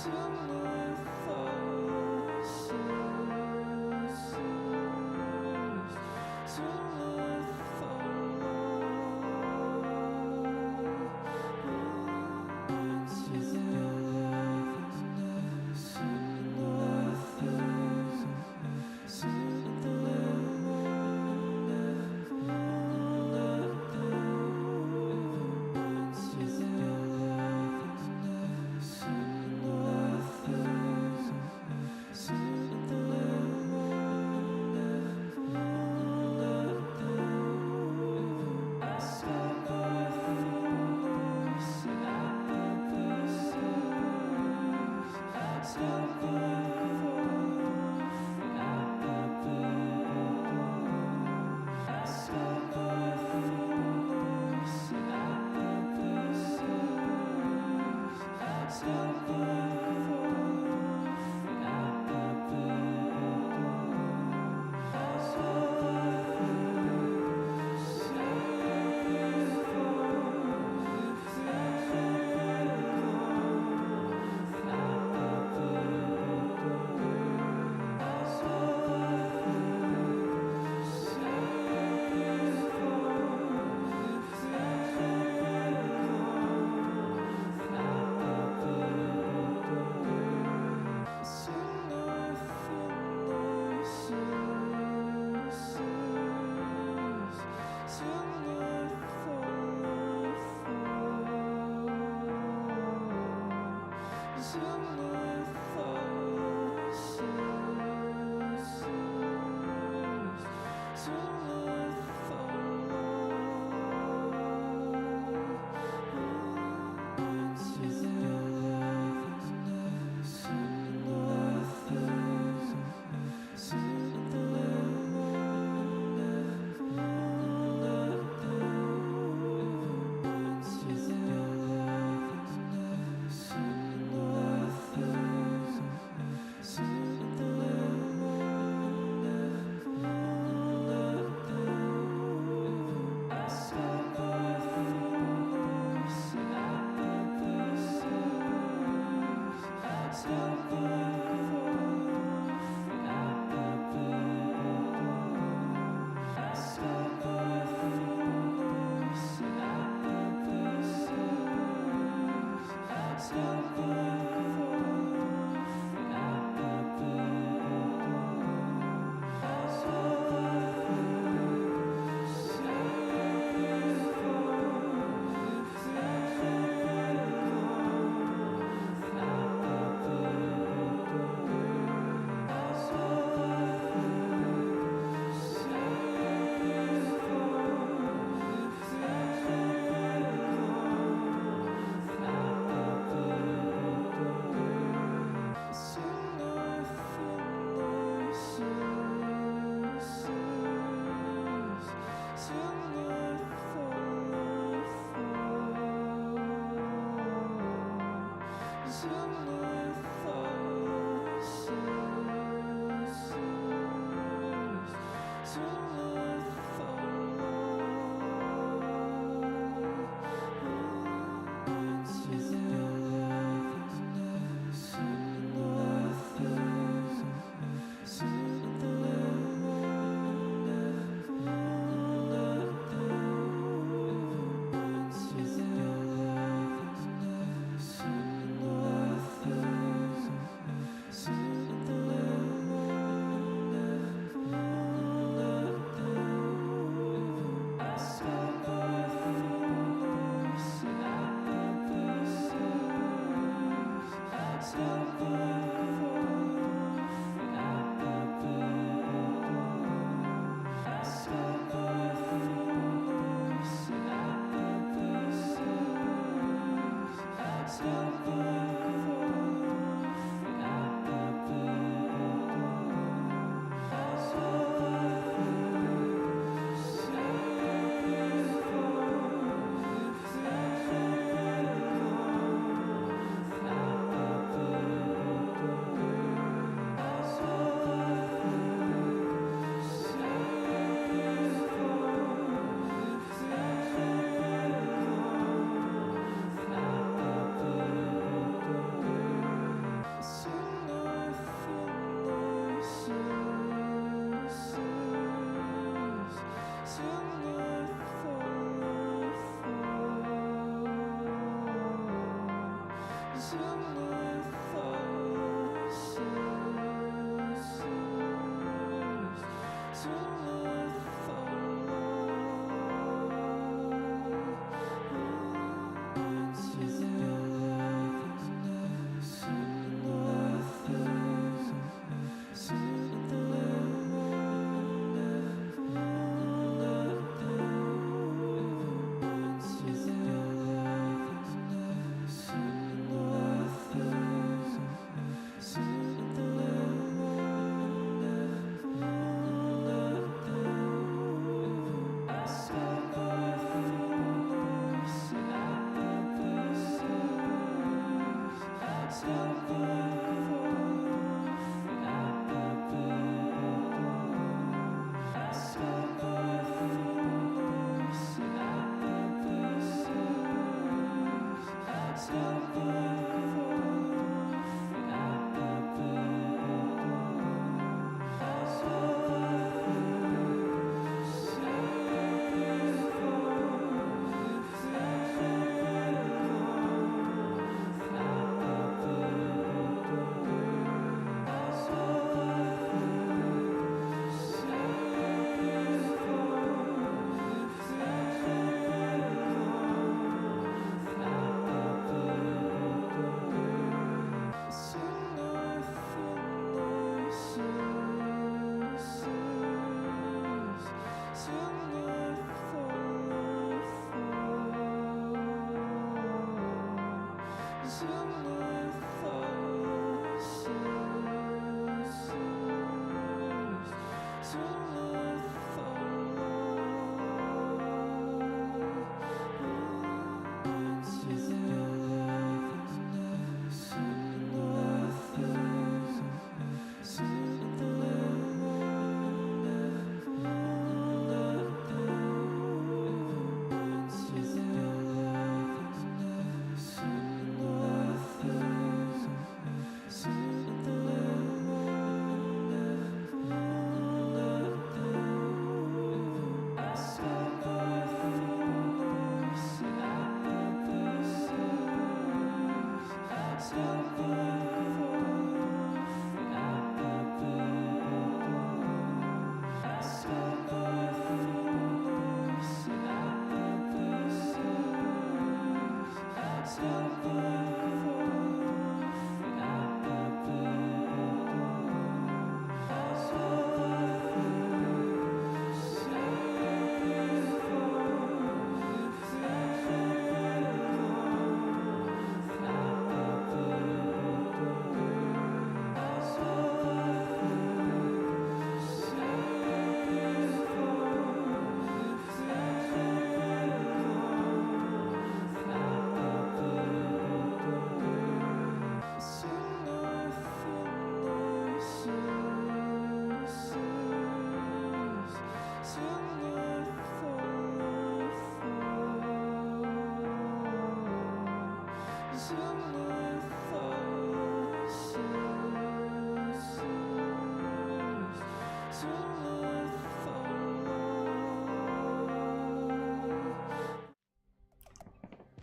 Hunz.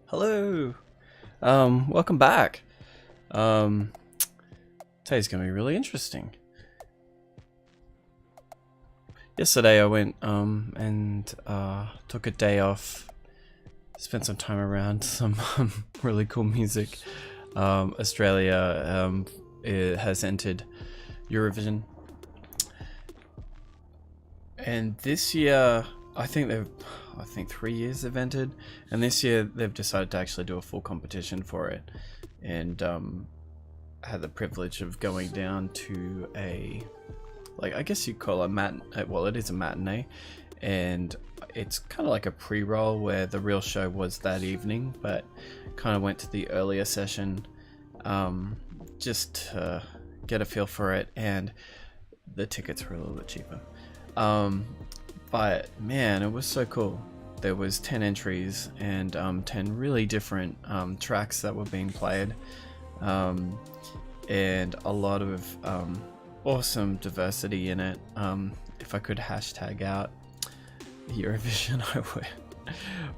Hello. Welcome back. Today's gonna be really interesting. Yesterday I went and took a day off, spent some time around some really cool music. Australia it has entered Eurovision, and this year I think 3 years they've entered, and this year they've decided to actually do a full competition for it, and had the privilege of going down to a, like, I guess you'd call it well, it is a matinee, and it's kind of like a pre-roll where the real show was that evening, but kind of went to the earlier session just to get a feel for it, and the tickets were a little bit cheaper. But man, it was so cool. There was 10 entries and 10 really different tracks that were being played, and a lot of awesome diversity in it. If I could hashtag out Eurovision, I would.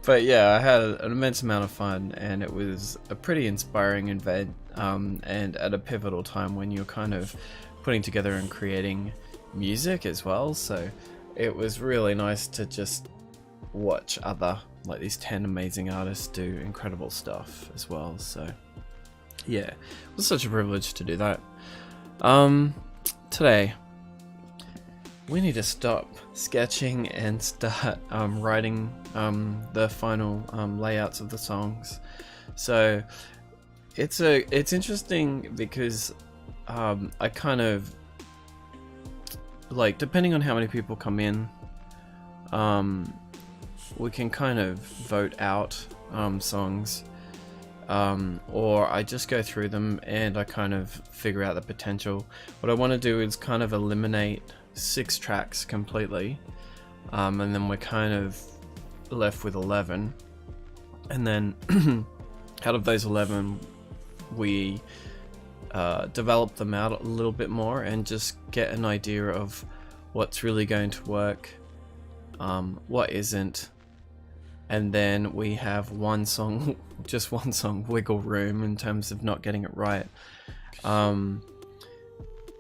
But yeah, I had an immense amount of fun, and it was a pretty inspiring event, and at a pivotal time when you're kind of putting together and creating music as well. So it was really nice to just watch other, like, these 10 amazing artists do incredible stuff as well. So yeah, it was such a privilege to do that. Today we need to stop sketching and start writing the final layouts of the songs. So it's interesting because I kind of, like, depending on how many people come in, we can kind of vote out songs, or I just go through them and I kind of figure out the potential. What I want to do is kind of eliminate 6 tracks completely, and then we're kind of left with 11, and then out of those 11 we develop them out a little bit more and just get an idea of what's really going to work, what isn't, and then we have one song, just one song wiggle room in terms of not getting it right.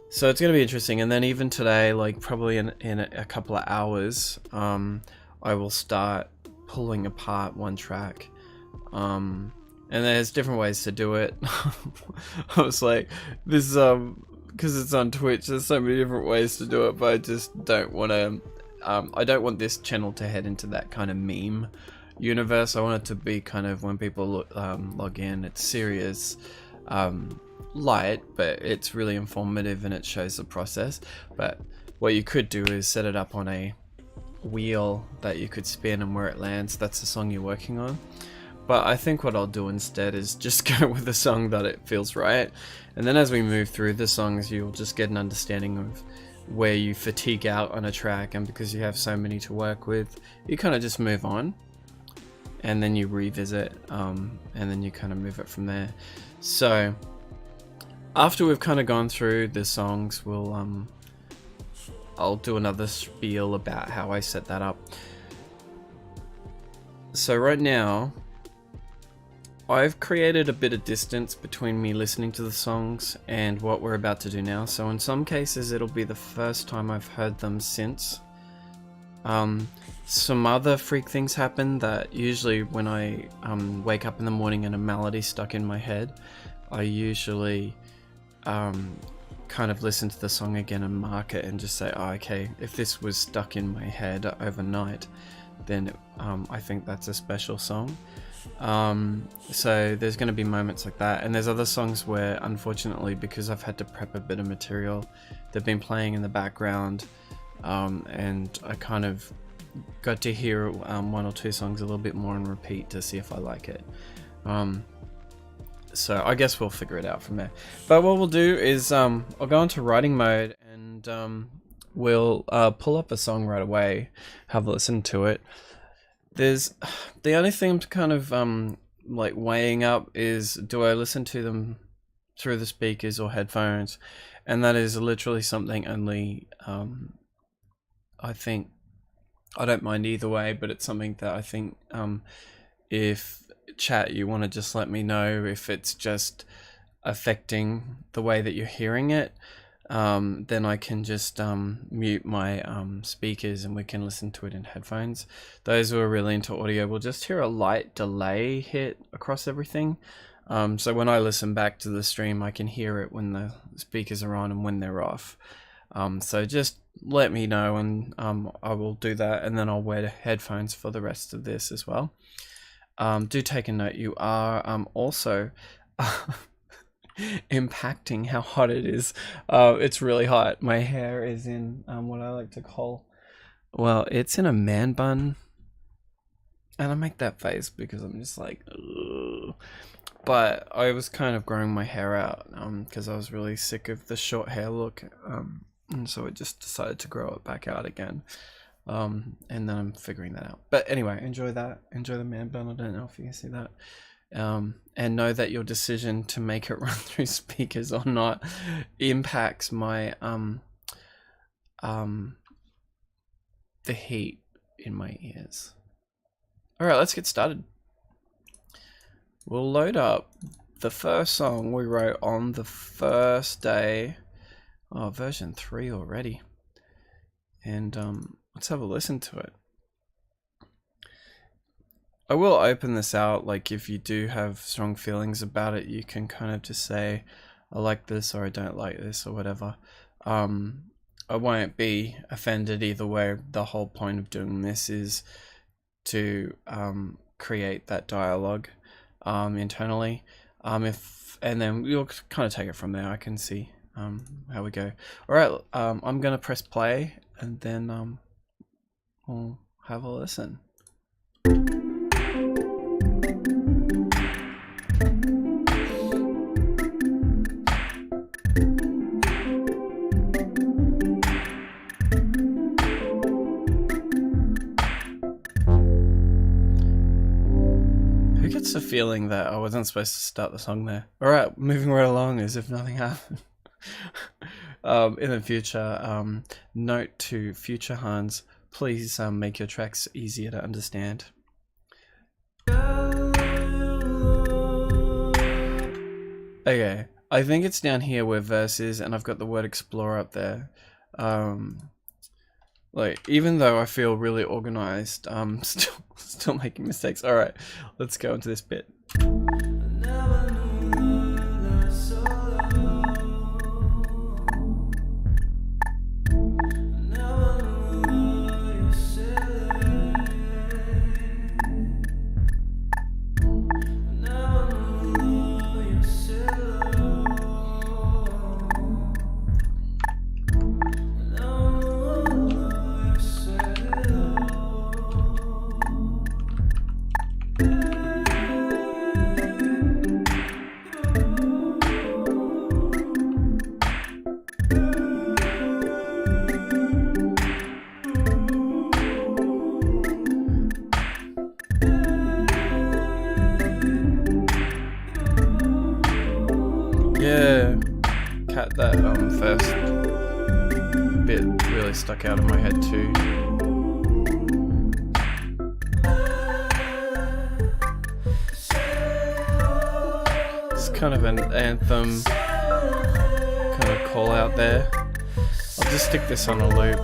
So it's going to be interesting. And then even today, like probably in a couple of hours, I will start pulling apart one track. And there's different ways to do it. I was like, this because it's on Twitch, there's so many different ways to do it, but I just don't want to, I don't want this channel to head into that kind of meme universe. I want it to be kind of, when people log in, it's serious, light, but it's really informative and it shows the process. But what you could do is set it up on a wheel that you could spin, and where it lands, that's the song you're working on. But I think what I'll do instead is just go with a song that it feels right, and then as we move through the songs, you'll just get an understanding of where you fatigue out on a track, and because you have so many to work with, you kind of just move on, and then you revisit, and then you kind of move it from there. So after we've kind of gone through the songs, we'll I'll do another spiel about how I set that up. So right now, I've created a bit of distance between me listening to the songs and what we're about to do now. So in some cases, it'll be the first time I've heard them since. Some other freak things happen that usually when I wake up in the morning and a melody stuck in my head, I usually kind of listen to the song again and mark it and just say, oh, okay, if this was stuck in my head overnight, then I think that's a special song. So there's going to be moments like that, and there's other songs where, unfortunately, because I've had to prep a bit of material, they've been playing in the background, and I kind of got to hear one or two songs a little bit more on repeat to see if I like it. So I guess we'll figure it out from there. But what we'll do is I'll go into writing mode, and we'll pull up a song right away, have a listen to it. There's the only thing I'm kind of like weighing up is, do I listen to them through the speakers or headphones? And that is literally something only I think, I don't mind either way, but it's something that I think if chat, you want to just let me know if it's just affecting the way that you're hearing it, then I can just mute my speakers and we can listen to it in headphones. Those who are really into audio will just hear a light delay hit across everything. So when I listen back to the stream, I can hear it when the speakers are on and when they're off. So just let me know, and I will do that, and then I'll wear headphones for the rest of this as well. Do take a note, you are also impacting how hot it is. It's really hot. My hair is in what I like to call, well, it's in a man bun, and I make that face because I'm just like, ugh. But I was kind of growing my hair out because I was really sick of the short hair look, and so I just decided to grow it back out again. And then I'm figuring that out. But anyway, enjoy that. Enjoy the man bun. I don't know if you can see that. And know that your decision to make it run through speakers or not impacts my the heat in my ears. Alright, let's get started. We'll load up the first song we wrote on the first day. Oh, version 3 already. And let's have a listen to it. I will open this out, like if you do have strong feelings about it, you can kind of just say, I like this or I don't like this or whatever. I won't be offended either way. The whole point of doing this is to create that dialogue internally. And then we'll kind of take it from there. I can see how we go. Alright, I'm gonna press play and then we'll have a listen. Who gets the feeling that I wasn't supposed to start the song there? Alright, moving right along as if nothing happened. In the future, note to future Hunz, please make your tracks easier to understand. Okay, I think it's down here where verse is, and I've got the word explore up there. Like, even though I feel really organized, still making mistakes. Alright, let's go into this bit. Yeah, that first bit really stuck out in my head too. It's kind of an anthem kind of call out there. I'll just stick this on a loop.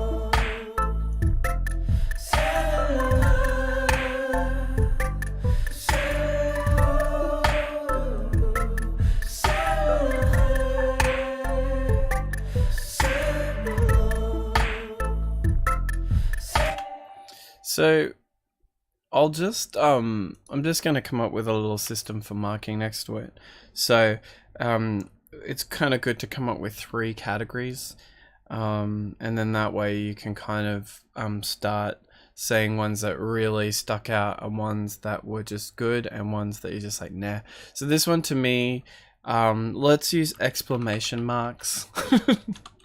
So I'll just I'm just going to come up with a little system for marking next to it. So it's kind of good to come up with 3 categories, and then that way you can kind of start saying ones that really stuck out and ones that were just good and ones that you're just like nah. So this one to me, let's use exclamation marks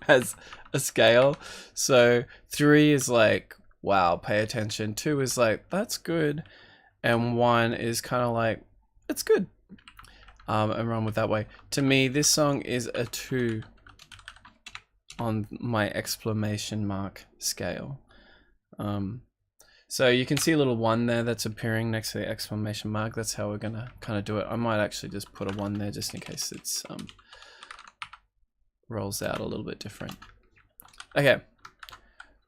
as a scale. So 3 is like, wow, pay attention. 2 is like, that's good. And 1 is kind of like, it's good. And run with that way. To me, this song is a 2 on my exclamation mark scale. So you can see a little 1 there that's appearing next to the exclamation mark. That's how we're gonna kind of do it. I might actually just put a 1 there just in case it's rolls out a little bit different. Okay.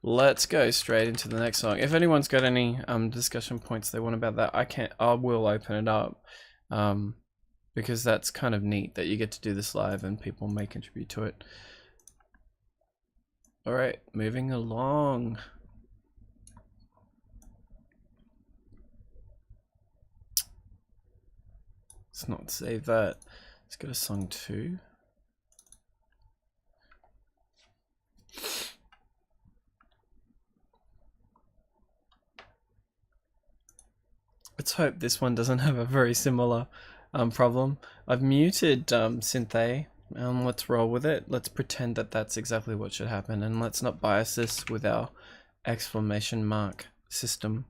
Let's go straight into the next song. If anyone's got any discussion points they want about that, I will open it up, because that's kind of neat that you get to do this live and people may contribute to it. All right, moving along. Let's not save that. Let's go to song 2. Let's hope this one doesn't have a very similar problem. I've muted synth A. Let's roll with it. Let's pretend that that's exactly what should happen, and let's not bias this with our exclamation mark system.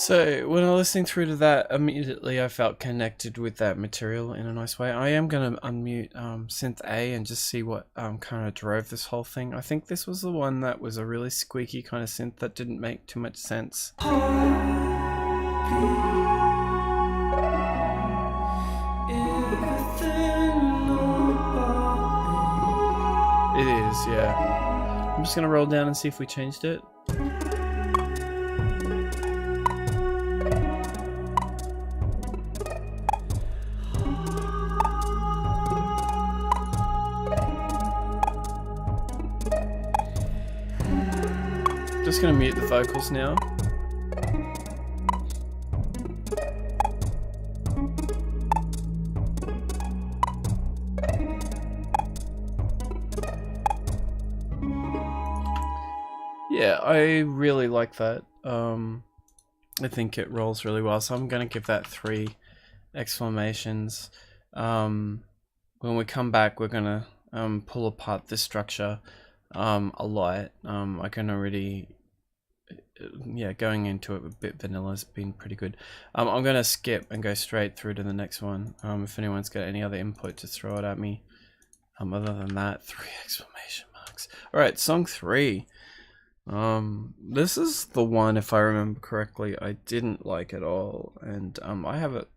So when I was listening through to that, immediately I felt connected with that material in a nice way. I am going to unmute synth A and just see what kind of drove this whole thing. I think this was the one that was a really squeaky kind of synth that didn't make too much sense. It is, yeah. I'm just going to roll down and see if we changed it. Just gonna mute the vocals now. Yeah, I really like that. I think it rolls really well, so I'm gonna give that 3 exclamations. When we come back, we're gonna pull apart this structure a lot. I can already, yeah, going into it a bit vanilla has been pretty good. I'm gonna skip and go straight through to the next one. If anyone's got any other input, just throw it at me. Other than that, 3 exclamation marks. All right, song 3. This is the one, if I remember correctly, I didn't like at all, and I have it.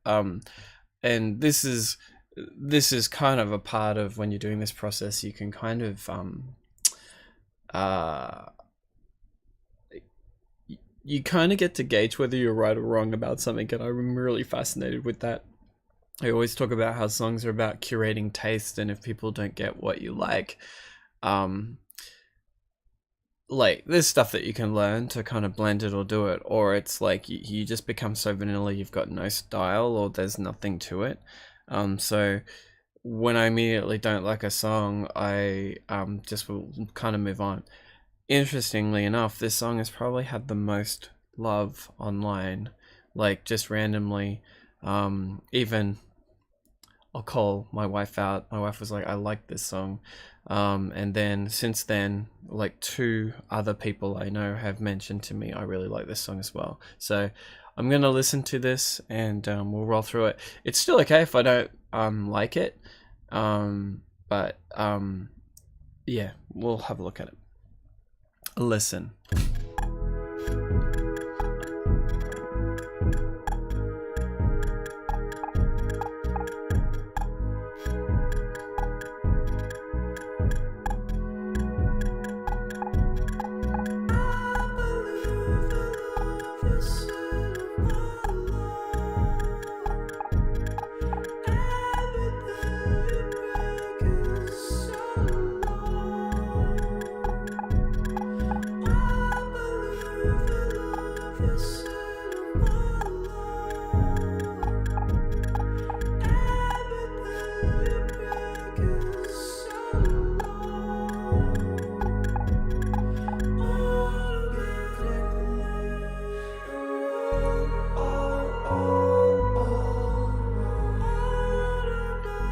And this is kind of a part of when you're doing this process. You can kind of you kind of get to gauge whether you're right or wrong about something, and I'm really fascinated with that. I always talk about how songs are about curating taste, and if people don't get what you like there's stuff that you can learn to kind of blend it or do it, or it's like you just become so vanilla you've got no style or there's nothing to it. So when I immediately don't like a song, I just will kind of move on. Interestingly enough, this song has probably had the most love online, like just randomly. Even I'll call my wife out. My wife was like, I like this song. And then since then, like 2 other people I know have mentioned to me, I really like this song as well. So I'm going to listen to this and we'll roll through it. It's still okay if I don't like it. But yeah, we'll have a look at it. Listen.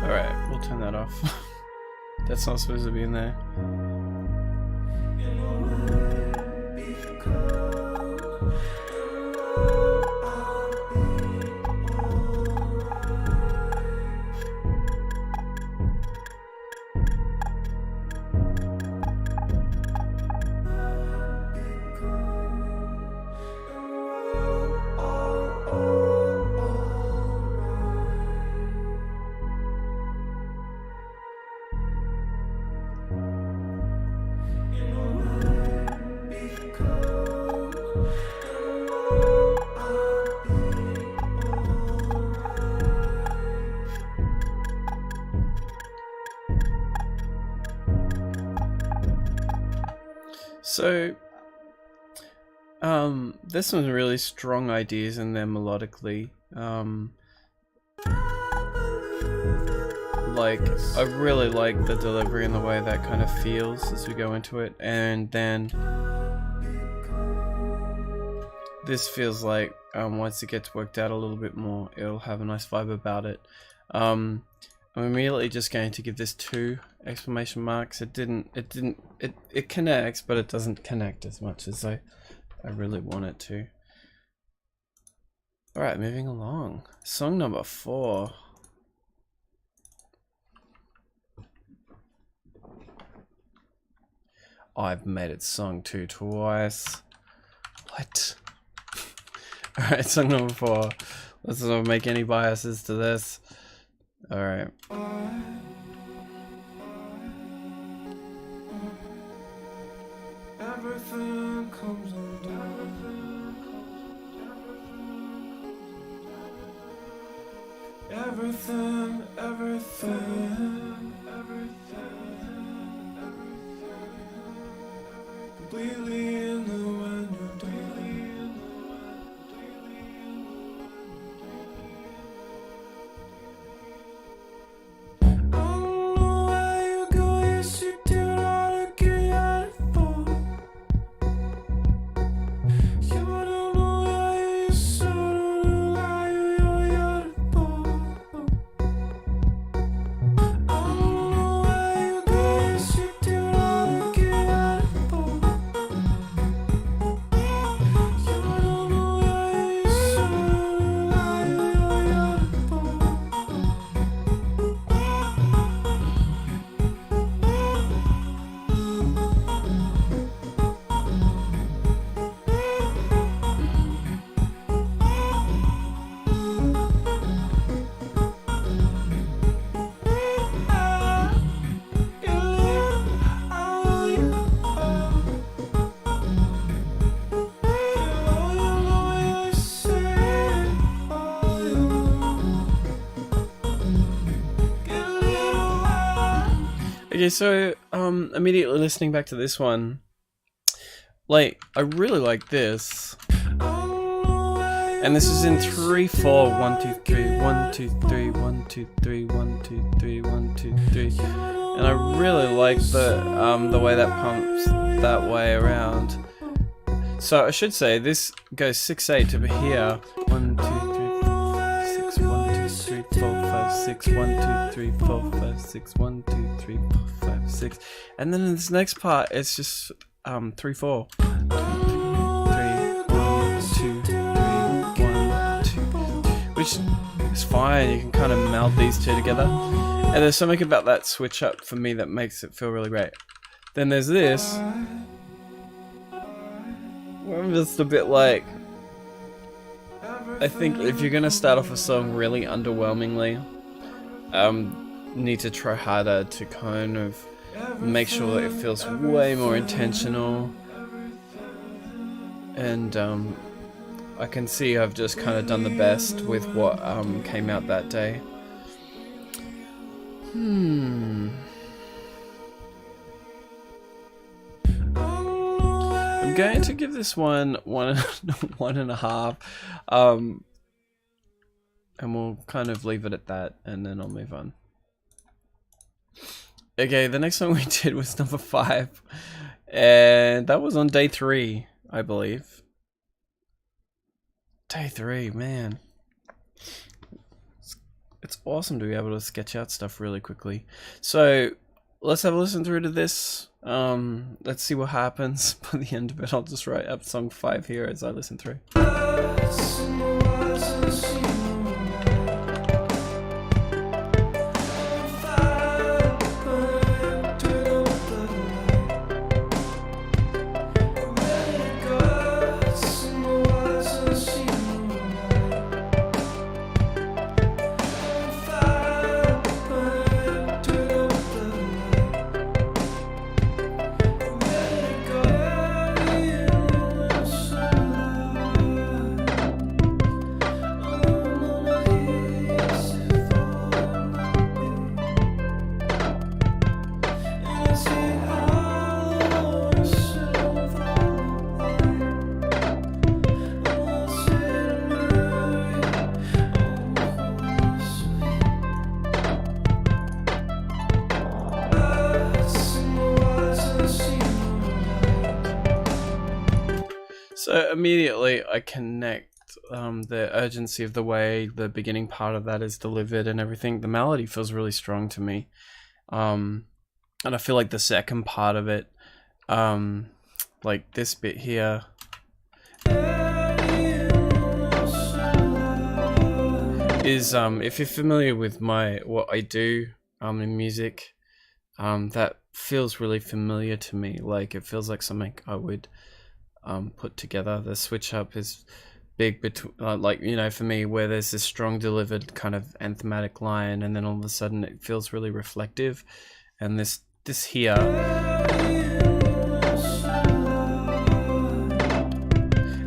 Alright, we'll turn that off. That's not supposed to be in there. So, there's some really strong ideas in there melodically. Like, I really like the delivery and the way that kind of feels as we go into it, and then this feels like once it gets worked out a little bit more, it'll have a nice vibe about it. I'm immediately just going to give this 2 exclamation marks. It connects, but it doesn't connect as much as I really want it to. Alright, moving along. Song number 4. I've made it song 2 twice. What? Alright, song number 4. Let's not make any biases to this. Alright. Everything comes everything, completely in the when you're daily. Okay, so immediately listening back to this one, like, I really like this. And this is in 3/4, 1 2 3, 1 2 3, 1 2 3, 1 2 3, 1 2 3. And I really like the way that pumps that way around. So I should say this goes 6/8 to here. 1 2 3 4 5 6, 1 2 3 4 5 6, 1 2 3 4 5 6, 1 2 3 4 5 6. And then in this next part it's just 3/4. 1 2 3 1 2, which is fine. You can kind of meld these two together. And there's something about that switch up for me that makes it feel really great. Then there's this. I'm just a bit like, I think if you're gonna start off a song really underwhelmingly, need to try harder to kind of make sure that it feels way more intentional. And I can see I've just kind of done the best with what came out that day. I'm going to give this one 1.5, and we'll kind of leave it at that, and then I'll move on. Okay, the next song we did was number 5, and that was on day 3, I believe. Day 3, man. It's awesome to be able to sketch out stuff really quickly. So let's have a listen through to this. Let's see what happens by the end of it. I'll just write up song 5 here as I listen through. So immediately I connect the urgency of the way the beginning part of that is delivered and everything. The melody feels really strong to me. And I feel like the second part of it, like this bit here, is if you're familiar with what I do in music, that feels really familiar to me. Like it feels like something I would put together. The switch up is big between like, you know, for me, where there's this strong delivered kind of anthematic line, and then all of a sudden it feels really reflective, and this here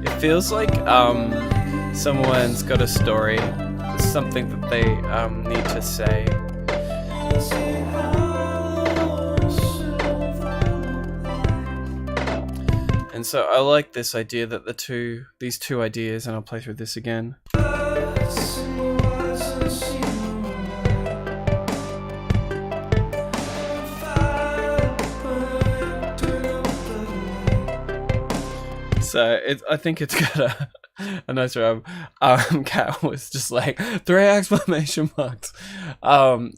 it feels like someone's got a story, something that they need to say. And so I like this idea that these two ideas, and I'll play through this again. So I think it's got a nice rhyme. Cat was just like 3 exclamation marks.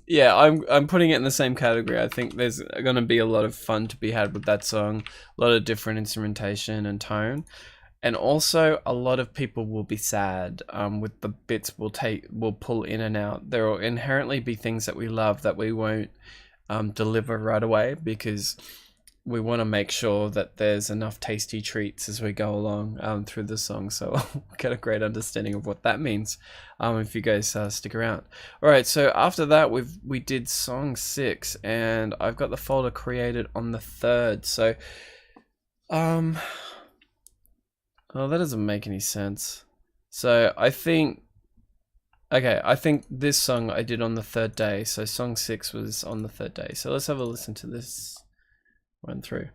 Yeah, I'm putting it in the same category. I think there's gonna be a lot of fun to be had with that song. A lot of different instrumentation and tone, and also a lot of people will be sad with the bits we'll pull in and out. There will inherently be things that we love that we won't deliver right away, because we want to make sure that there's enough tasty treats as we go along through the song, so I'll get a great understanding of what that means if you guys stick around. Alright, so after that we did song 6, and I've got the folder created on the 3rd, so oh, that doesn't make any sense. So I think this song I did on the 3rd day, so song 6 was on the 3rd day. So let's have a listen to this run through.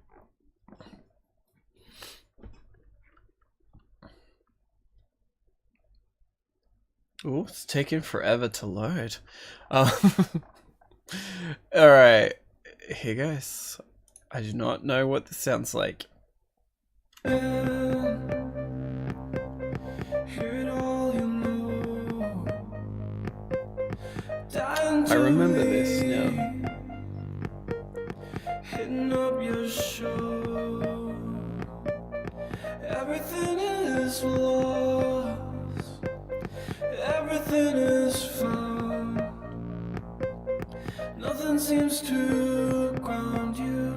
Oh, it's taking forever to load. Alright, here goes. I do not know what this sounds like. I remember this now. Hitting up your show, everything is lost, everything is found, nothing seems to ground you,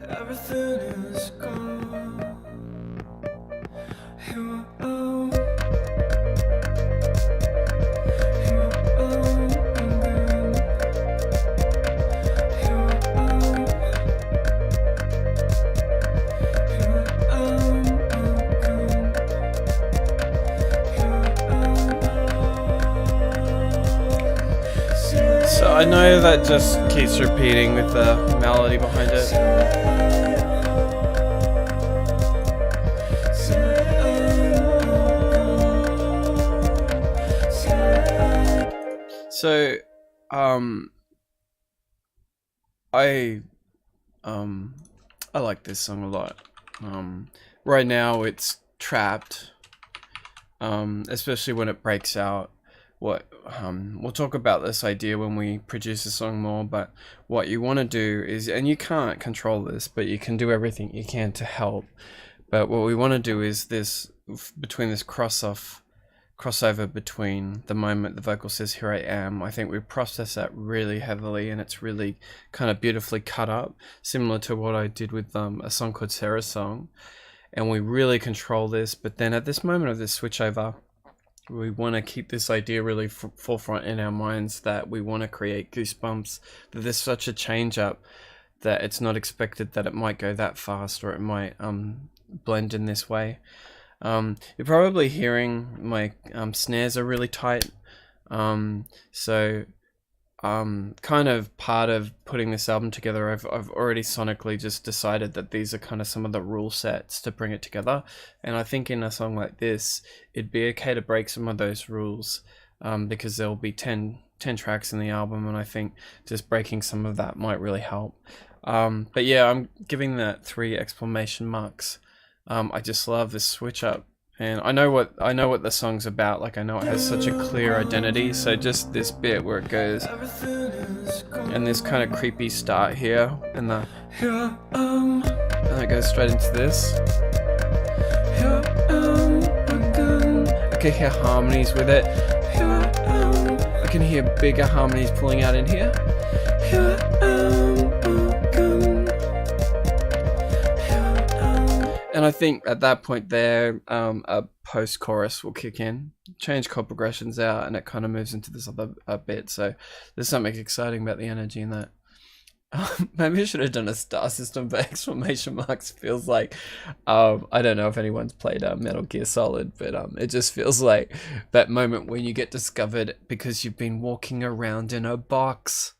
everything is gone. Here I am. I know that just keeps repeating with the melody behind it. So, I like this song a lot. Right now it's trapped, especially when it breaks out. We'll talk about this idea when we produce a song more, but what you want to do is, and you can't control this, but you can do everything you can to help. But what we want to do is this, between this crossover between the moment the vocal says "here I am," I think we process that really heavily, and it's really kind of beautifully cut up, similar to what I did with a song called Sarah's Song. And we really control this, but then at this moment of this switchover, we want to keep this idea really forefront in our minds, that we want to create goosebumps, that there's such a change up that it's not expected that it might go that fast, or it might blend in this way. You're probably hearing my snares are really tight, so kind of part of putting this album together, I've already sonically just decided that these are kind of some of the rule sets to bring it together. And I think in a song like this, it'd be okay to break some of those rules, because there'll be 10 tracks in the album, and I think just breaking some of that might really help. But yeah, I'm giving that 3 exclamation marks. I just love this switch up. And I know what the song's about. Like, I know it has such a clear identity. So just this bit where it goes, and this kind of creepy start here, and it goes straight into this. I can hear harmonies with it. can hear bigger harmonies pulling out in here. Here I am again. Here I am. And I think at that point there, a post-chorus will kick in, change chord progressions out, and it kind of moves into this other bit. So there's something exciting about the energy in that. Maybe I should have done a star system, but exclamation marks feels like, I don't know if anyone's played Metal Gear Solid, but it just feels like that moment when you get discovered because you've been walking around in a box.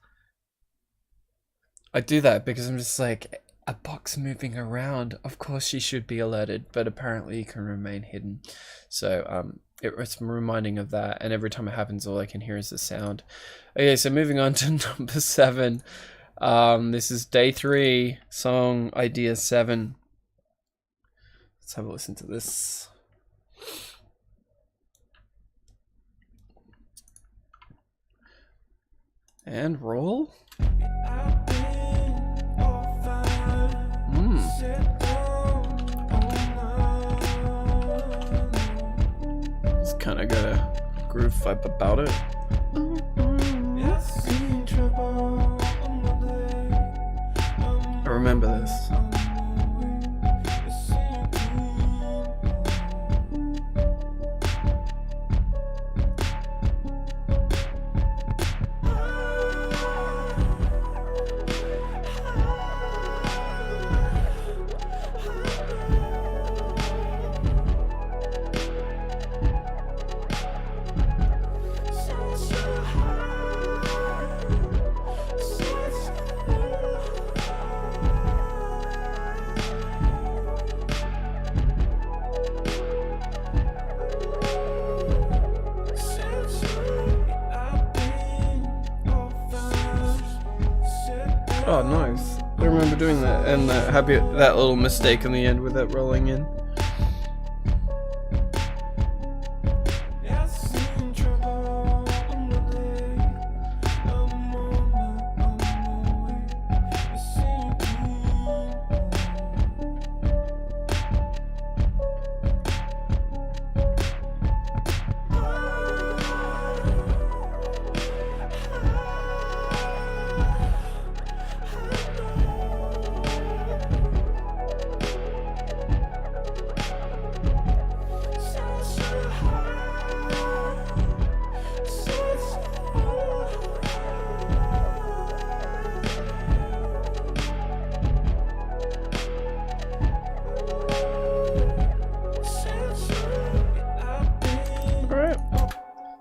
I do that because I'm just like, a box moving around, of course she should be alerted, but apparently you can remain hidden. So it's reminding of that, and every time it happens all I can hear is the sound. Okay, so moving on to number 7. This is day 3, song idea 7. Let's have a listen to this. And roll. It's kind of got a groove vibe about it. I remember this. Oh, nice. I remember doing that, and that little mistake in the end with that rolling in.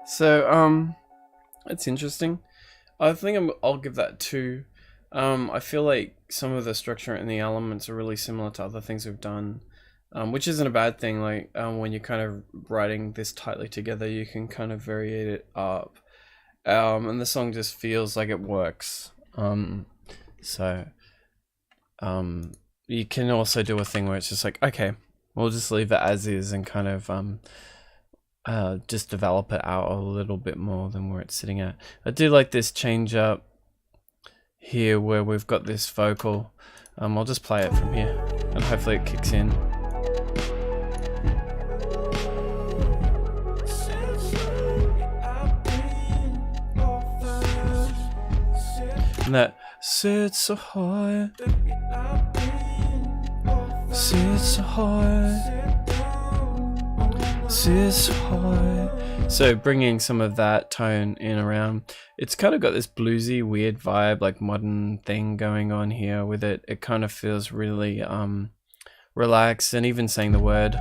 So, it's interesting. I think I'll give that 2. I feel like some of the structure and the elements are really similar to other things we've done, which isn't a bad thing. Like, when you're kind of writing this tightly together, you can kind of variate it up. And the song just feels like it works. So, you can also do a thing where it's just like, okay, we'll just leave it as is and kind of, just develop it out a little bit more than where it's sitting at. I do like this change up here where we've got this vocal. I'll just play it from here and hopefully it kicks in. And that sit so high, sit so high, sit so high. So bringing some of that tone in around. It's kind of got this bluesy weird vibe, like modern thing going on here with it. It kind of feels really relaxed, and even saying the word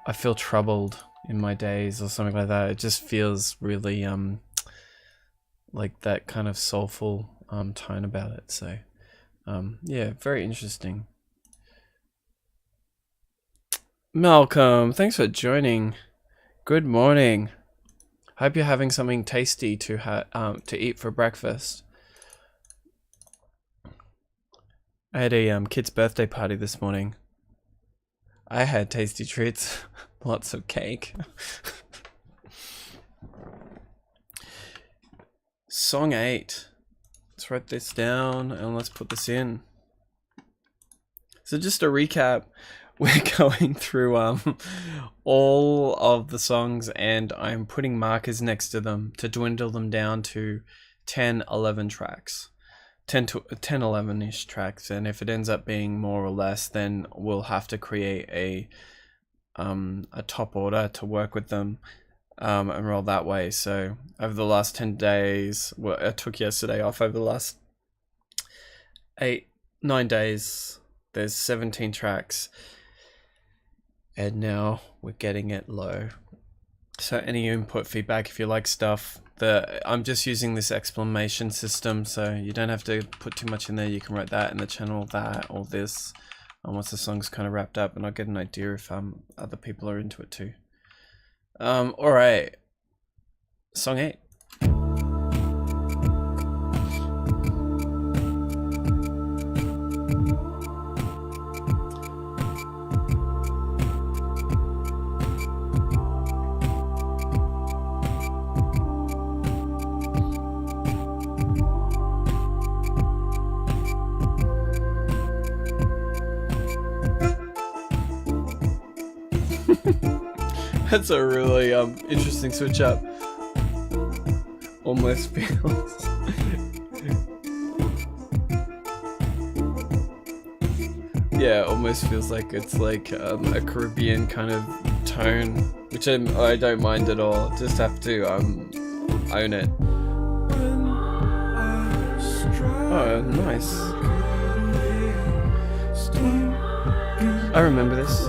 I feel troubled in my days or something like that. It just feels really like that kind of soulful tone about it. So yeah, very interesting. Malcolm, thanks for joining. Good morning. Hope you're having something tasty to eat for breakfast. I had a kid's birthday party this morning. I had tasty treats, lots of cake. Song 8. Let's write this down and let's put this in. So just a recap. we're going through all of the songs, and I'm putting markers next to them to dwindle them down to 10, 11 tracks. 10 to 10, 11-ish tracks, and if it ends up being more or less, then we'll have to create a top order to work with them, and roll that way. So over the last 10 days, well, I took yesterday off. Over the last 9 days, there's 17 tracks, and now we're getting it low. So any input feedback, if you like stuff, I'm just using this exclamation system, so you don't have to put too much in there. You can write that in the channel, that or this, once the song's kind of wrapped up, and I'll get an idea if other people are into it too. All right, song 8. That's a really interesting switch up. Almost feels yeah, almost feels like it's like a Caribbean kind of tone, which I don't mind at all. Just have to own it. Oh, nice. I remember this.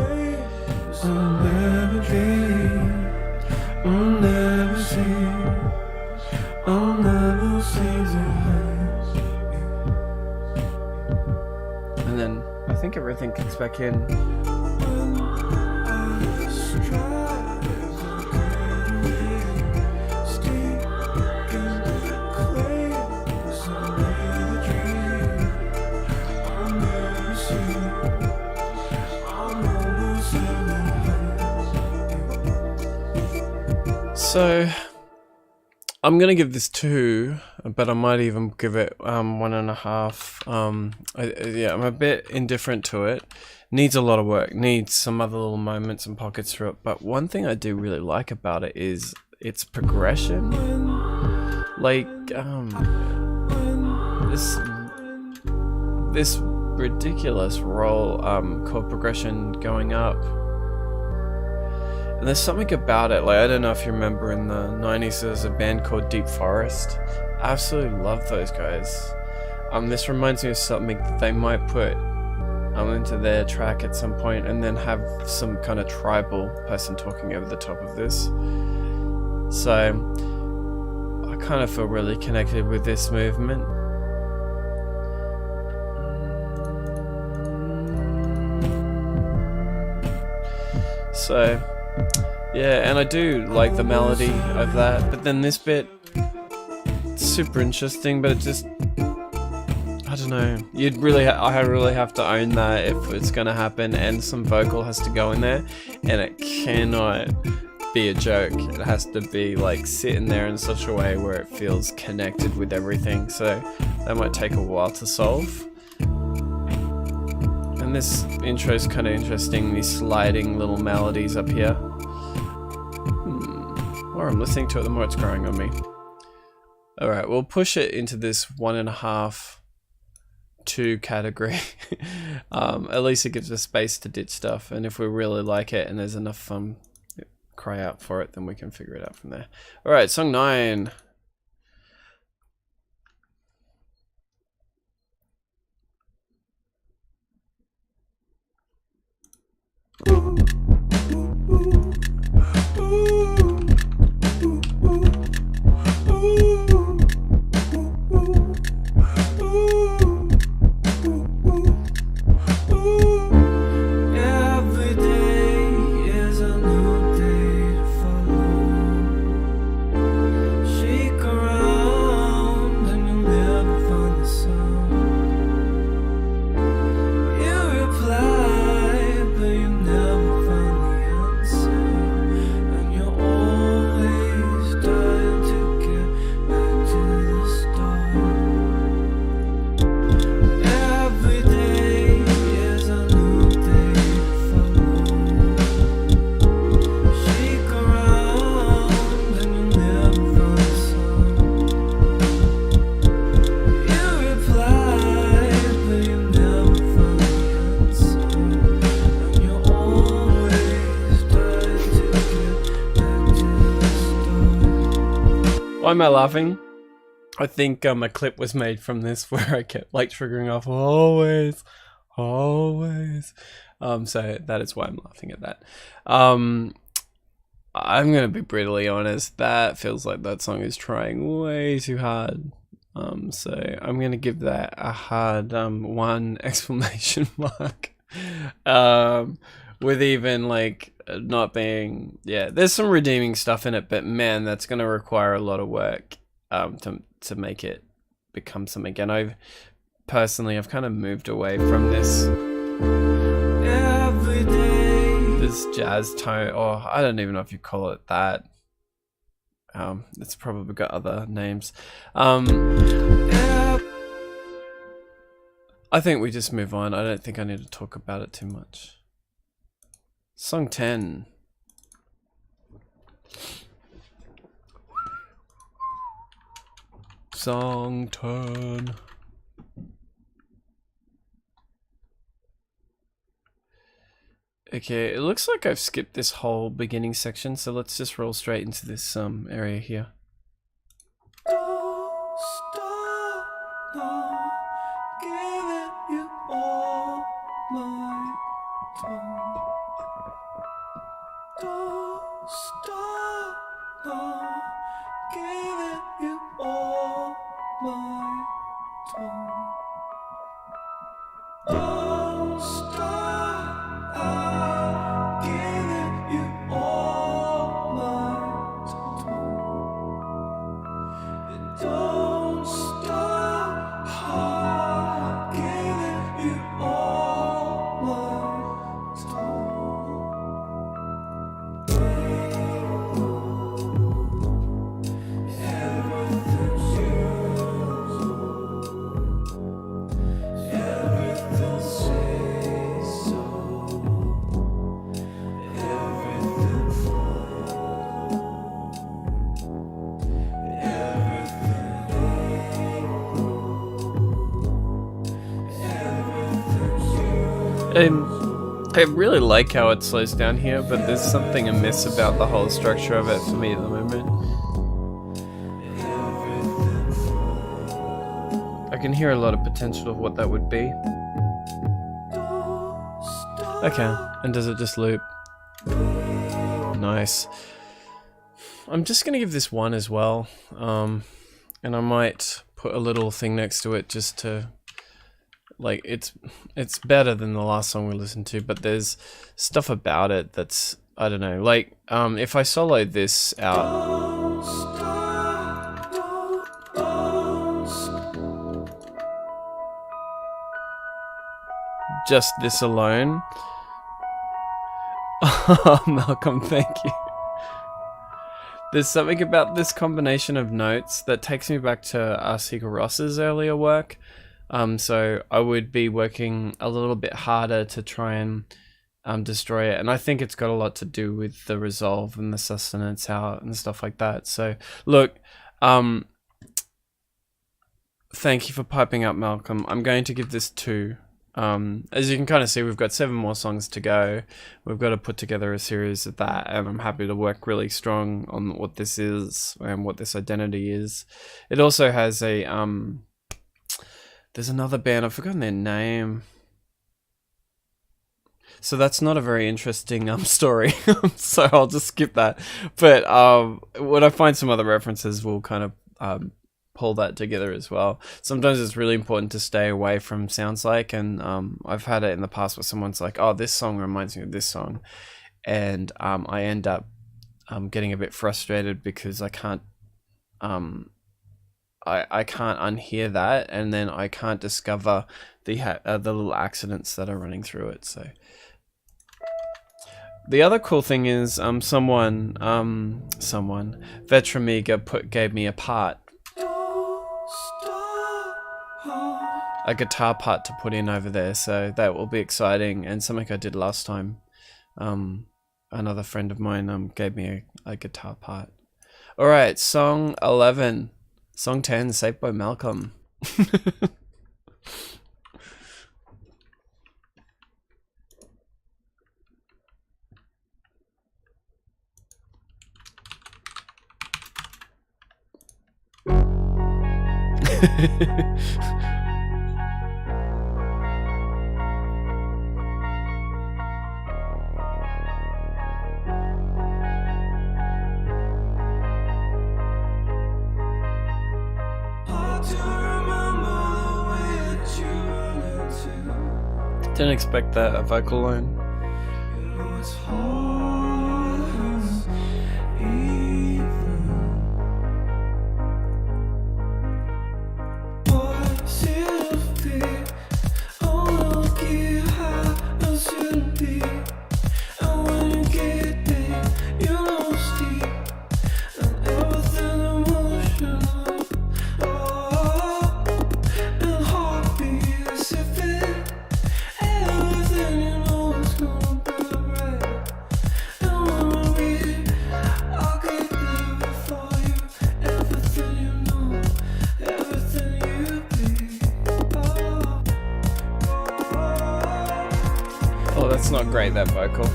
I'll never dream, I'll never see, I'll never see the heights. And then I think everything kicks back in. So I'm gonna give this 2, but I might even give it 1.5. Yeah, I'm a bit indifferent to it. Needs a lot of work. Needs some other little moments and pockets through it. But one thing I do really like about it is its progression. Like this ridiculous roll chord progression going up. And there's something about it, like, I don't know if you remember in the 90s there was a band called Deep Forest. I absolutely love those guys. This reminds me of something that they might put into their track at some point, and then have some kind of tribal person talking over the top of this. So I kind of feel really connected with this movement. So yeah, and I do like the melody of that, but then this bit, it's super interesting, but it just, I don't know, I really have to own that if it's gonna happen, and some vocal has to go in there, and it cannot be a joke. It has to be like sitting there in such a way where it feels connected with everything, so that might take a while to solve. And this intro is kind of interesting, these sliding little melodies up here. The more I'm listening to it, the more it's growing on me. Alright, we'll push it into this 1.5, 2 category. At least it gives us space to ditch stuff, and if we really like it and there's enough cry out for it, then we can figure it out from there. Alright, song 9. You reply, but you never find the Why am I laughing? I think a clip was made from this where I kept like triggering off always, always. So that is why I'm laughing at that. I'm gonna be brutally honest. That feels like that song is trying way too hard. So I'm gonna give that a hard 1 exclamation mark. With even like not being, yeah, there's some redeeming stuff in it, but man, that's gonna require a lot of work to make it become something. And I've kind of moved away from this jazz tone, or I don't even know if you call it that. It's probably got other names. I think we just move on. I don't think I need to talk about it too much. Song 10. Song 10. Okay, it looks like I've skipped this whole beginning section, so let's just roll straight into this area here. Don't stop, no, giving you all my time. Don't stop, no, giving you all my time. Don't stop, I'm giving you all my time. Don't stop, I'm giving you all my time. Everything's yours. Everything says so. Everything fine. I really like how it slows down here, but there's something amiss about the whole structure of it for me at the moment. I can hear a lot of potential of what that would be. Okay, and does it just loop? Nice. I'm just gonna give this 1 as well, and I might put a little thing next to it just to, like, it's better than the last song we listened to, but there's stuff about it that's, I don't know, like, if I solo this out, just this alone. Oh, Malcolm, thank you. There's something about this combination of notes that takes me back to Sigur Ros's earlier work. So I would be working a little bit harder to try and destroy it. And I think it's got a lot to do with the resolve and the sustenance out and stuff like that. So look, thank you for piping up, Malcolm. I'm going to give this 2. As you can kind of see, we've got 7 more songs to go. We've got to put together a series of that, and I'm happy to work really strong on what this is and what this identity is. It also has a there's another band, I've forgotten their name, so that's not a very interesting story. So I'll just skip that. But when I find some other references, we'll kind of pull that together as well. Sometimes it's really important to stay away from sounds like, and I've had it in the past where someone's like, oh, this song reminds me of this song, and I end up getting a bit frustrated because I can't I can't unhear that, and then I can't discover the little accidents that are running through it. So the other cool thing is someone Vetramiga gave me a part, a guitar part to put in over there, so that will be exciting, and something I did last time. Another friend of mine gave me a guitar part. Alright, song 11. Song 10, Saved by Malcolm. Hard to remember the way that you run into. Didn't expect that vocal line. You know it's hard as even. What's it be? Oh, look at how it should be. And when you get there, you know it's deep. And everything emotional. Oh, and heartbeats if it. Everything you know is gonna be right. And when we meet, I'll get there for you. Everything you know, everything you be. Oh, that's not great, that vocal.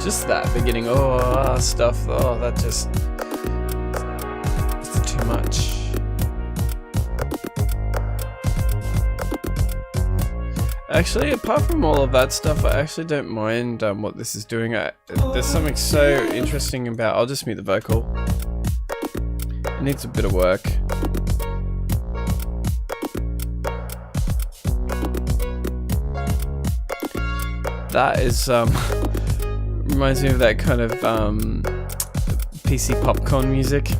Just that beginning, stuff, that just, it's too much. Actually, apart from all of that stuff, I actually don't mind what this is doing. There's something so interesting about, I'll just mute the vocal. It needs a bit of work. That is, reminds me of that kind of PC popcorn music.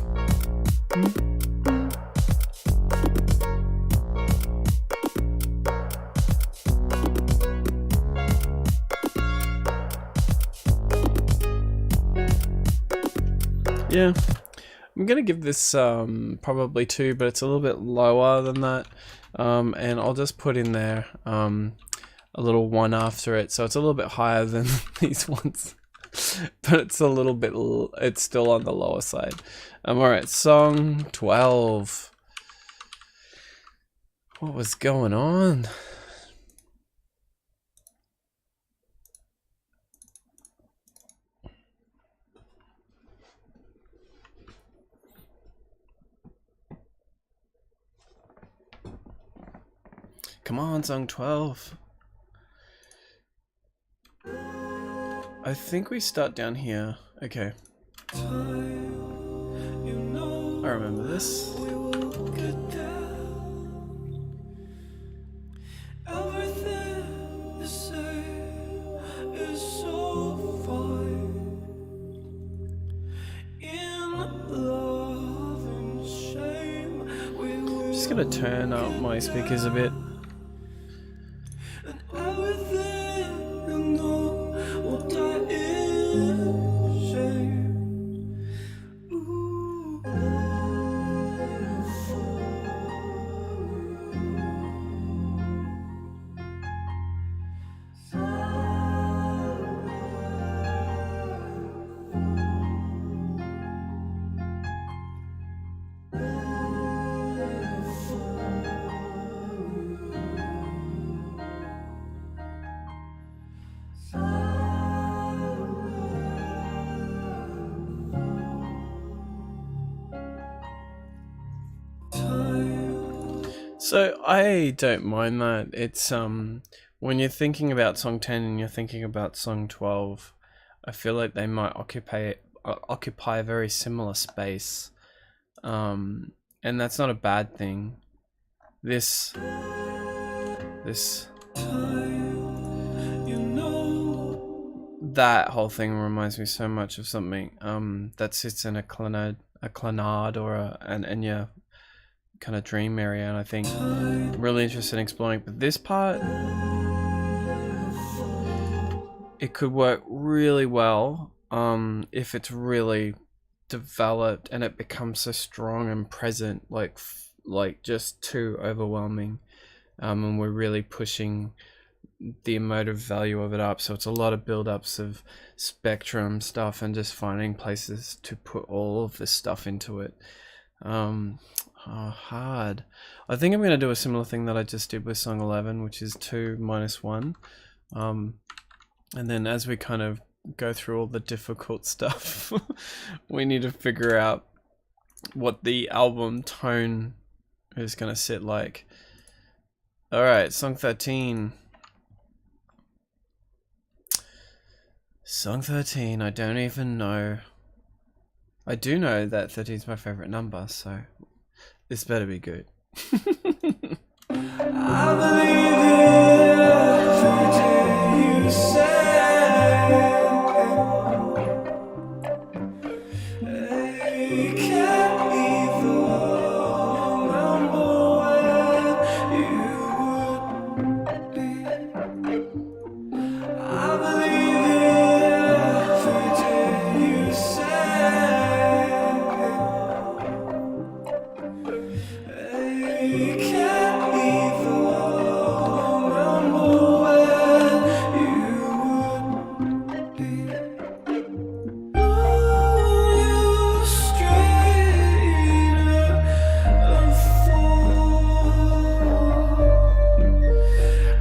Yeah, I'm gonna give this probably 2, but it's a little bit lower than that. And I'll just put in there a little 1 after it, so it's a little bit higher than these ones. But it's a little bit, it's still on the lower side. Alright, song 12. What was going on? Come on, song 12. I think we start down here. Okay. I remember this. Just gonna turn up my speakers a bit. So I don't mind that. It's when you're thinking about song 10 and you're thinking about song 12, I feel like they might occupy a very similar space. And that's not a bad thing. This that whole thing reminds me so much of something that sits in a clanade or an Enya kind of dream area, and I think I'm really interested in exploring. But this part, it could work really well if it's really developed and it becomes so strong and present, like just too overwhelming, and we're really pushing the emotive value of it up, so it's a lot of build-ups of spectrum stuff and just finding places to put all of this stuff into it. Hard. I think I'm going to do a similar thing that I just did with song 11, which is 2 - 1. And then as we kind of go through all the difficult stuff. We need to figure out what the album tone is gonna sit like. Alright, song 13. Song 13, I don't even know. I do know that 13 is my favorite number, so this better be good. I believe everything you say. You can't leave the wrong number where you would be. I believe everything you say. You can't leave the wrong number where you would be. Oh, you straighter and fall.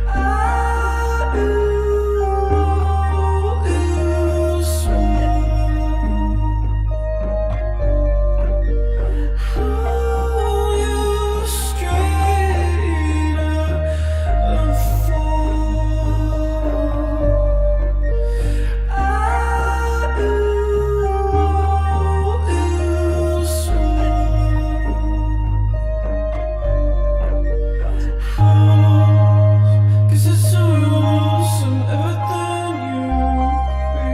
I you small. Oh, you straighter and fall. I you small. 'Cause it's so awesome everything you be.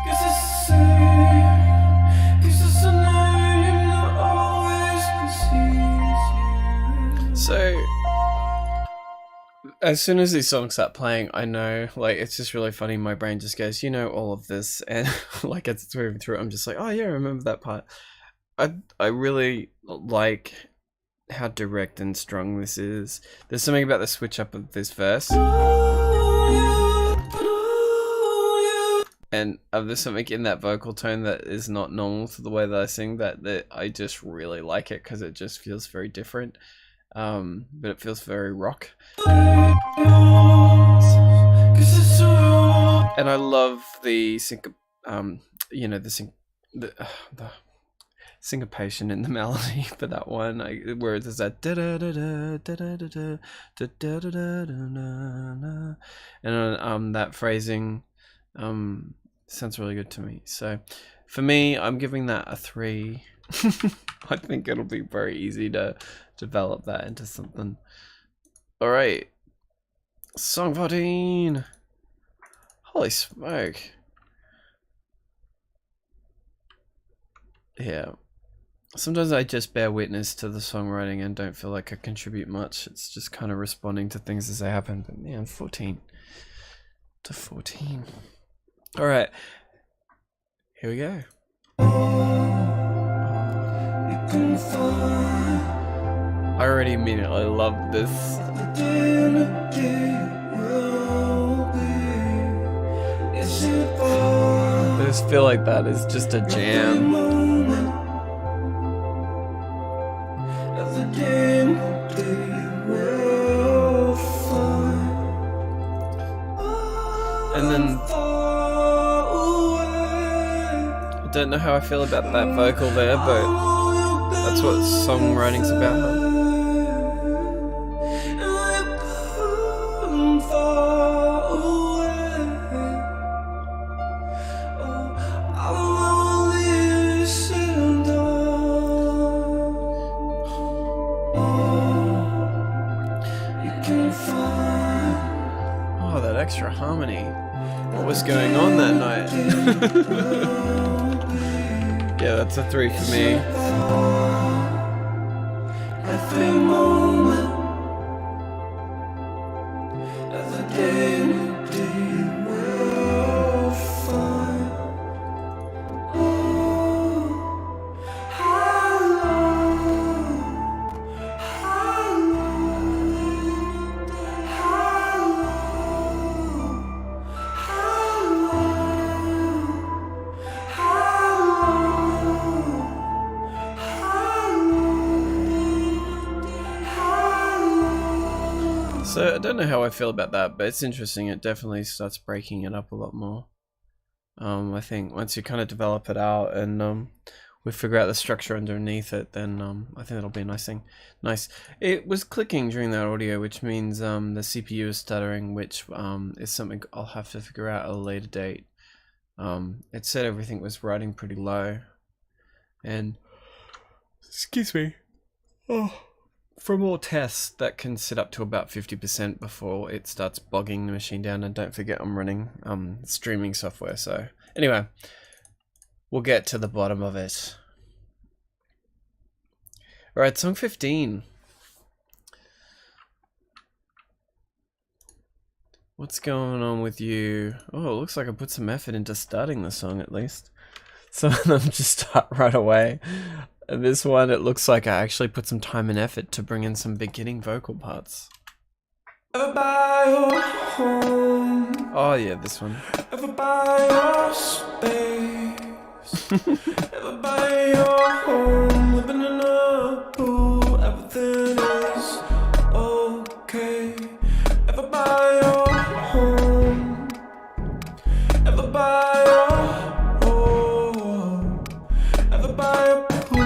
'Cause it's the same. 'Cause it's the name that always precedes you. So, as soon as these songs start playing, I know, like, it's just really funny. My brain just goes, you know, all of this, and like as it's moving through, I'm just like, oh yeah, I remember that part. I really like how direct and strong this is. There's something about the switch up of this verse, and there's something in that vocal tone that is not normal to the way that I sing. That I just really like it because it just feels very different. But it feels very rock. And I love the you know, the syncopation in the melody for that one, where there's that da da da da da da da da da da da da, and that phrasing sounds really good to me. So for me, I'm giving that a 3. I think it'll be very easy to develop that into something. All right, song 14. Holy smoke. Yeah. Sometimes I just bear witness to the songwriting and don't feel like I contribute much. It's just kind of responding to things as they happen. But man, 14 to 14. All right, here we go. I already immediately love this. I just feel like that is just a jam. And then I don't know how I feel about that vocal there, but that's what songwriting's about. Oh, that extra harmony. What was going on that night? Yeah, that's a 3 for me. Every moment of the day will find. How long don't know how I feel about that, but it's interesting. It definitely starts breaking it up a lot more. I think once you kind of develop it out and we figure out the structure underneath it, then I think that'll be a nice thing. Nice. It was clicking during that audio, which means the CPU is stuttering, which is something I'll have to figure out at a later date. It said everything was writing pretty low, and excuse me. Oh. From all tests, that can sit up to about 50% before it starts bogging the machine down. And don't forget, I'm running streaming software. So anyway, we'll get to the bottom of it. All right, song 15. What's going on with you? Oh, it looks like I put some effort into starting the song at least. Some of them just start right away. And this one, it looks like I actually put some time and effort to bring in some beginning vocal parts. Oh yeah, this one. Everything is okay. Ever buy your home? Ever buy your home? Ever buy your pool?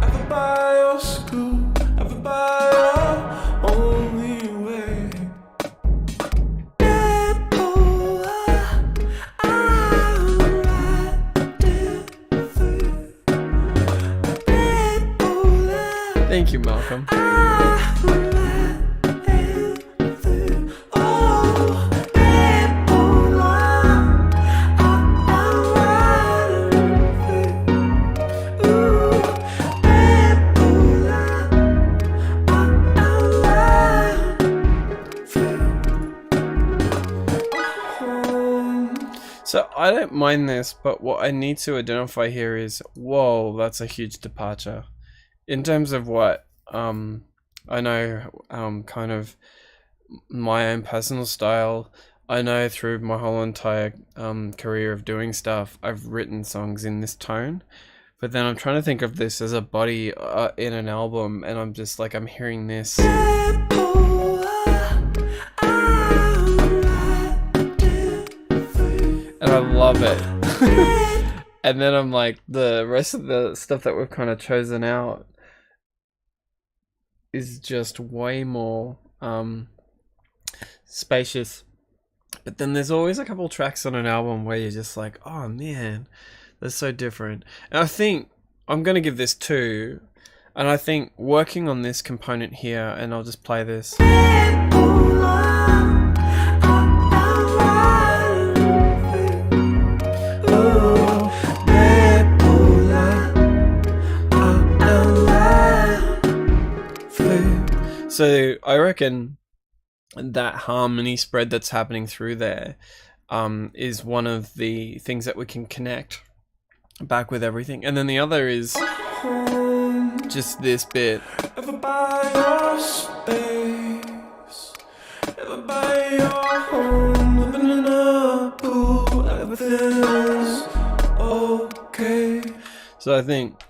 Ever buy your school? Ever buy your only way? Thank you, Malcolm. So I don't mind this, but what I need to identify here is, whoa, that's a huge departure. In terms of what I know, kind of my own personal style. I know through my whole entire career of doing stuff, I've written songs in this tone. But then I'm trying to think of this as a body in an album, and I'm just like, I'm hearing this. And I love it. And then I'm like, the rest of the stuff that we've kind of chosen out is just way more spacious. But then there's always a couple tracks on an album where you're just like, oh man, they're so different. And I think I'm going to give this 2. And I think working on this component here, and I'll just play this. So I reckon that harmony spread that's happening through there is one of the things that we can connect back with everything. And then the other is just this bit. So I think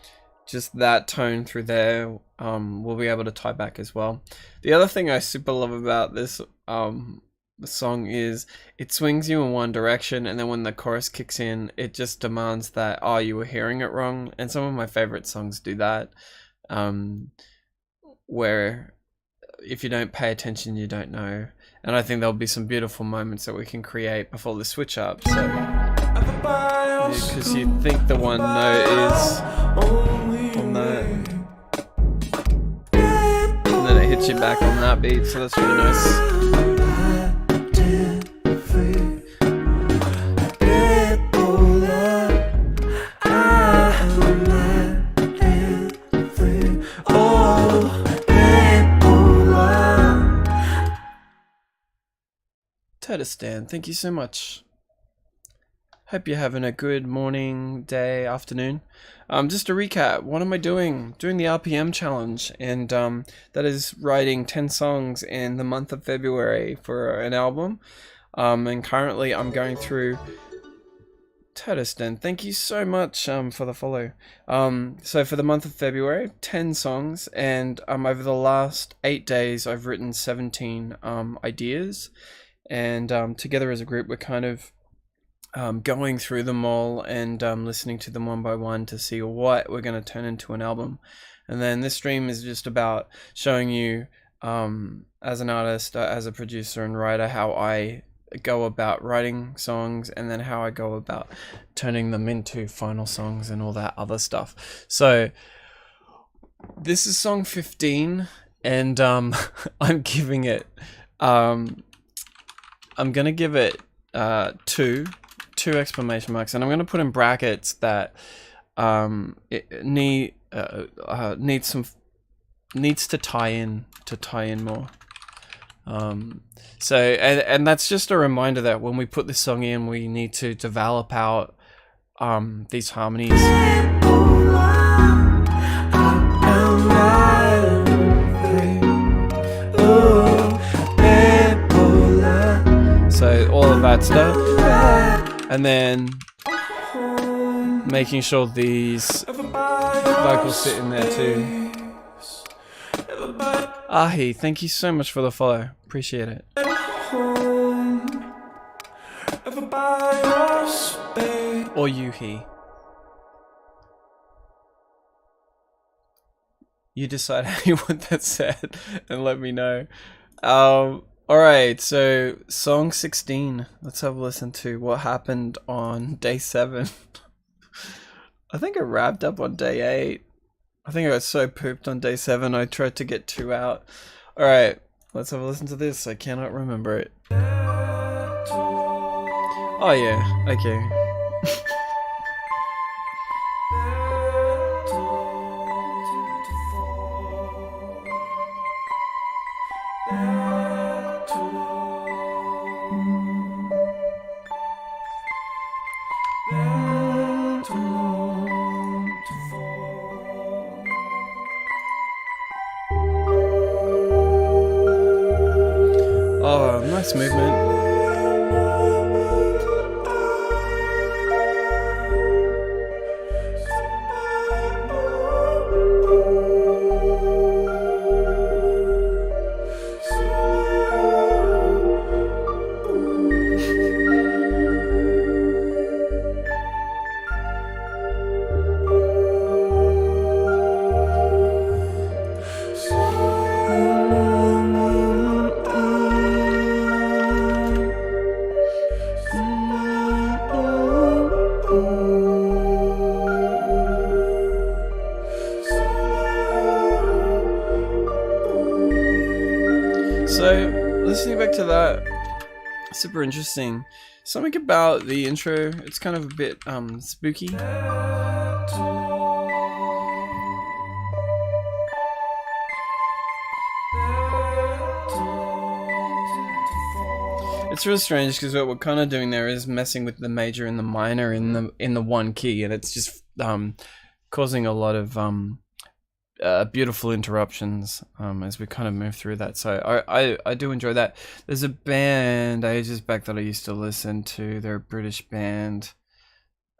just that tone through there we'll be able to tie back as well. The other thing I super love about this the song is it swings you in one direction, and then when the chorus kicks in, it just demands that, oh, you were hearing it wrong. And some of my favorite songs do that, where if you don't pay attention, you don't know. And I think there'll be some beautiful moments that we can create before the switch up. So because you think the one note is on that, and then it hits you back on that beat, so that's really nice. Stan, thank you so much. Hope you're having a good morning, day, afternoon. Just to recap, what am I doing? Doing the RPM challenge, and that is writing 10 songs in the month of February for an album. And currently I'm going through Turdiston, thank you so much for the follow. So for the month of February, 10 songs, and over the last 8 days, I've written 17 ideas, and together as a group, we're kind of going through them all and listening to them one by one to see what we're going to turn into an album. And then this stream is just about showing you, as an artist, as a producer and writer, how I go about writing songs, and then how I go about turning them into final songs and all that other stuff. So this is song 15, and I'm giving it I'm gonna give it two exclamation marks, and I'm gonna put in brackets that it needs to tie in more. So and that's just a reminder that when we put this song in, we need to develop out these harmonies. So all of that stuff, and then making sure these vocals sit in there too. Ahi, thank you so much for the follow. Appreciate it. Or Yuhi. You decide how you want that said and let me know. Alright, so song 16. Let's have a listen to what happened on day 7. I think it wrapped up on day 8. I think I got so pooped on day 7 I tried to get 2 out. Alright, let's have a listen to this. I cannot remember it. Oh yeah, okay. Oh, nice movement. So, listening back to that, super interesting. Something about the intro, it's kind of a bit spooky. It's real strange because what we're kind of doing there is messing with the major and the minor in the one key, and it's just causing a lot of beautiful interruptions as we kind of move through that. So I do enjoy that. There's a band ages back that I used to listen to. They're a British band.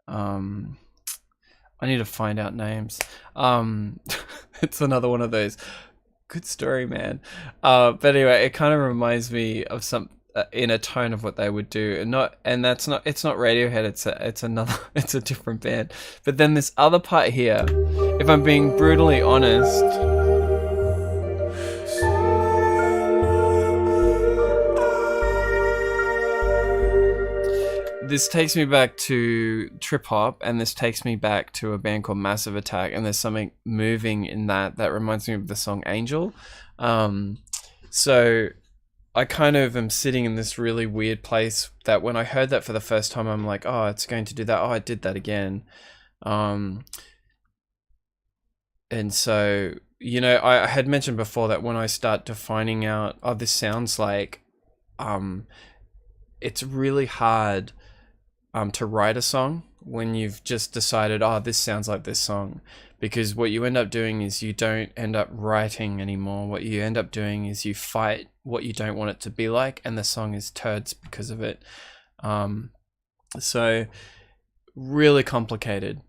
I need to find out names. It's another one of those. Good story, man. But anyway, it kind of reminds me of some in a tone of what they would do, and it's not Radiohead. It's a different band. But then this other part here, if I'm being brutally honest, this takes me back to trip hop, and this takes me back to a band called Massive Attack, and there's something moving in that reminds me of the song Angel. So I kind of am sitting in this really weird place that when I heard that for the first time, I'm like, oh, it's going to do that. Oh, I did that again. And so, you know, I had mentioned before that when I start defining out, oh, this sounds like, it's really hard to write a song when you've just decided, oh, this sounds like this song. Because what you end up doing is you don't end up writing anymore. What you end up doing is you fight what you don't want it to be like, and the song is turds because of it. So really complicated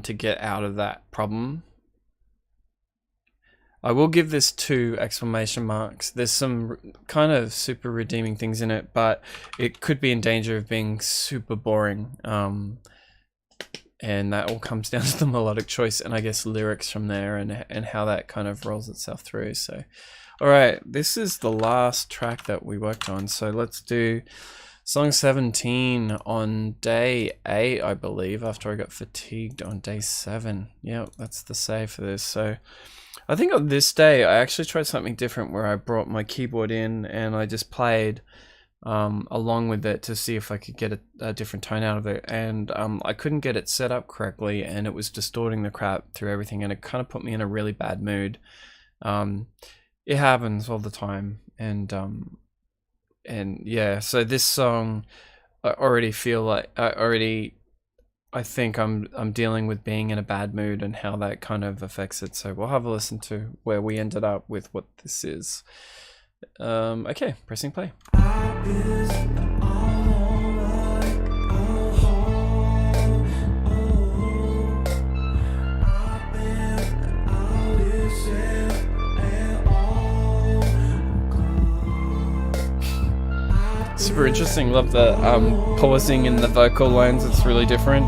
to get out of that problem. I will give this 2 exclamation marks. There's some kind of super redeeming things in it, but it could be in danger of being super boring. And that all comes down to the melodic choice and I guess lyrics from there and how that kind of rolls itself through. So, all right, this is the last track that we worked on. So let's do song 17 on day 8, I believe, after I got fatigued on day 7. Yep, that's the save for this. So I think on this day, I actually tried something different where I brought my keyboard in and I just played along with it to see if I could get a different tone out of it. And I couldn't get it set up correctly and it was distorting the crap through everything and it kind of put me in a really bad mood. It happens all the time. And yeah, so this song, I already feel like I think I'm dealing with being in a bad mood and how that kind of affects it. So we'll have a listen to where we ended up with what this is. Okay, pressing play. Super interesting. Love the pausing in the vocal lines. It's really different.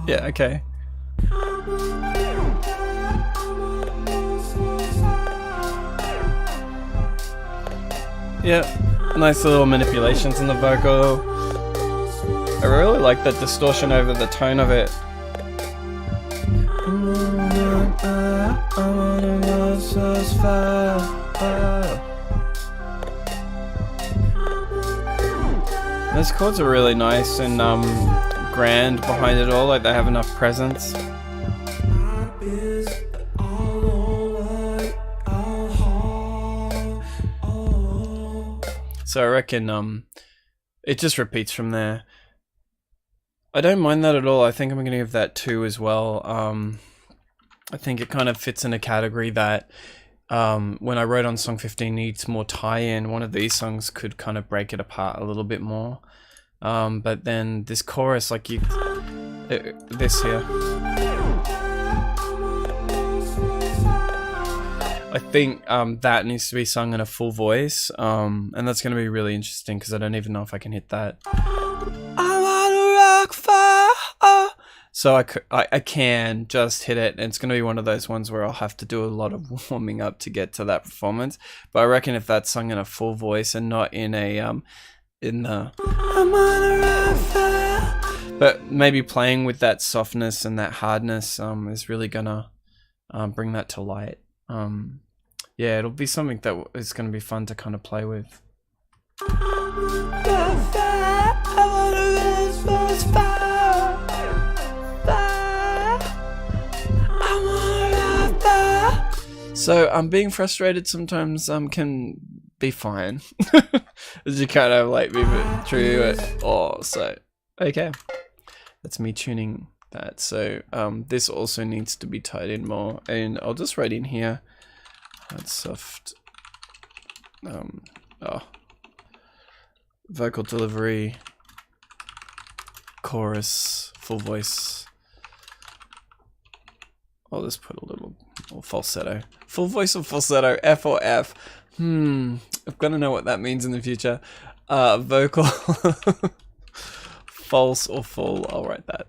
Yeah, okay. Yeah, nice little manipulations in the vocal. I really like the distortion over the tone of it. Those chords are really nice and grand behind it all, like they have enough presence. So I reckon it just repeats from there. I don't mind that at all. I think I'm going to give that 2 as well. I think it kind of fits in a category that when I wrote on song 15 needs more tie-in. One of these songs could kind of break it apart a little bit more. But then this chorus, like this here. I think that needs to be sung in a full voice. And that's going to be really interesting because I don't even know if I can hit that. I wanna rock fire. So I can just hit it, and it's going to be one of those ones where I'll have to do a lot of warming up to get to that performance. But I reckon if that's sung in a full voice and not in a in the but maybe playing with that softness and that hardness is really gonna bring that to light. Yeah, it'll be something that is going to be fun to kind of play with. So being frustrated sometimes can be fine. As you kind of like move it through it. Oh, so okay, that's me tuning that. So this also needs to be tied in more, and I'll just write in here that's soft vocal delivery, chorus, full voice. I'll just put a little falsetto. Full voice or falsetto, F or F. I'm gonna know what that means in the future. Vocal false or full, I'll write that.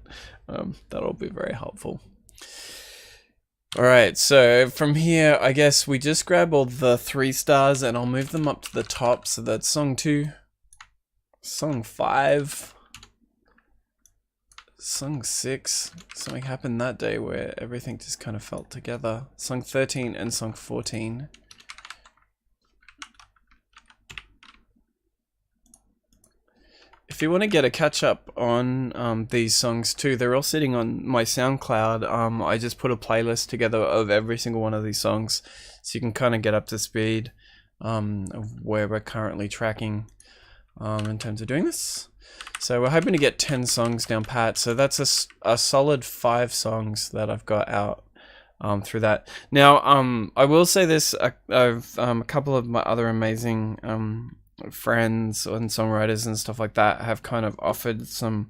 That'll be very helpful. Alright, so from here, I guess we just grab all the 3 stars and I'll move them up to the top. So that's song 2, song 5, song 6. Something happened that day where everything just kind of felt together. Song 13 and song 14. If you want to get a catch up on these songs too, they're all sitting on my SoundCloud. I just put a playlist together of every single one of these songs, so you can kind of get up to speed of where we're currently tracking in terms of doing this. So we're hoping to get 10 songs down pat. So that's a solid 5 songs that I've got out through that. Now, I will say this: I've a couple of my other amazing friends and songwriters and stuff like that have kind of offered some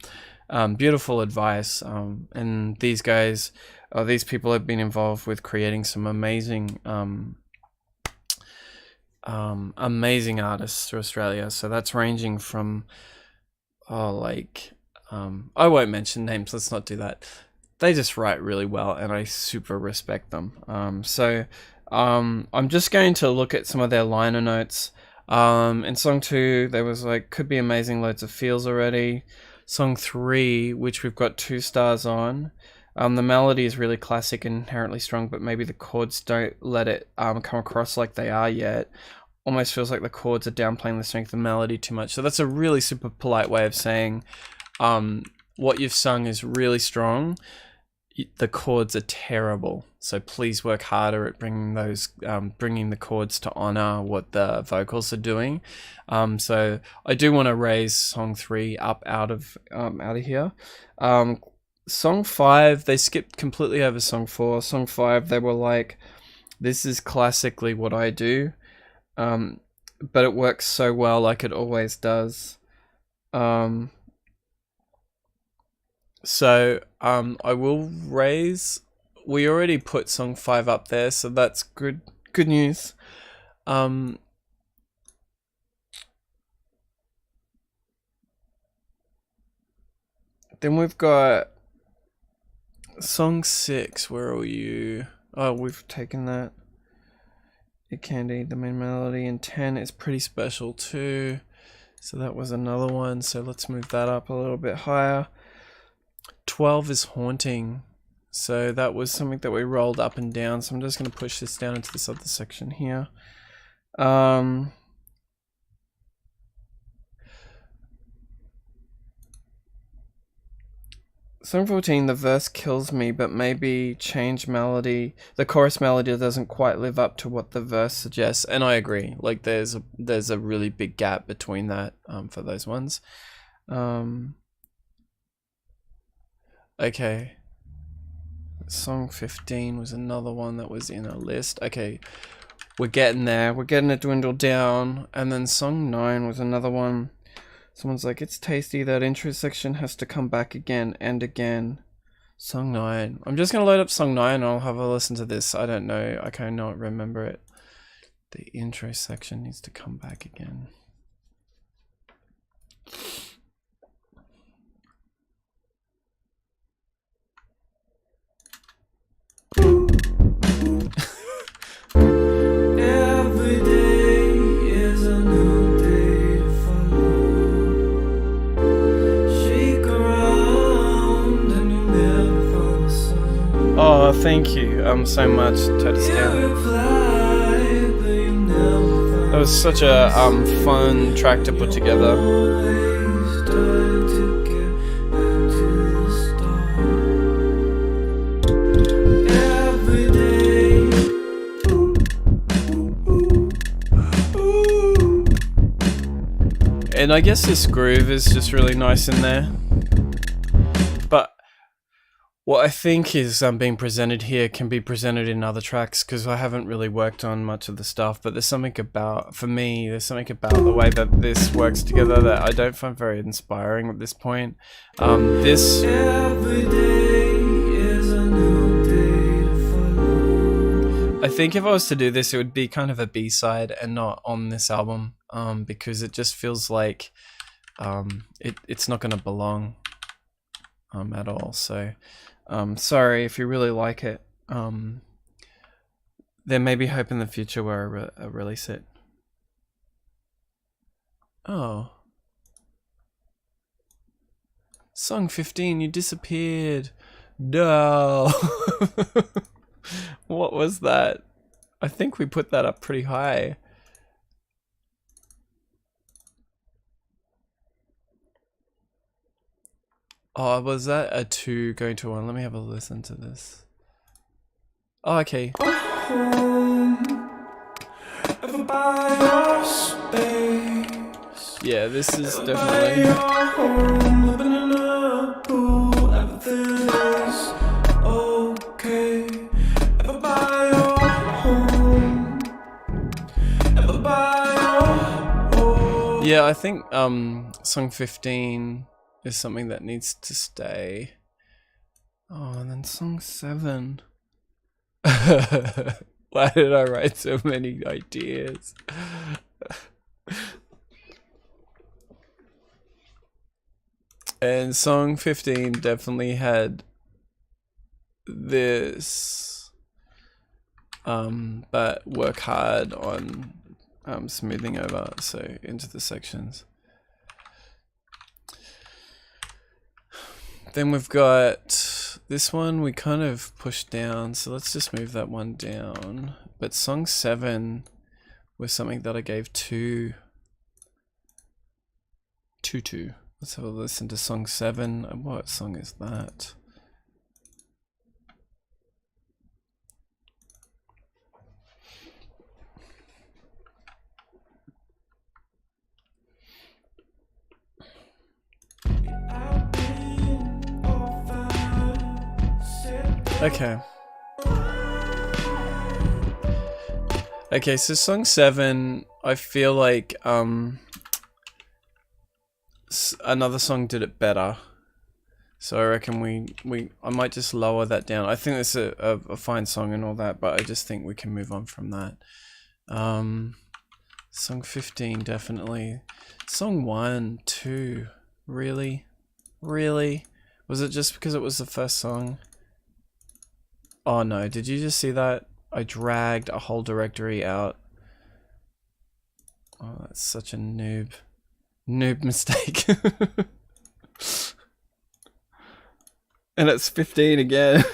beautiful advice, and these guys, these people have been involved with creating some amazing amazing artists through Australia. So that's ranging from I won't mention names, let's not do that. They just write really well and I super respect them. I'm just going to look at some of their liner notes. In song 2 there was like could be amazing, loads of feels already. Song 3, which we've got 2 stars on, the melody is really classic and inherently strong, but maybe the chords don't let it come across like they are yet. Almost feels like the chords are downplaying the strength of the melody too much. So that's a really super polite way of saying what you've sung is really strong. The chords are terrible. So please work harder at bringing those, bringing the chords to honor what the vocals are doing. So I do want to raise song 3 up out of here. Song 5, they skipped completely over song 4. Song 5, they were like, this is classically what I do, but it works so well like it always does. So I will raise, we already put song 5 up there, so that's good news. Then we've got song 6, where are you? Oh, we've taken that. It Candy, the main melody, and 10 is pretty special too. So that was another one, so let's move that up a little bit higher. 12 is Haunting. So that was something that we rolled up and down. So I'm just going to push this down into this other section here. Song 14, the verse kills me, but maybe change melody. The chorus melody doesn't quite live up to what the verse suggests, and I agree. Like there's a really big gap between that for those ones. Okay. Song 15 was another one that was in a list. Okay, we're getting there. We're getting it dwindled down. And then song 9 was another one. Someone's like, it's tasty. That intro section has to come back again and again. Song 9. I'm just going to load up song 9 and I'll have a listen to this. I don't know. I cannot remember it. The intro section needs to come back again. Every day is a new day to follow. Shake around and you'll never find the sun. Oh, thank you so much, Tedistan. That was such a fun track to put together. And I guess this groove is just really nice in there. But what I think is being presented here can be presented in other tracks, because I haven't really worked on much of the stuff, but there's something about, for me, there's something about the way that this works together that I don't find very inspiring at this point. This... Every day is a new day to follow. I think if I was to do this, it would be kind of a B-side and not on this album, because it just feels like it's not going to belong at all. So sorry if you really like it. There may be hope in the future where I release it. Oh. Song 15, you disappeared. No. What was that? I think we put that up pretty high. Oh, was that a 2 going to 1? Let me have a listen to this. Oh, okay. Yeah, this is definitely... Yeah, I think song 15 is something that needs to stay. Oh, and then song 7. Why did I write so many ideas? And song 15 definitely had this, but work hard on smoothing over, so into the sections. Then we've got this one we kind of pushed down, so let's just move that one down. But song 7 was something that I gave 2. Let's have a listen to song 7. What song is that? Okay. Okay, so song 7, I feel like another song did it better. So I reckon I might just lower that down. I think it's a fine song and all that, but I just think we can move on from that. Song 15 definitely. Song 1, 2, really? Really? Was it just because it was the first song? Oh no, did you just see that? I dragged a whole directory out. Oh, that's such a noob mistake. And it's 15 again.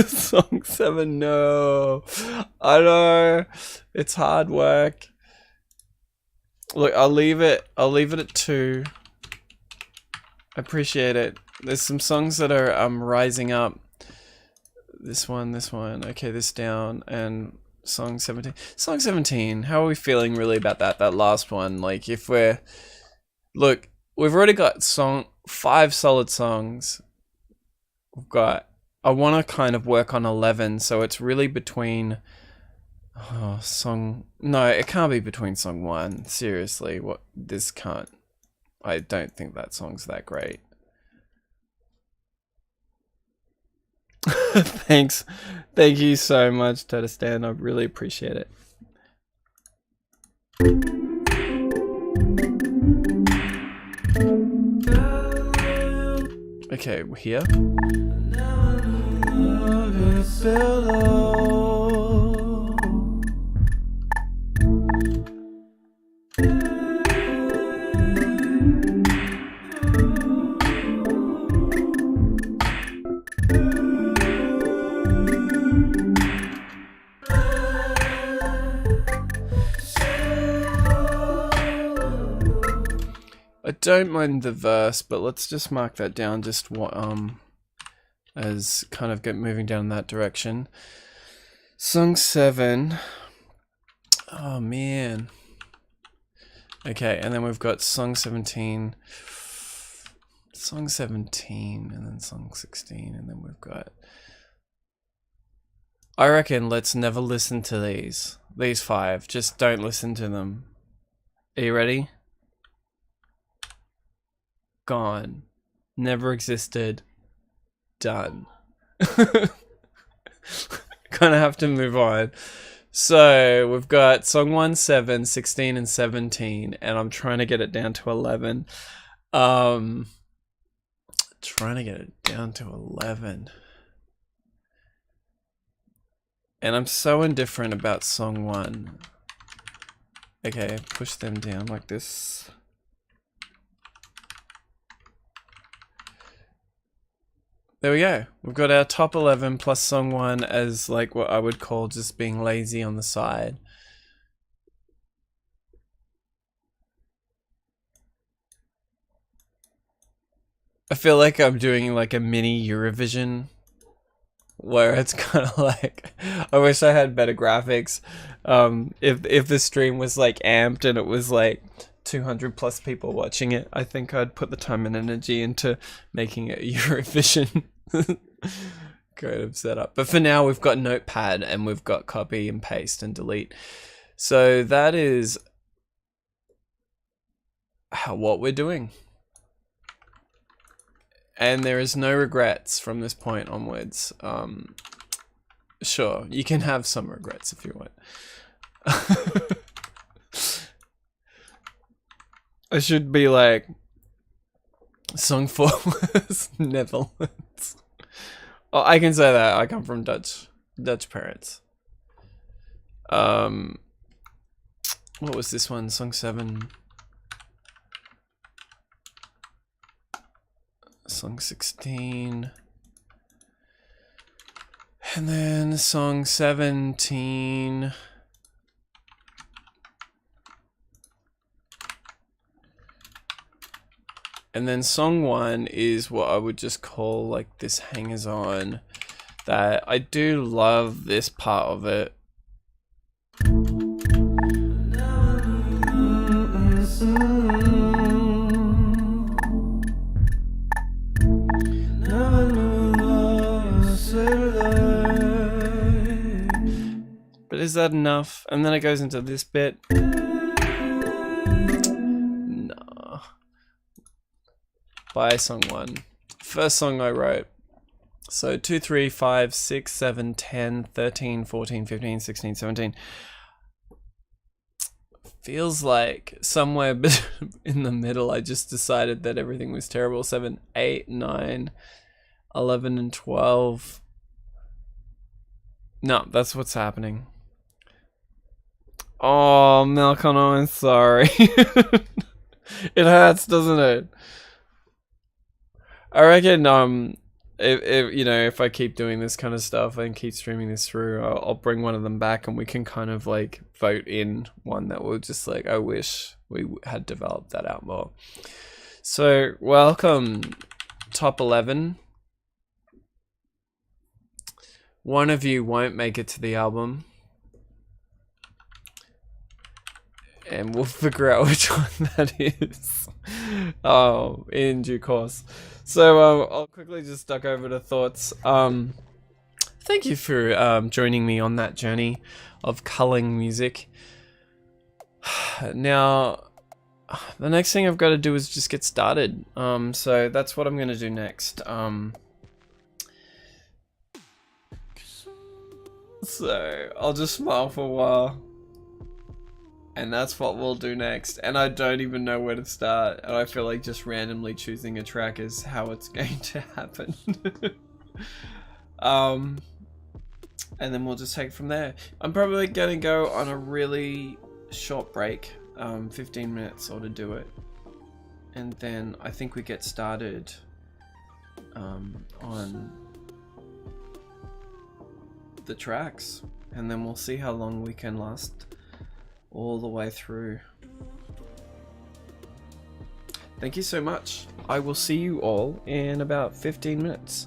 Song 7, no. I know. It's hard work. Look, I'll leave it at 2. I appreciate it. There's some songs that are rising up. This one, okay, this down, and song 17. Song 17, how are we feeling really about that last one? Like, if we're... Look, we've already got 5 solid songs. We've got... I want to kind of work on 11, so it's really between... Oh, song... No, it can't be between song 1. Seriously, what? This can't... I don't think that song's that great. Thanks. Thank you so much, Tedistan. I really appreciate it. Okay, we're here. I don't mind the verse, but let's just mark that down just as kind of moving down in that direction. Song 7. Oh man. Okay, and then we've got song 17. Song 17 and then song 16, and then we've got... I reckon let's never listen to these 5. Just don't listen to them. Are you ready? Gone. Never existed. Done. Kind of have to move on. So we've got song 1, 7, 16 and 17, and I'm trying to get it down to 11. Trying to get it down to 11. And I'm so indifferent about song 1. Okay, push them down like this. There we go. We've got our top 11 plus song 1 as like what I would call just being lazy on the side. I feel like I'm doing like a mini Eurovision where it's kind of like, I wish I had better graphics. If the stream was like amped and it was like 200 plus people watching it, I think I'd put the time and energy into making it Eurovision. kind of setup. But for now, we've got Notepad and we've got copy and paste and delete. So that is what we're doing. And there is no regrets from this point onwards. Sure, you can have some regrets if you want. I should be like, song 4 was Netherlands. Oh, I can say that. I come from Dutch parents. What was this one? Song 7. Song 16. And then song 17. And then song 1 is what I would just call like this hangers on, that I do love this part of it. But is that enough? And then it goes into this bit. No. By song 1. First song I wrote. So 2, 3, 5, 6, 7, 10, 13, 14, 15, 16, 17. Feels like somewhere in the middle I just decided that everything was terrible. 7, 8, 9, 11, and 12. No, that's what's happening. Oh, Malcolm, I'm sorry. It hurts, doesn't it? I reckon, if I keep doing this kind of stuff and keep streaming this through, I'll bring one of them back and we can kind of like vote in one that will just like, I wish we had developed that out more. So, welcome, top 11. One of you won't make it to the album. And we'll figure out which one that is. Oh, in due course. So I'll quickly just duck over to thoughts. Thank you for joining me on that journey of culling music. Now, the next thing I've got to do is just get started. So that's what I'm going to do next. So I'll just smile for a while. And that's what we'll do next. And I don't even know where to start. And I feel like just randomly choosing a track is how it's going to happen. And then we'll just take it from there. I'm probably going to go on a really short break. 15 minutes or to do it. And then I think we get started on the tracks. And then we'll see how long we can last all the way through. Thank you so much. I will see you all in about 15 minutes.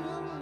Nothing.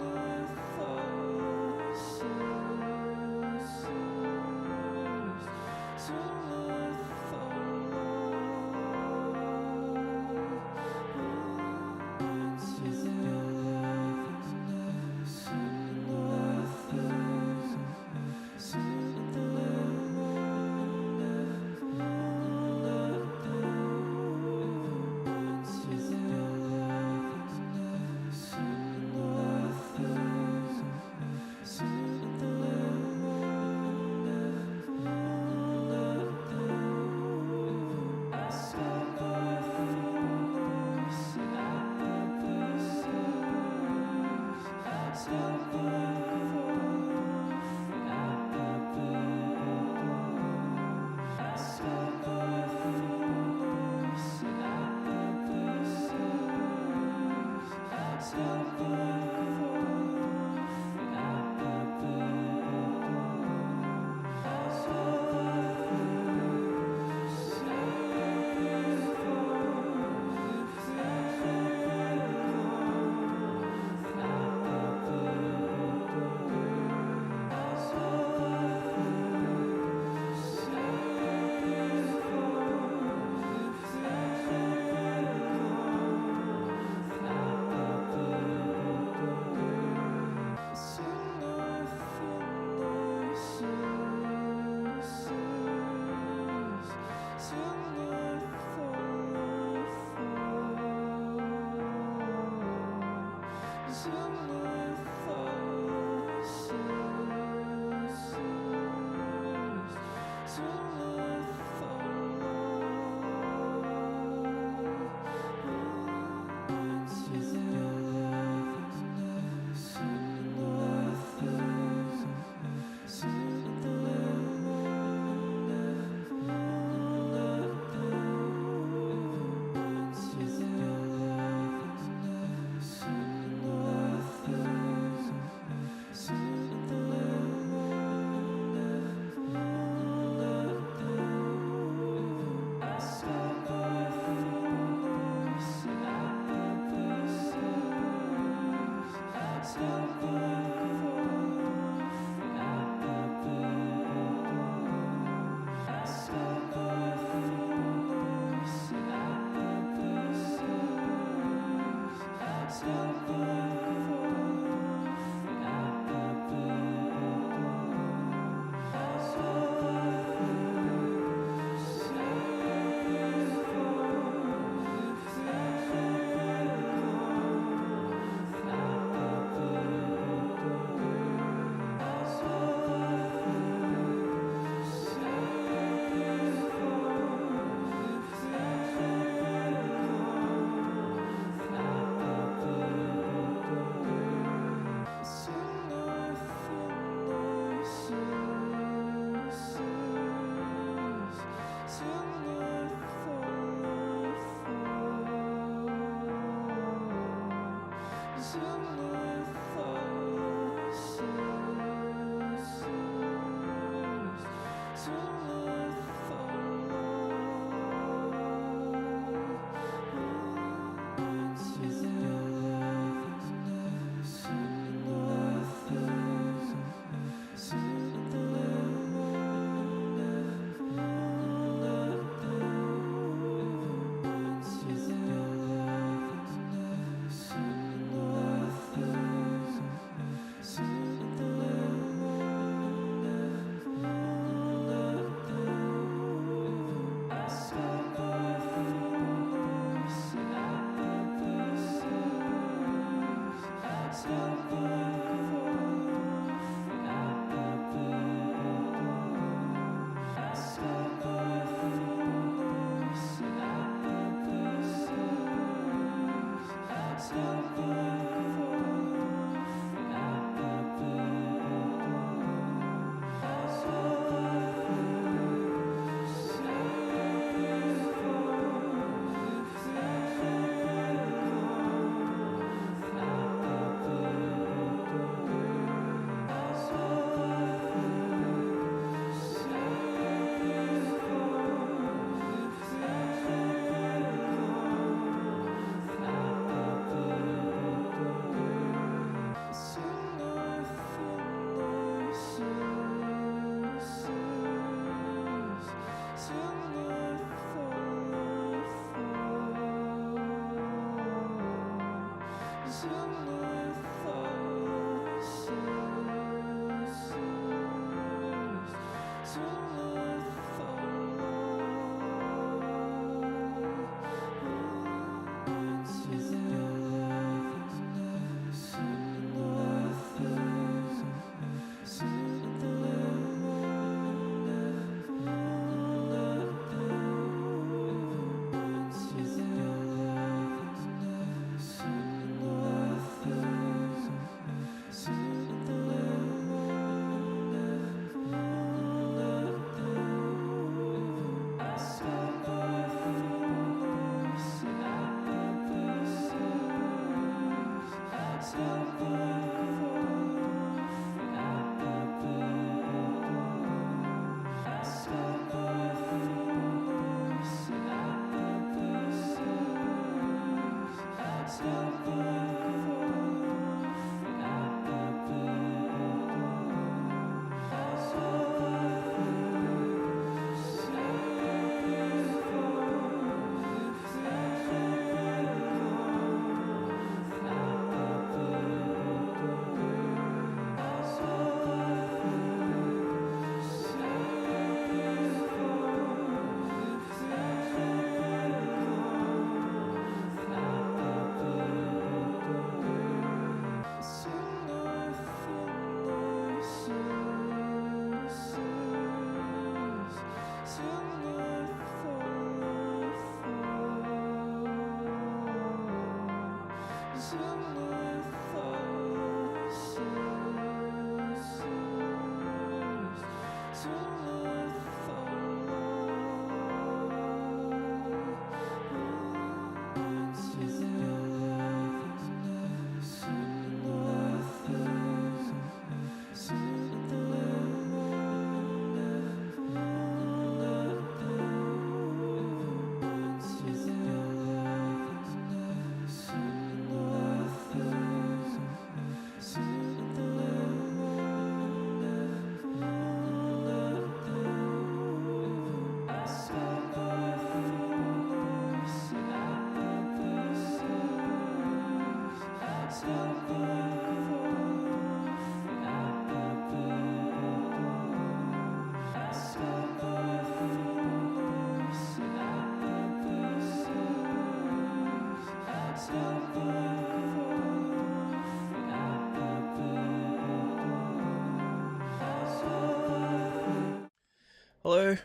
Hello?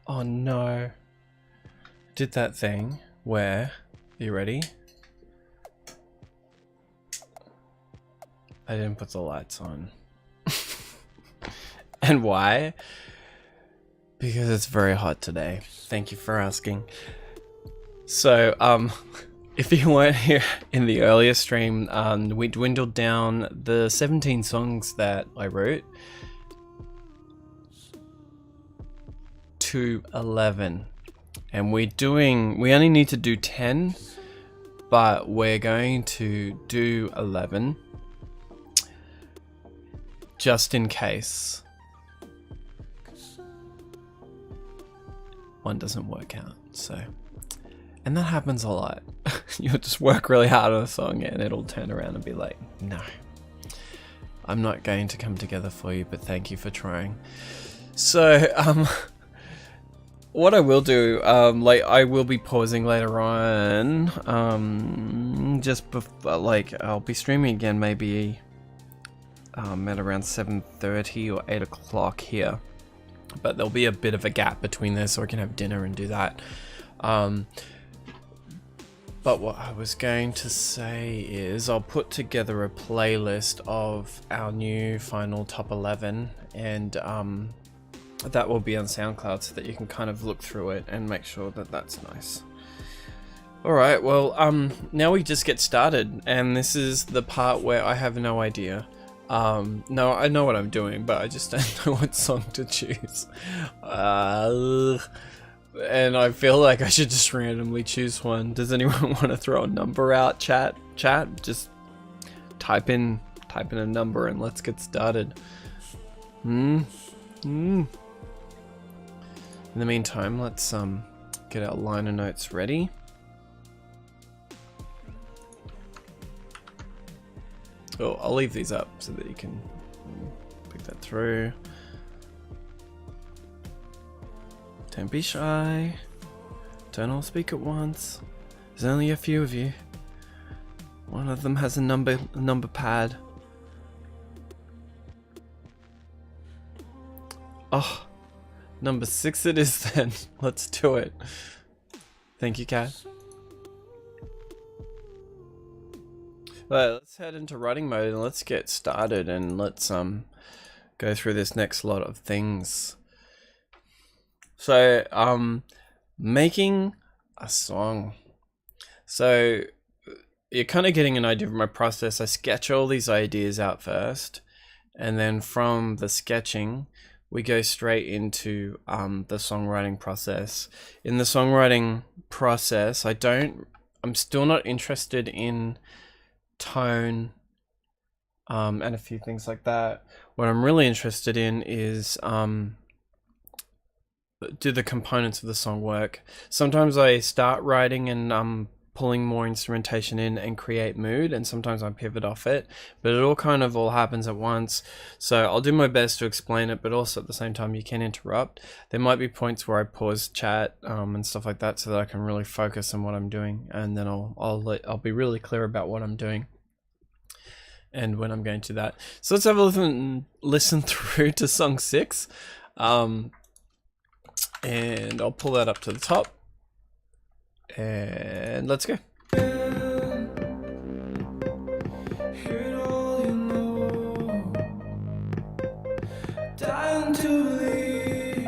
Oh no. Did that thing where, are you ready? I didn't put the lights on. And why? Because it's very hot today. Thank you for asking. So, if you weren't here in the earlier stream, we dwindled down the 17 songs that I wrote to 11. And we only need to do 10, but we're going to do 11 just in case one doesn't work out. So, and that happens a lot. You'll just work really hard on a song and it'll turn around and be like, no, I'm not going to come together for you, but thank you for trying. So, what I will do, I will be pausing later on, I'll be streaming again maybe at around 7:30 or 8 o'clock here, but there'll be a bit of a gap between this so I can have dinner and do that. But what I was going to say is I'll put together a playlist of our new final top 11, and that will be on SoundCloud so that you can kind of look through it and make sure that that's nice. Alright, well, now we just get started, and this is the part where I have no idea. No, I know what I'm doing, but I just don't know what song to choose. And I feel like I should just randomly choose one. Does anyone want to throw a number out, chat? Just type in a number and let's get started. In the meantime, let's get our liner notes ready. Cool. I'll leave these up so that you can pick that through. Don't be shy. Don't all speak at once. There's only a few of you. One of them has a number pad. Oh, number 6 it is then. Let's do it. Thank you, Kat. Right, let's head into writing mode and let's get started and let's go through this next lot of things. So, making a song. So you're kind of getting an idea of my process. I sketch all these ideas out first, and then from the sketching we go straight into the songwriting process. In the songwriting process, I'm still not interested in tone and a few things like that. What I'm really interested in is do the components of the song work. Sometimes I start writing and pulling more instrumentation in and create mood, and sometimes I pivot off it, but it all kind of all happens at once. So I'll do my best to explain it, but also at the same time you can interrupt. There might be points where I pause chat and stuff like that so that I can really focus on what I'm doing, and then I'll be really clear about what I'm doing and when I'm going to that. So let's have a listen through to song 6. And I'll pull that up to the top and let's go. Dying to leave,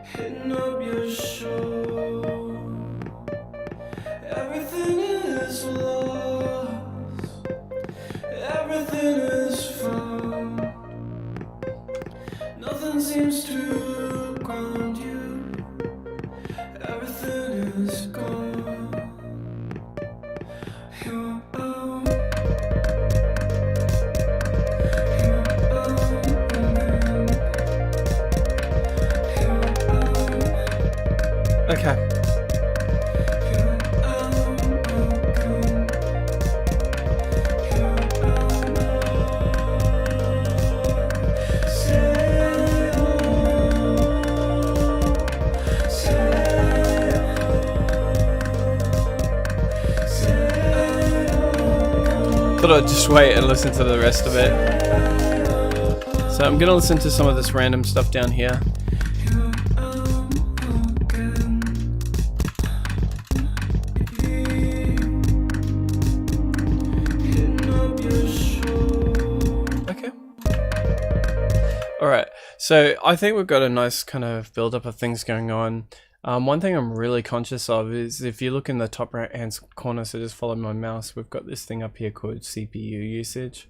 hitting up your show. Everything is lost, everything is found. Nothing seems to ground you. Everything is gone. You're out. You're out again. You're out. Okay. You're out again. You're out now. Say Thought I'd just wait and listen to the rest of it. So I'm gonna listen to some of this random stuff down here. Okay. Alright, so I think we've got a nice kind of build up of things going on. One thing I'm really conscious of is if you look in the top right hand corner, so just follow my mouse, we've got this thing up here called CPU usage.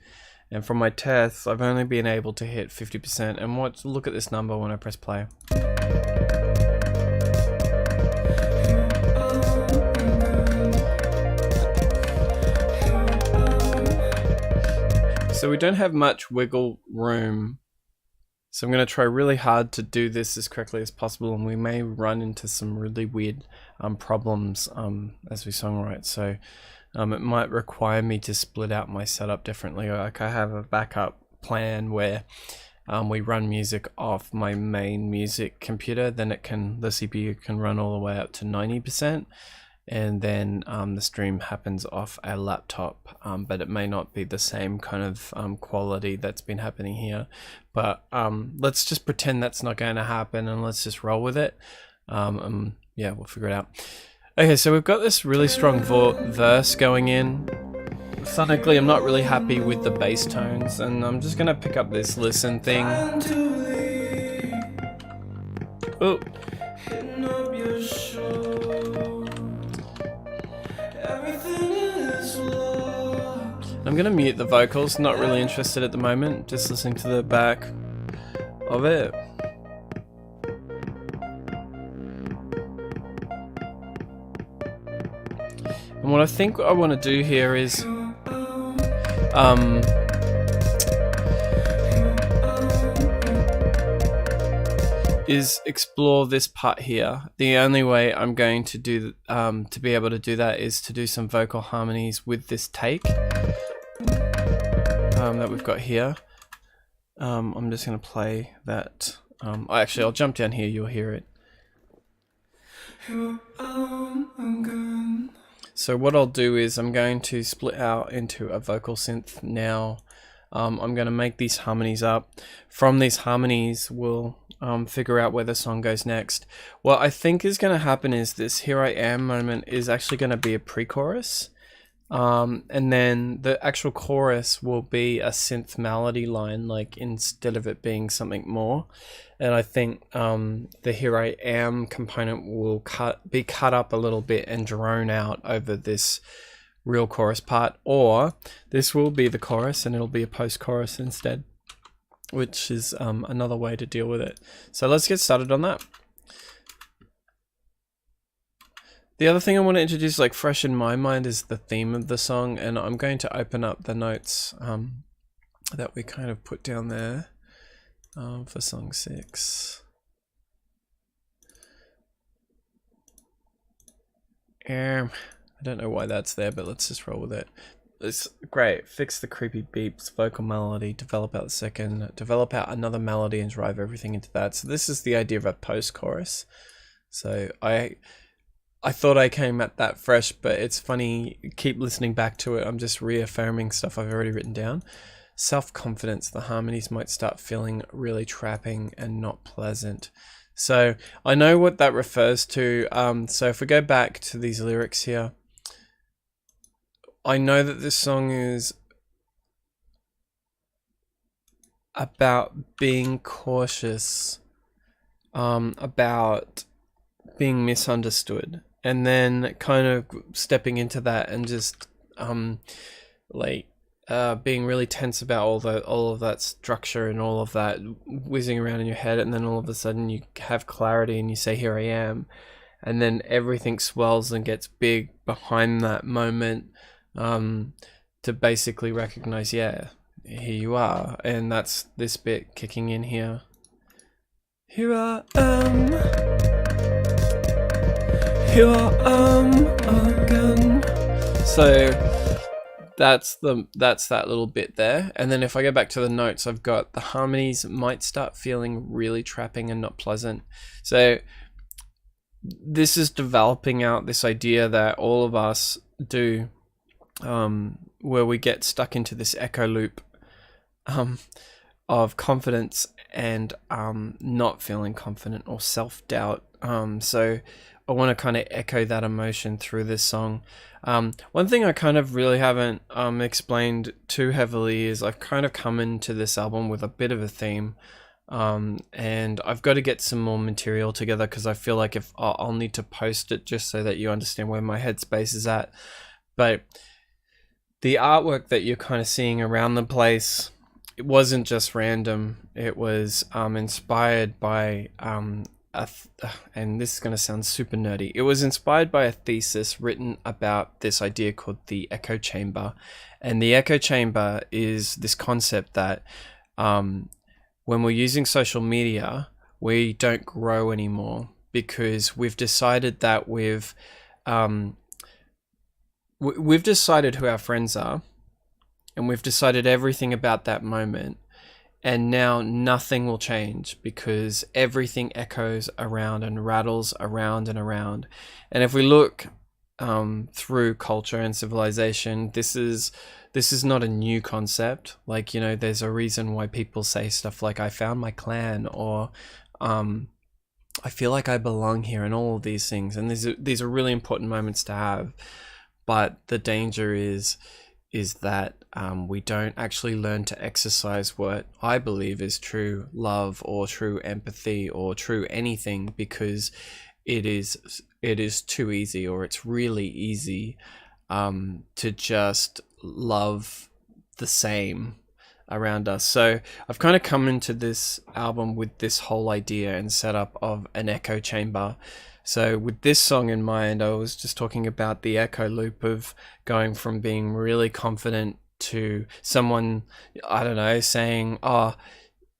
And from my tests, I've only been able to hit 50%. And look at this number when I press play. So we don't have much wiggle room. So I'm going to try really hard to do this as correctly as possible, and we may run into some really weird problems as we songwrite. So it might require me to split out my setup differently. Like I have a backup plan where we run music off my main music computer, then the CPU can run all the way up to 90%. And then the stream happens off a laptop, but it may not be the same kind of quality that's been happening here. But let's just pretend that's not going to happen, and let's just roll with it. Yeah, we'll figure it out. Okay, so we've got this really strong verse going in. Sonically, I'm not really happy with the bass tones, and I'm just going to pick up this listen thing. Oh. I'm gonna mute the vocals, not really interested at the moment, just listening to the back of it. And what I think I want to do here is is explore this part here. The only way I'm going to do to be able to do that is to do some vocal harmonies with this take that we've got here. I'm just going to play that. Actually, I'll jump down here. You'll hear it. So what I'll do is I'm going to split out into a vocal synth now. I'm going to make these harmonies up. From these harmonies, we'll figure out where the song goes next. What I think is going to happen is this "Here I Am" moment is actually going to be a pre-chorus. And then the actual chorus will be a synth melody line, like instead of it being something more. And I think the "Here I Am" component will be cut up a little bit and drone out over this real chorus part, or this will be the chorus and it'll be a post-chorus instead, which is another way to deal with it. So let's get started on that. The other thing I want to introduce, like fresh in my mind, is the theme of the song, and I'm going to open up the notes that we kind of put down there for song 6. I don't know why that's there, but let's just roll with it. It's great. Fix the creepy beeps, vocal melody, develop out the second, develop out another melody and drive everything into that. So this is the idea of a post-chorus. So I thought I came at that fresh, but it's funny, keep listening back to it. I'm just reaffirming stuff I've already written down. Self-confidence, the harmonies might start feeling really trapping and not pleasant. So I know what that refers to. So if we go back to these lyrics here, I know that this song is about being cautious, about being misunderstood, and then kind of stepping into that and just being really tense about all of that structure and all of that whizzing around in your head, and then all of a sudden you have clarity and you say "Here I am," and then everything swells and gets big behind that moment, to basically recognize, yeah, here you are. And that's this bit kicking in here. Here I am, here I am again. So that's that little bit there. And then if I go back to the notes, I've got the harmonies might start feeling really trapping and not pleasant. So this is developing out this idea that all of us do, where we get stuck into this echo loop of confidence and not feeling confident, or self-doubt. So I want to kind of echo that emotion through this song. One thing I kind of really haven't explained too heavily is I've kind of come into this album with a bit of a theme, and I've got to get some more material together, because I feel like if I'll need to post it just so that you understand where my headspace is at. But the artwork that you're kind of seeing around the place, it wasn't just random. It was inspired by and this is going to sound super nerdy. It was inspired by a thesis written about this idea called the echo chamber. And the echo chamber is this concept that when we're using social media, we don't grow anymore, because we've decided that we've decided who our friends are, and we've decided everything about that moment, and now nothing will change, because everything echoes around and rattles around and around. And if we look through culture and civilization, this is not a new concept. Like, you know, there's a reason why people say stuff like "I found my clan," or "I feel like I belong here," and all of these things. And these are really important moments to have. But the danger is that we don't actually learn to exercise what I believe is true love, or true empathy, or true anything, because it is too easy, or it's really easy to just love the same around us. So I've kind of come into this album with this whole idea and setup of an echo chamber. So with this song in mind, I was just talking about the echo loop of going from being really confident to someone, I don't know, saying, "Oh,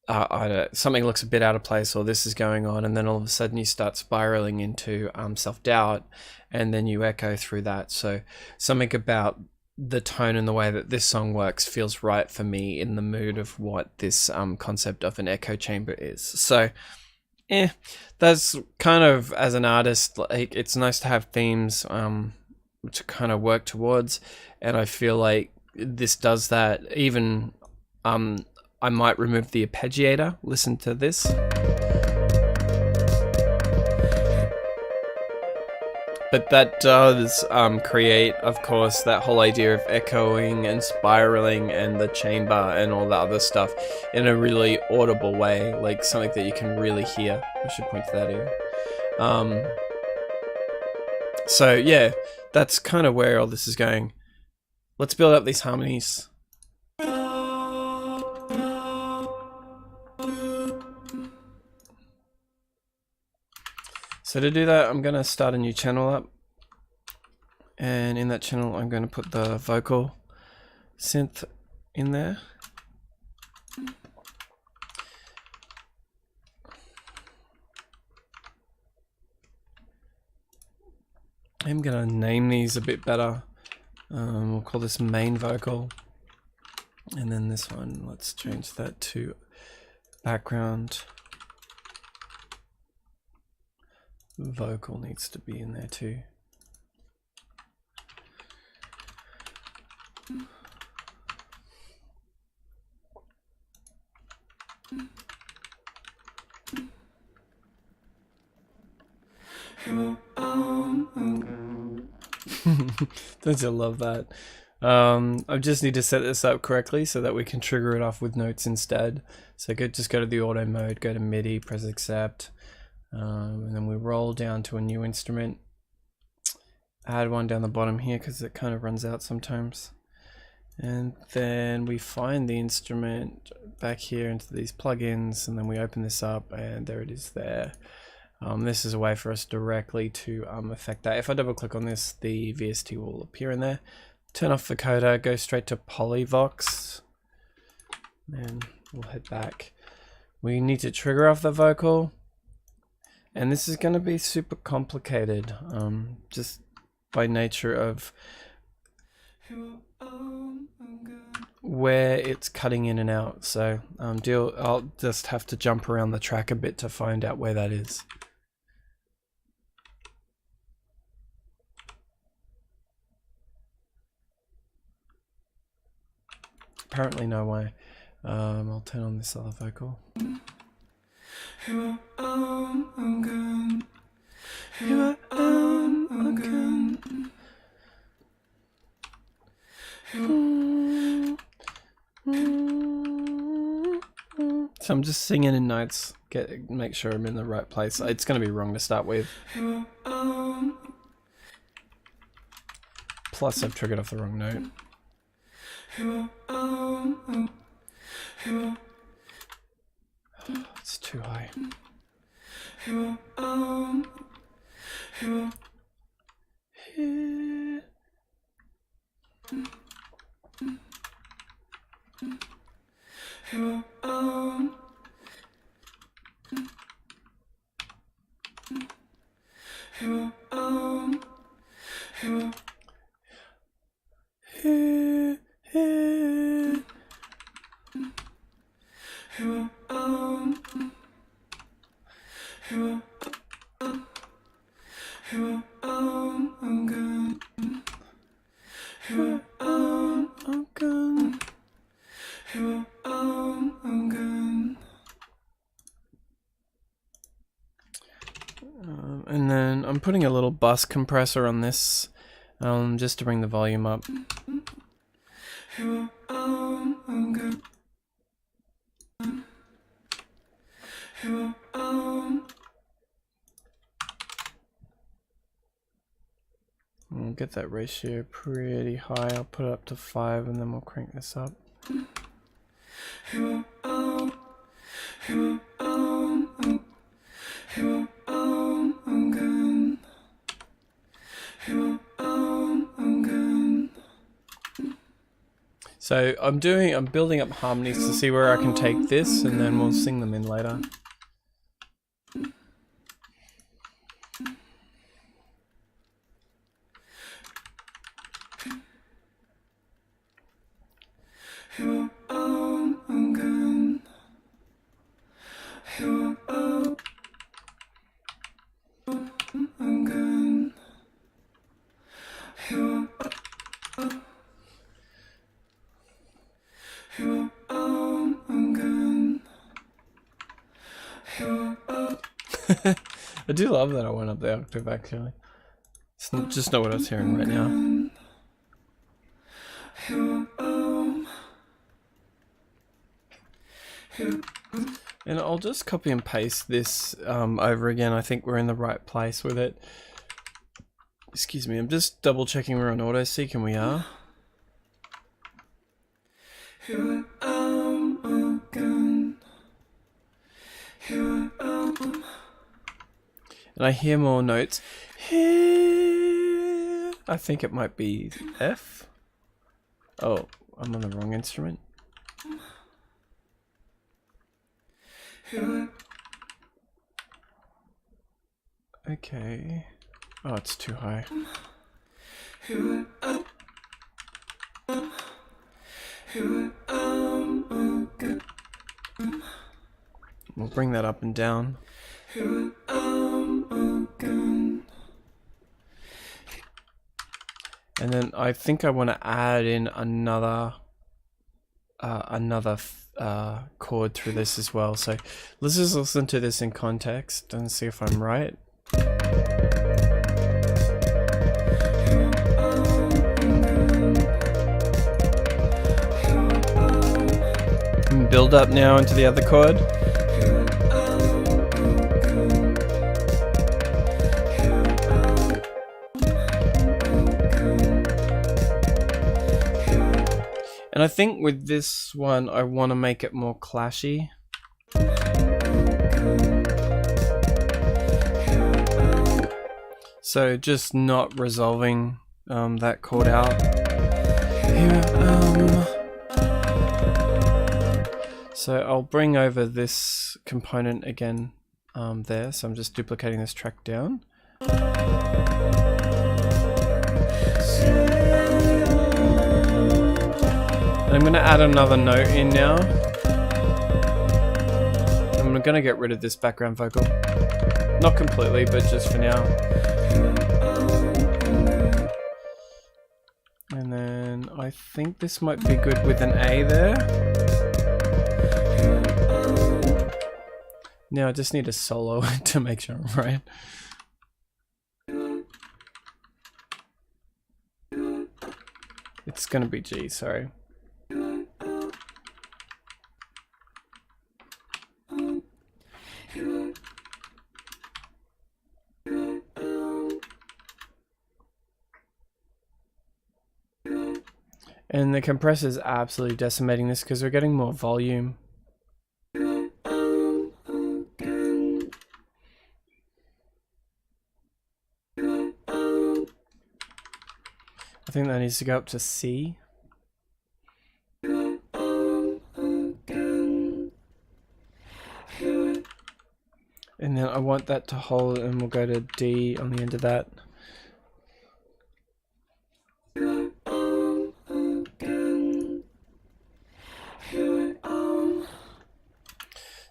I don't, something looks a bit out of place, or this is going on, and then all of a sudden you start spiraling into self-doubt, and then you echo through that. So something about the tone and the way that this song works feels right for me in the mood of what this concept of an echo chamber is. So that's kind of, as an artist, like, it's nice to have themes to kind of work towards, and I feel like this does that. Even I might remove the arpeggiator. Listen to this. But that does create, of course, that whole idea of echoing and spiraling and the chamber and all that other stuff in a really audible way, like something that you can really hear. I should point to that here. So yeah, that's kind of where all this is going. Let's build up these harmonies. So to do that, I'm going to start a new channel up, and in that channel I'm going to put the vocal synth in there. I'm going to name these a bit better. We'll call this main vocal, and then this one, let's change that to background. Vocal needs to be in there too. Don't you love that? I just need to set this up correctly so that we can trigger it off with notes instead. So just go to the auto mode, go to MIDI, press accept, and then we roll down to a new instrument. Add one down the bottom here because it kind of runs out sometimes. And then we find the instrument back here into these plugins, and then we open this up, and there it is there. This is a way for us directly to affect that. If I double click on this, the VST will appear in there. Turn off the coder, go straight to Polyvox, and we'll head back. We need to trigger off the vocal, and this is going to be super complicated, just by nature of where it's cutting in and out. So I'll just have to jump around the track a bit to find out where that is. Apparently no way. I'll turn on this other vocal. So I'm just singing in notes, make sure I'm in the right place. It's going to be wrong to start with. Plus I've triggered off the wrong note. It's too high. And then I'm putting a little bus compressor on this, just to bring the volume up. We'll get that ratio pretty high. I'll put it up to 5, and then we'll crank this up. So I'm building up harmonies to see where I can take this, and then we'll sing them in later. I do love that I went up the octave actually. It's just not what I was hearing right now. And I'll just copy and paste this over again. I think we're in the right place with it. Excuse me, I'm just double checking we're on auto seek, and we are. And I hear more notes. Here. I think it might be F. Oh, I'm on the wrong instrument. Okay. Oh, it's too high. We'll bring that up and down. And then I think I want to add in another chord through this as well. So let's just listen to this in context and see if I'm right. Build up now into the other chord. And I think with this one, I want to make it more clashy. So just not resolving that chord out. So I'll bring over this component again there. So I'm just duplicating this track down. I'm going to add another note in now. I'm going to get rid of this background vocal. Not completely, but just for now. And then I think this might be good with an A there. Now I just need a solo to make sure I'm right. It's going to be G, sorry. And the compressor is absolutely decimating this because we're getting more volume. I think that needs to go up to C. And then I want that to hold, and we'll go to D on the end of that.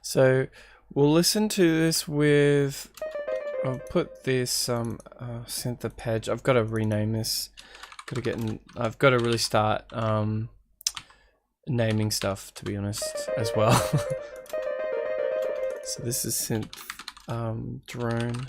So we'll listen to this with, I'll put this synth arpeg. I've got to rename this. I've got to really start naming stuff, to be honest, as well. So this is synth drone.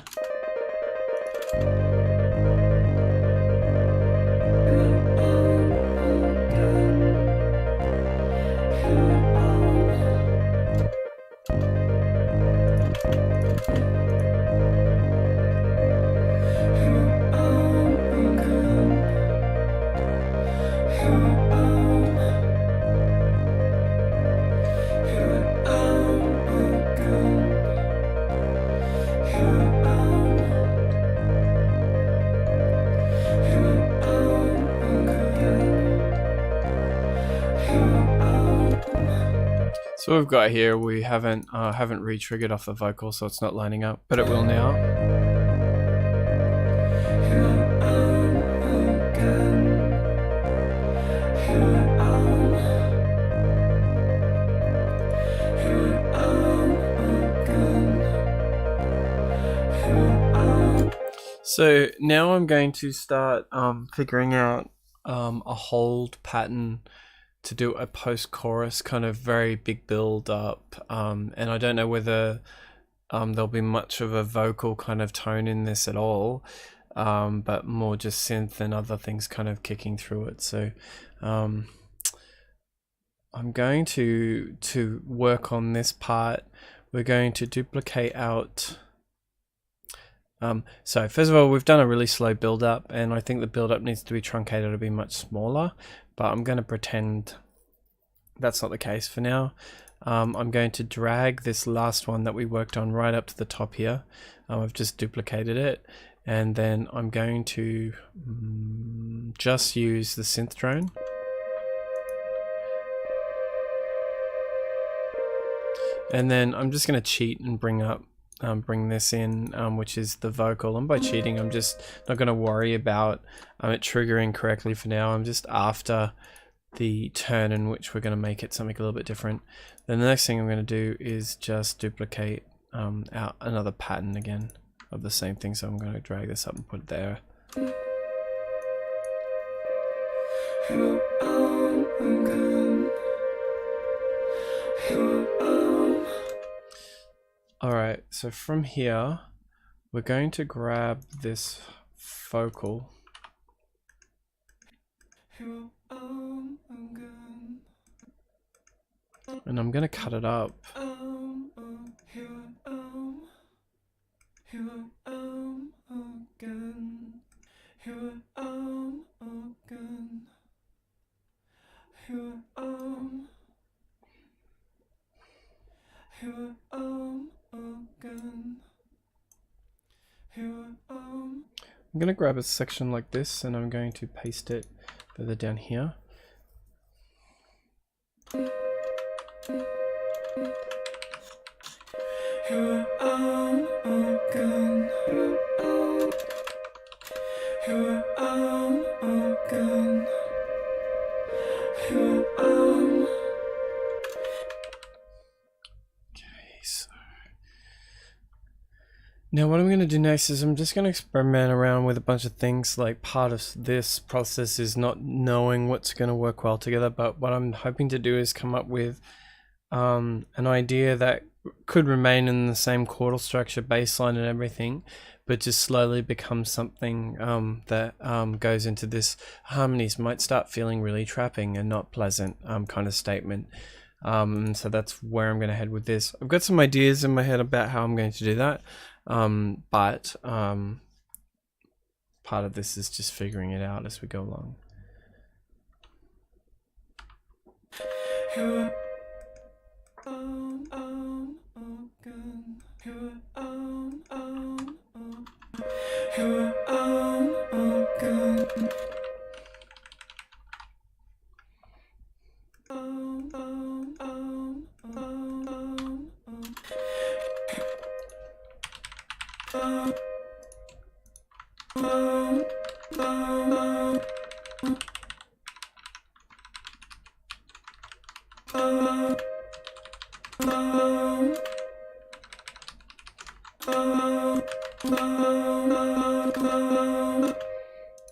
So what we've got here, we haven't re-triggered off the vocal, so it's not lining up, but it will now. So now I'm going to start figuring out a hold pattern to do a post-chorus kind of very big build up, and I don't know whether there'll be much of a vocal kind of tone in this at all, but more just synth and other things kind of kicking through it. So I'm going to work on this part. We're going to duplicate out. So first of all, we've done a really slow build up, and I think the build up needs to be truncated to be much smaller, but I'm going to pretend that's not the case for now. I'm going to drag this last one that we worked on right up to the top here. I've just duplicated it, and then I'm going to just use the synth drone. And then I'm just going to cheat and bring this in, which is the vocal. And by cheating, I'm just not going to worry about it triggering correctly for now. I'm just after the turn in which we're going to make it something a little bit different. Then the next thing I'm going to do is just duplicate out another pattern again of the same thing. So I'm going to drag this up and put it there. Alright, so from here, we're going to grab this vocal. And I'm going to cut it up. I'm going to grab a section like this and I'm going to paste it further down here. Now what I'm going to do next is I'm just going to experiment around with a bunch of things. Like, part of this process is not knowing what's going to work well together, but what I'm hoping to do is come up with an idea that could remain in the same chordal structure, bass line and everything, but just slowly become something that goes into this harmonies, might start feeling really trapping and not pleasant kind of statement. So that's where I'm going to head with this. I've got some ideas in my head about how I'm going to do that. But part of this is just figuring it out as we go along.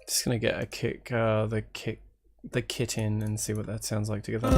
Just gonna get a kick, the kit in and see what that sounds like together.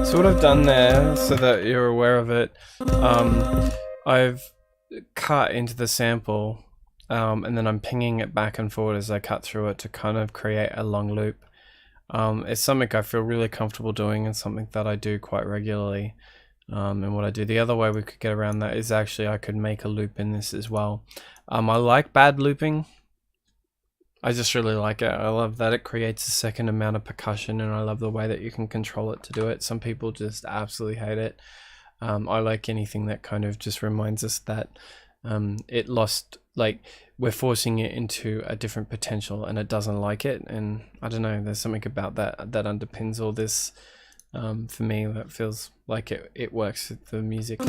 So what I've done there, so that you're aware of it, I've cut into the sample and then I'm pinging it back and forward as I cut through it to kind of create a long loop. It's something I feel really comfortable doing and something that I do quite regularly. And what I do, the other way we could get around that is actually I could make a loop in this as well. I like bad looping. I just really like it. I love that it creates a second amount of percussion, and I love the way that you can control it to do it. Some people just absolutely hate it. I like anything that kind of just reminds us that it lost, like we're forcing it into a different potential and it doesn't like it. And I don't know, there's something about that that underpins all this for me that feels like it works with the music.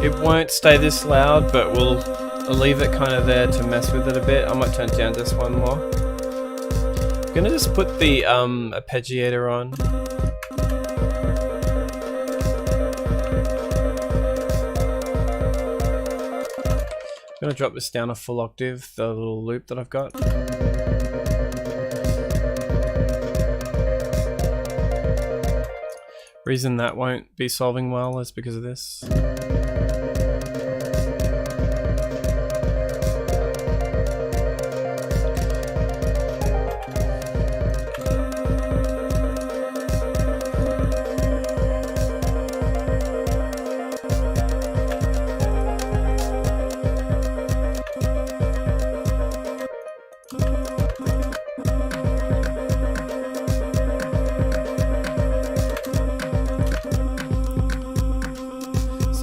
It won't stay this loud, but I'll leave it kind of there to mess with it a bit. I might turn it down just one more. I'm gonna just put the arpeggiator on. I'm gonna drop this down a full octave, the little loop that I've got. Reason that won't be solving well is because of this.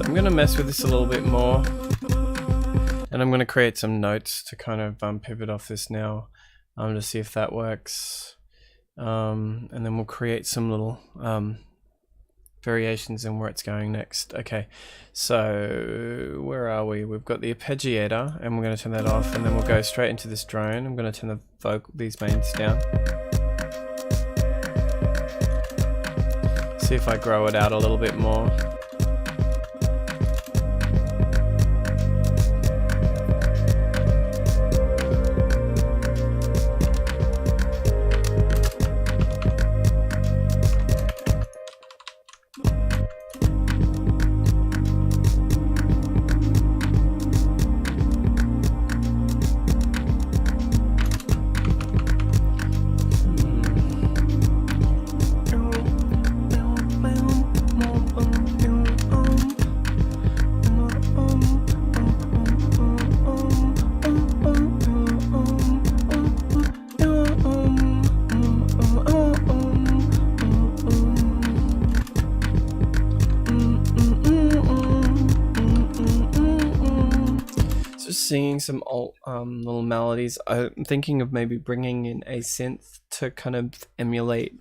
I'm going to mess with this a little bit more, and I'm going to create some notes to kind of pivot off this now to see if that works, and then we'll create some little variations in where it's going next. Okay, so where are we? We've got the arpeggiator, and we're going to turn that off, and then we'll go straight into this drone. I'm going to turn these mains down. See if I grow it out a little bit more. Singing some old little melodies. I'm thinking of maybe bringing in a synth to kind of emulate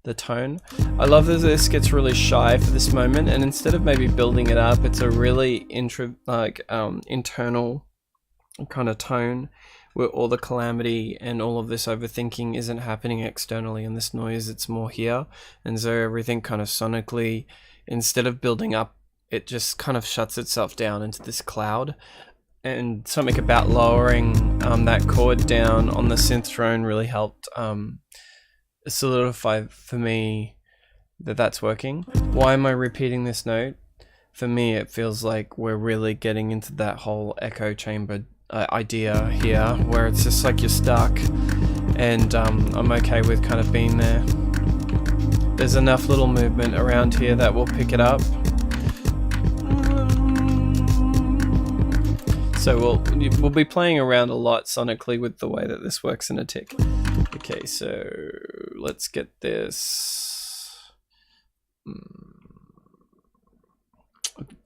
the tone. I love that this gets really shy for this moment, and instead of maybe building it up, it's a really internal kind of tone where all the calamity and all of this overthinking isn't happening externally in this noise, it's more here. And so everything kind of sonically, instead of building up, it just kind of shuts itself down into this cloud. And something about lowering that chord down on the synth drone really helped solidify for me that that's working. Why am I repeating this note? For me, it feels like we're really getting into that whole echo chamber idea here, where it's just like you're stuck, and I'm okay with kind of being there. There's enough little movement around here that will pick it up. So we'll be playing around a lot sonically with the way that this works in a tick. Okay, so let's get this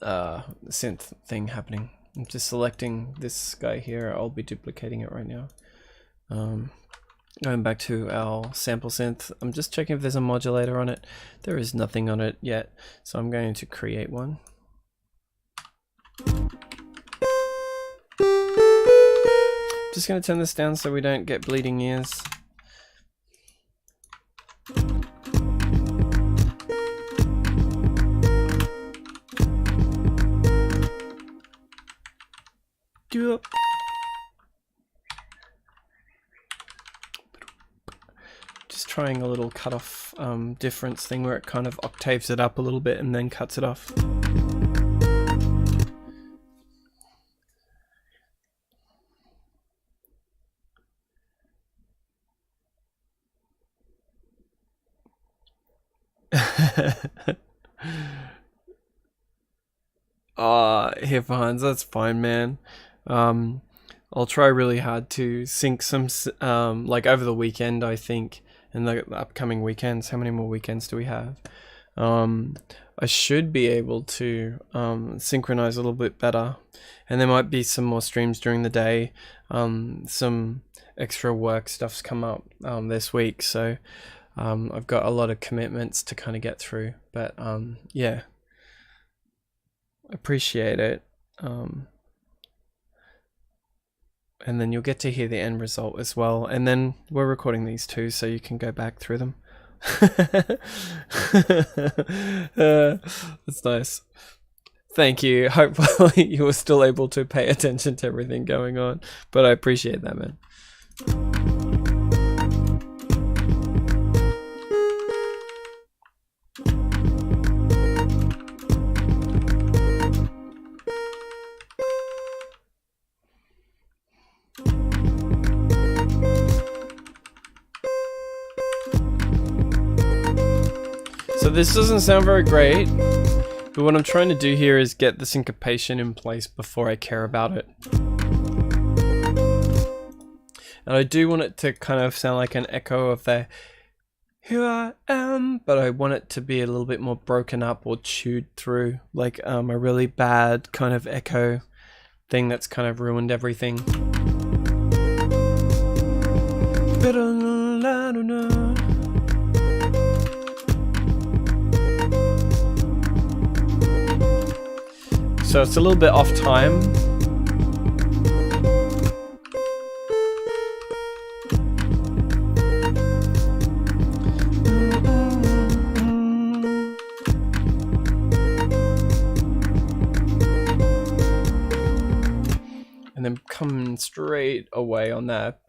synth thing happening. I'm just selecting this guy here. I'll be duplicating it right now. Going back to our sample synth, I'm just checking if there's a modulator on it. There is nothing on it yet, so I'm going to create one. Just going to turn this down so we don't get bleeding ears. just trying a little cutoff difference thing where it kind of octaves it up a little bit and then cuts it off. Here for Hunz, that's fine, man. I'll try really hard to sync some, like over the weekend, I think, and the upcoming weekends. How many more weekends do we have? I should be able to synchronize a little bit better, and there might be some more streams during the day. Some extra work stuff's come up this week, so I've got a lot of commitments to kind of get through, but yeah, appreciate it. And then you'll get to hear the end result as well, and then we're recording these too, so you can go back through them. That's nice. Thank you. Hopefully you were still able to pay attention to everything going on, but I appreciate that, man. So this doesn't sound very great, but what I'm trying to do here is get the syncopation in place before I care about it. And I do want it to kind of sound like an echo of the "Here I am," but I want it to be a little bit more broken up or chewed through, like a really bad kind of echo thing that's kind of ruined everything. So it's a little bit off time. And then coming straight away on that.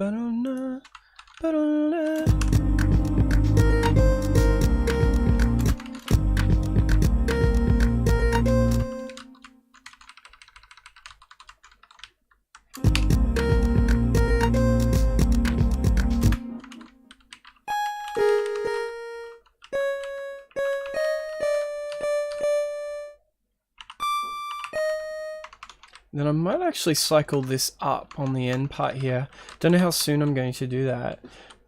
Then I might actually cycle this up on the end part here. Don't know how soon I'm going to do that,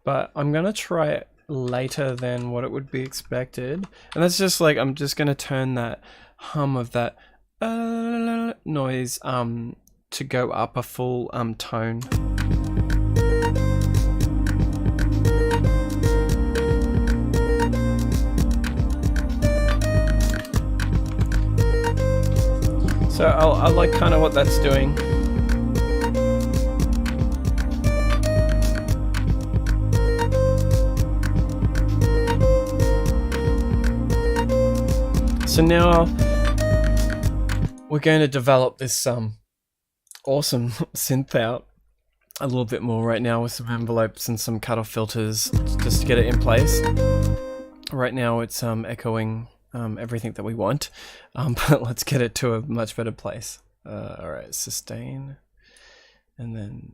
but I'm going to try it later than what it would be expected. And that's just like, I'm just going to turn that hum of that noise to go up a full tone. So I like kind of what that's doing. So now we're going to develop this awesome synth out a little bit more right now with some envelopes and some cutoff filters just to get it in place. Right now it's echoing everything that we want, but let's get it to a much better place. All right, sustain, and then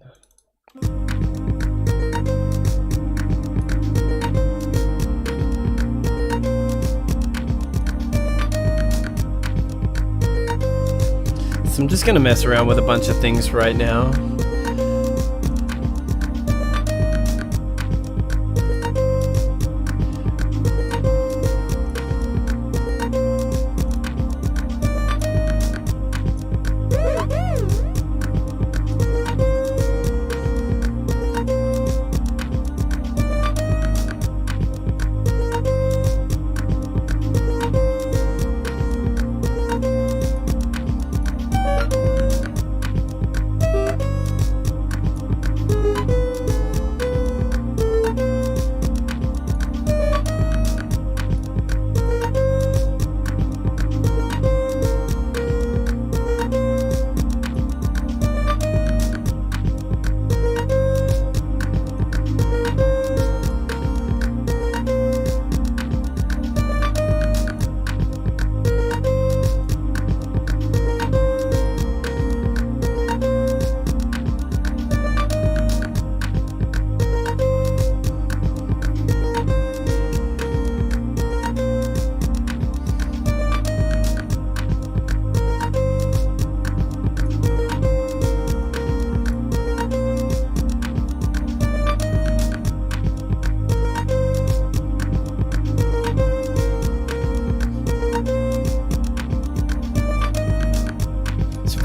so I'm just gonna mess around with a bunch of things right now.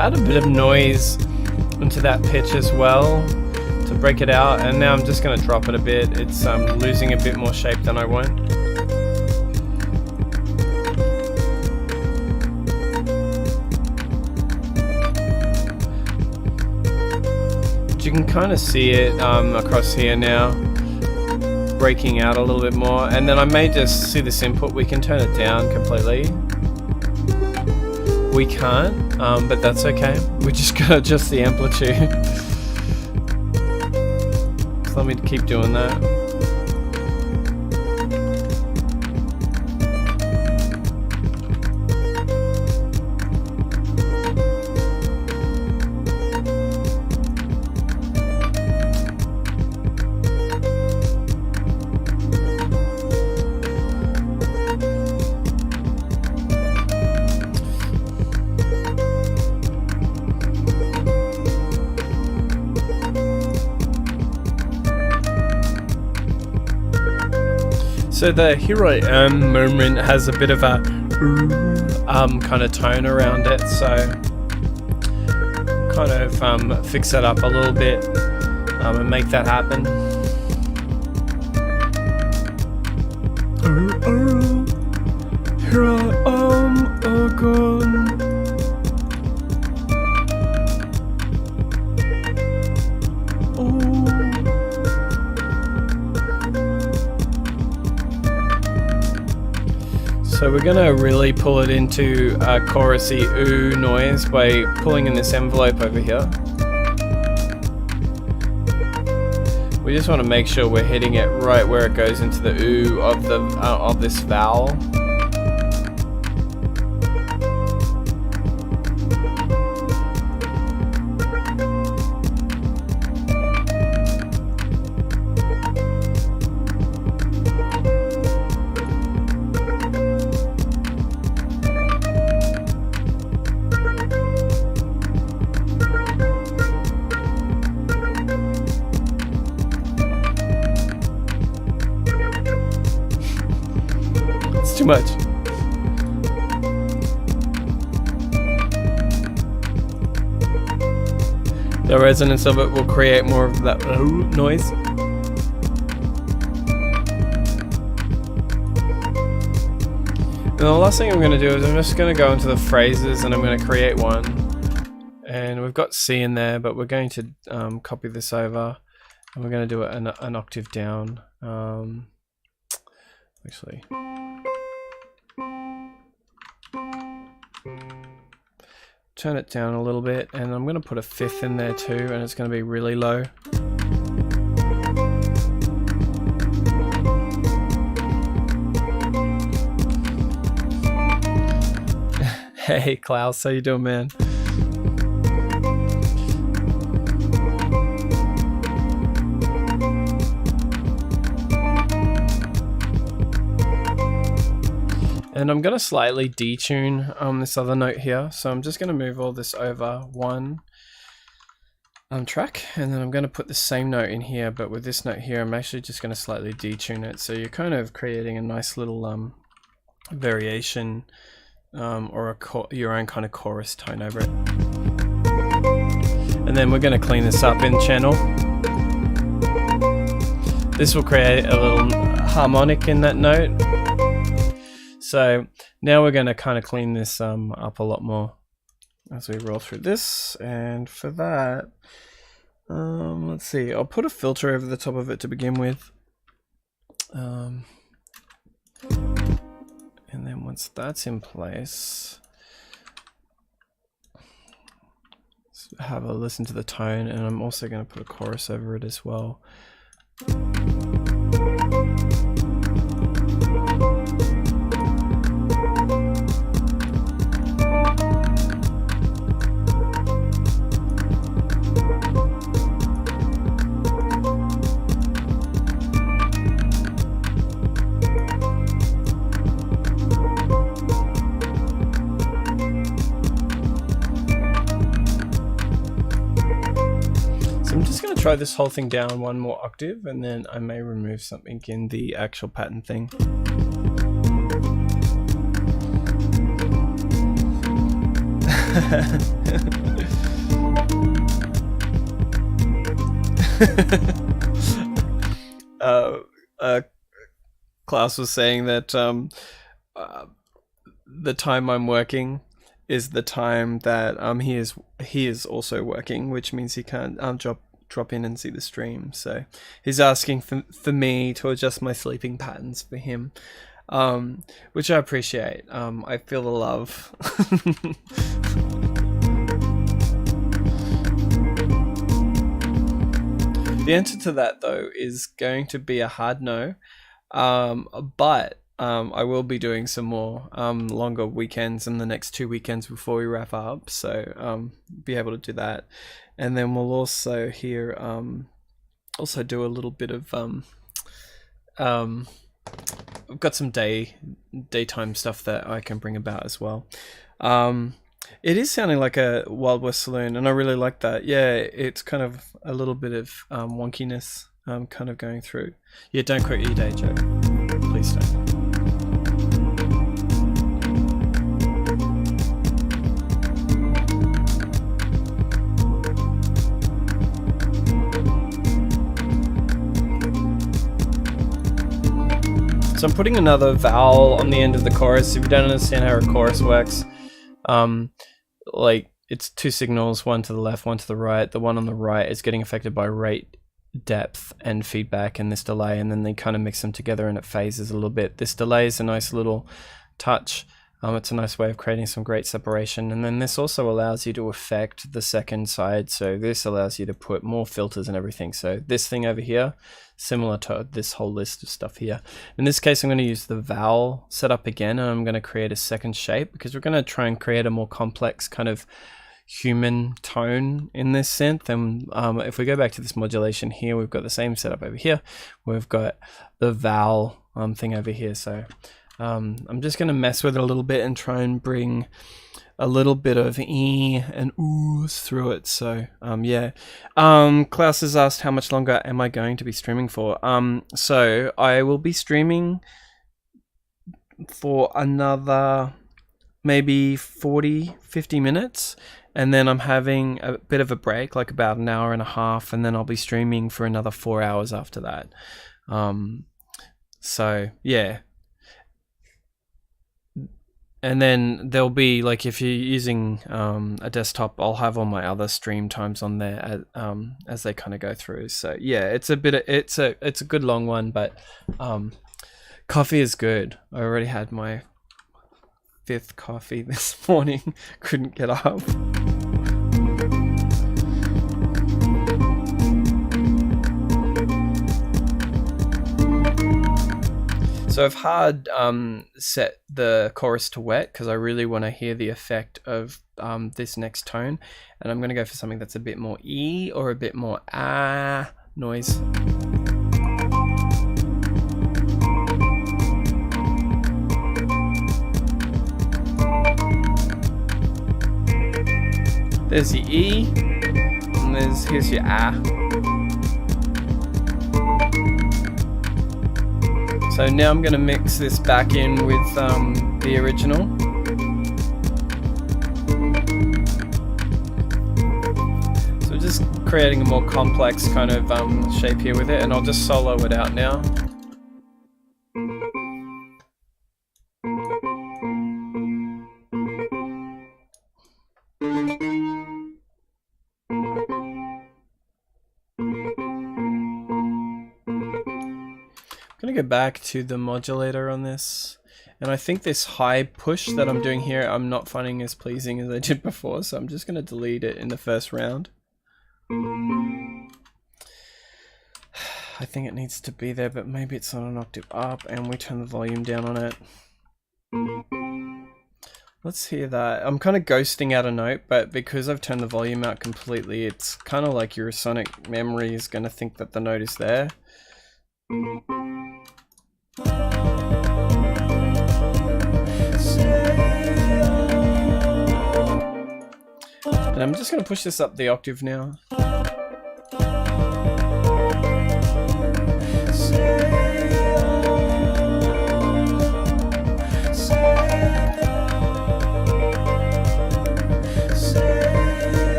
added a bit of noise into that pitch as well to break it out, and now I'm just going to drop it a bit. It's losing a bit more shape than I want. You can kind of see it across here now, breaking out a little bit more, and then I may just see this input. We can turn it down completely. We can't, but that's okay. We just gotta adjust the amplitude. So let me keep doing that. So the Here I Am moment has a bit of a kind of tone around it, so kind of fix that up a little bit and make that happen. Here I am again. So we're gonna really pull it into a chorusy ooh noise by pulling in this envelope over here. We just want to make sure we're hitting it right where it goes into the ooh of this vowel. Too much. The resonance of it will create more of that noise. And the last thing I'm going to do is I'm just going to go into the phrases and I'm going to create one. And we've got C in there, but we're going to copy this over and we're going to do it an octave down. Actually. Turn it down a little bit, and I'm going to put a fifth in there too, and it's going to be really low. Hey Klaus, how you doing, man? And I'm going to slightly detune this other note here. So I'm just going to move all this over one track, and then I'm going to put the same note in here, but with this note here, I'm actually just going to slightly detune it. So you're kind of creating a nice little variation or your own kind of chorus tone over it. And then we're going to clean this up in channel. This will create a little harmonic in that note. So now we're going to kind of clean this up a lot more as we roll through this. And for that, let's see, I'll put a filter over the top of it to begin with. And then once that's in place, let's have a listen to the tone, and I'm also going to put a chorus over it as well. Try this whole thing down one more octave, and then I may remove something in the actual pattern thing. uh, Klaus was saying that the time I'm working is the time that he is also working, which means he can't drop in and see the stream. So he's asking for me to adjust my sleeping patterns for him, which I appreciate. I feel the love. The answer to that, though, is going to be a hard no. But I will be doing some more longer weekends in the next 2 weekends before we wrap up. So be able to do that, and then we'll also also do a little bit of I've got some daytime stuff that I can bring about as well. It is sounding like a Wild West saloon, and I really like that. Yeah, it's kind of a little bit of wonkiness kind of going through. Yeah, don't quit your day job. Please don't. So I'm putting another vowel on the end of the chorus. If you don't understand how a chorus works, like it's two signals, one to the left, one to the right. The one on the right is getting affected by rate, depth, and feedback, and this delay, and then they kind of mix them together and it phases a little bit. This delay is a nice little touch. It's a nice way of creating some great separation, and then this also allows you to affect the second side. So this allows you to put more filters and everything. So this thing over here, similar to this whole list of stuff here. In this case, I'm going to use the vowel setup again, and I'm going to create a second shape because we're going to try and create a more complex kind of human tone in this synth. And if we go back to this modulation here, we've got the same setup over here. We've got the vowel thing over here. So I'm just going to mess with it a little bit and try and bring a little bit of e and oohs through it. So yeah. Klaus has asked how much longer am I going to be streaming for. So I will be streaming for another maybe 40-50 minutes, and then I'm having a bit of a break, like about an hour and a half, and then I'll be streaming for another 4 hours after that. So yeah. And then there'll be, like, if you're using a desktop, I'll have all my other stream times on there as they kind of go through. So yeah, it's a good long one, but coffee is good. I already had my 5th coffee this morning. Couldn't get up. So I've hard set the chorus to wet because I really want to hear the effect of this next tone, and I'm going to go for something that's a bit more E or a bit more ah noise. There's the E, and here's your ah. So now I'm going to mix this back in with the original. So just creating a more complex kind of shape here with it, and I'll just solo it out now. I'm going to go back to the modulator on this, and I think this high push that I'm doing here I'm not finding as pleasing as I did before, so I'm just going to delete it in the first round. I think it needs to be there, but maybe it's not an octave up, and we turn the volume down on it. Let's hear that. I'm kind of ghosting out a note, but because I've turned the volume out completely, it's kind of like your sonic memory is going to think that the note is there. And I'm just going to push this up the octave now.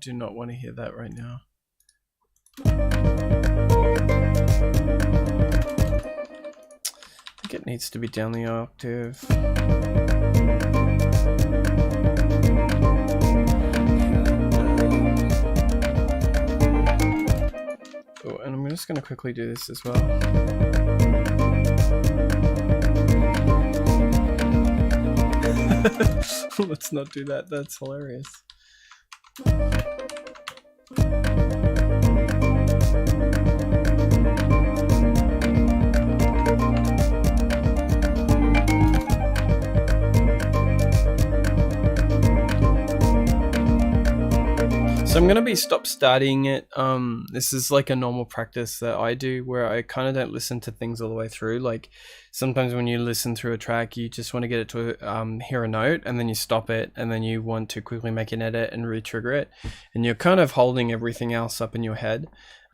do not want to hear that right now. I think it needs to be down the octave. Oh, and I'm just going to quickly do this as well. Let's not do that, that's hilarious. So I'm going to be starting it. This is like a normal practice that I do where I kind of don't listen to things all the way through. Like sometimes when you listen through a track, you just want to get it to hear a note and then you stop it and then you want to quickly make an edit and re-trigger it. And you're kind of holding everything else up in your head.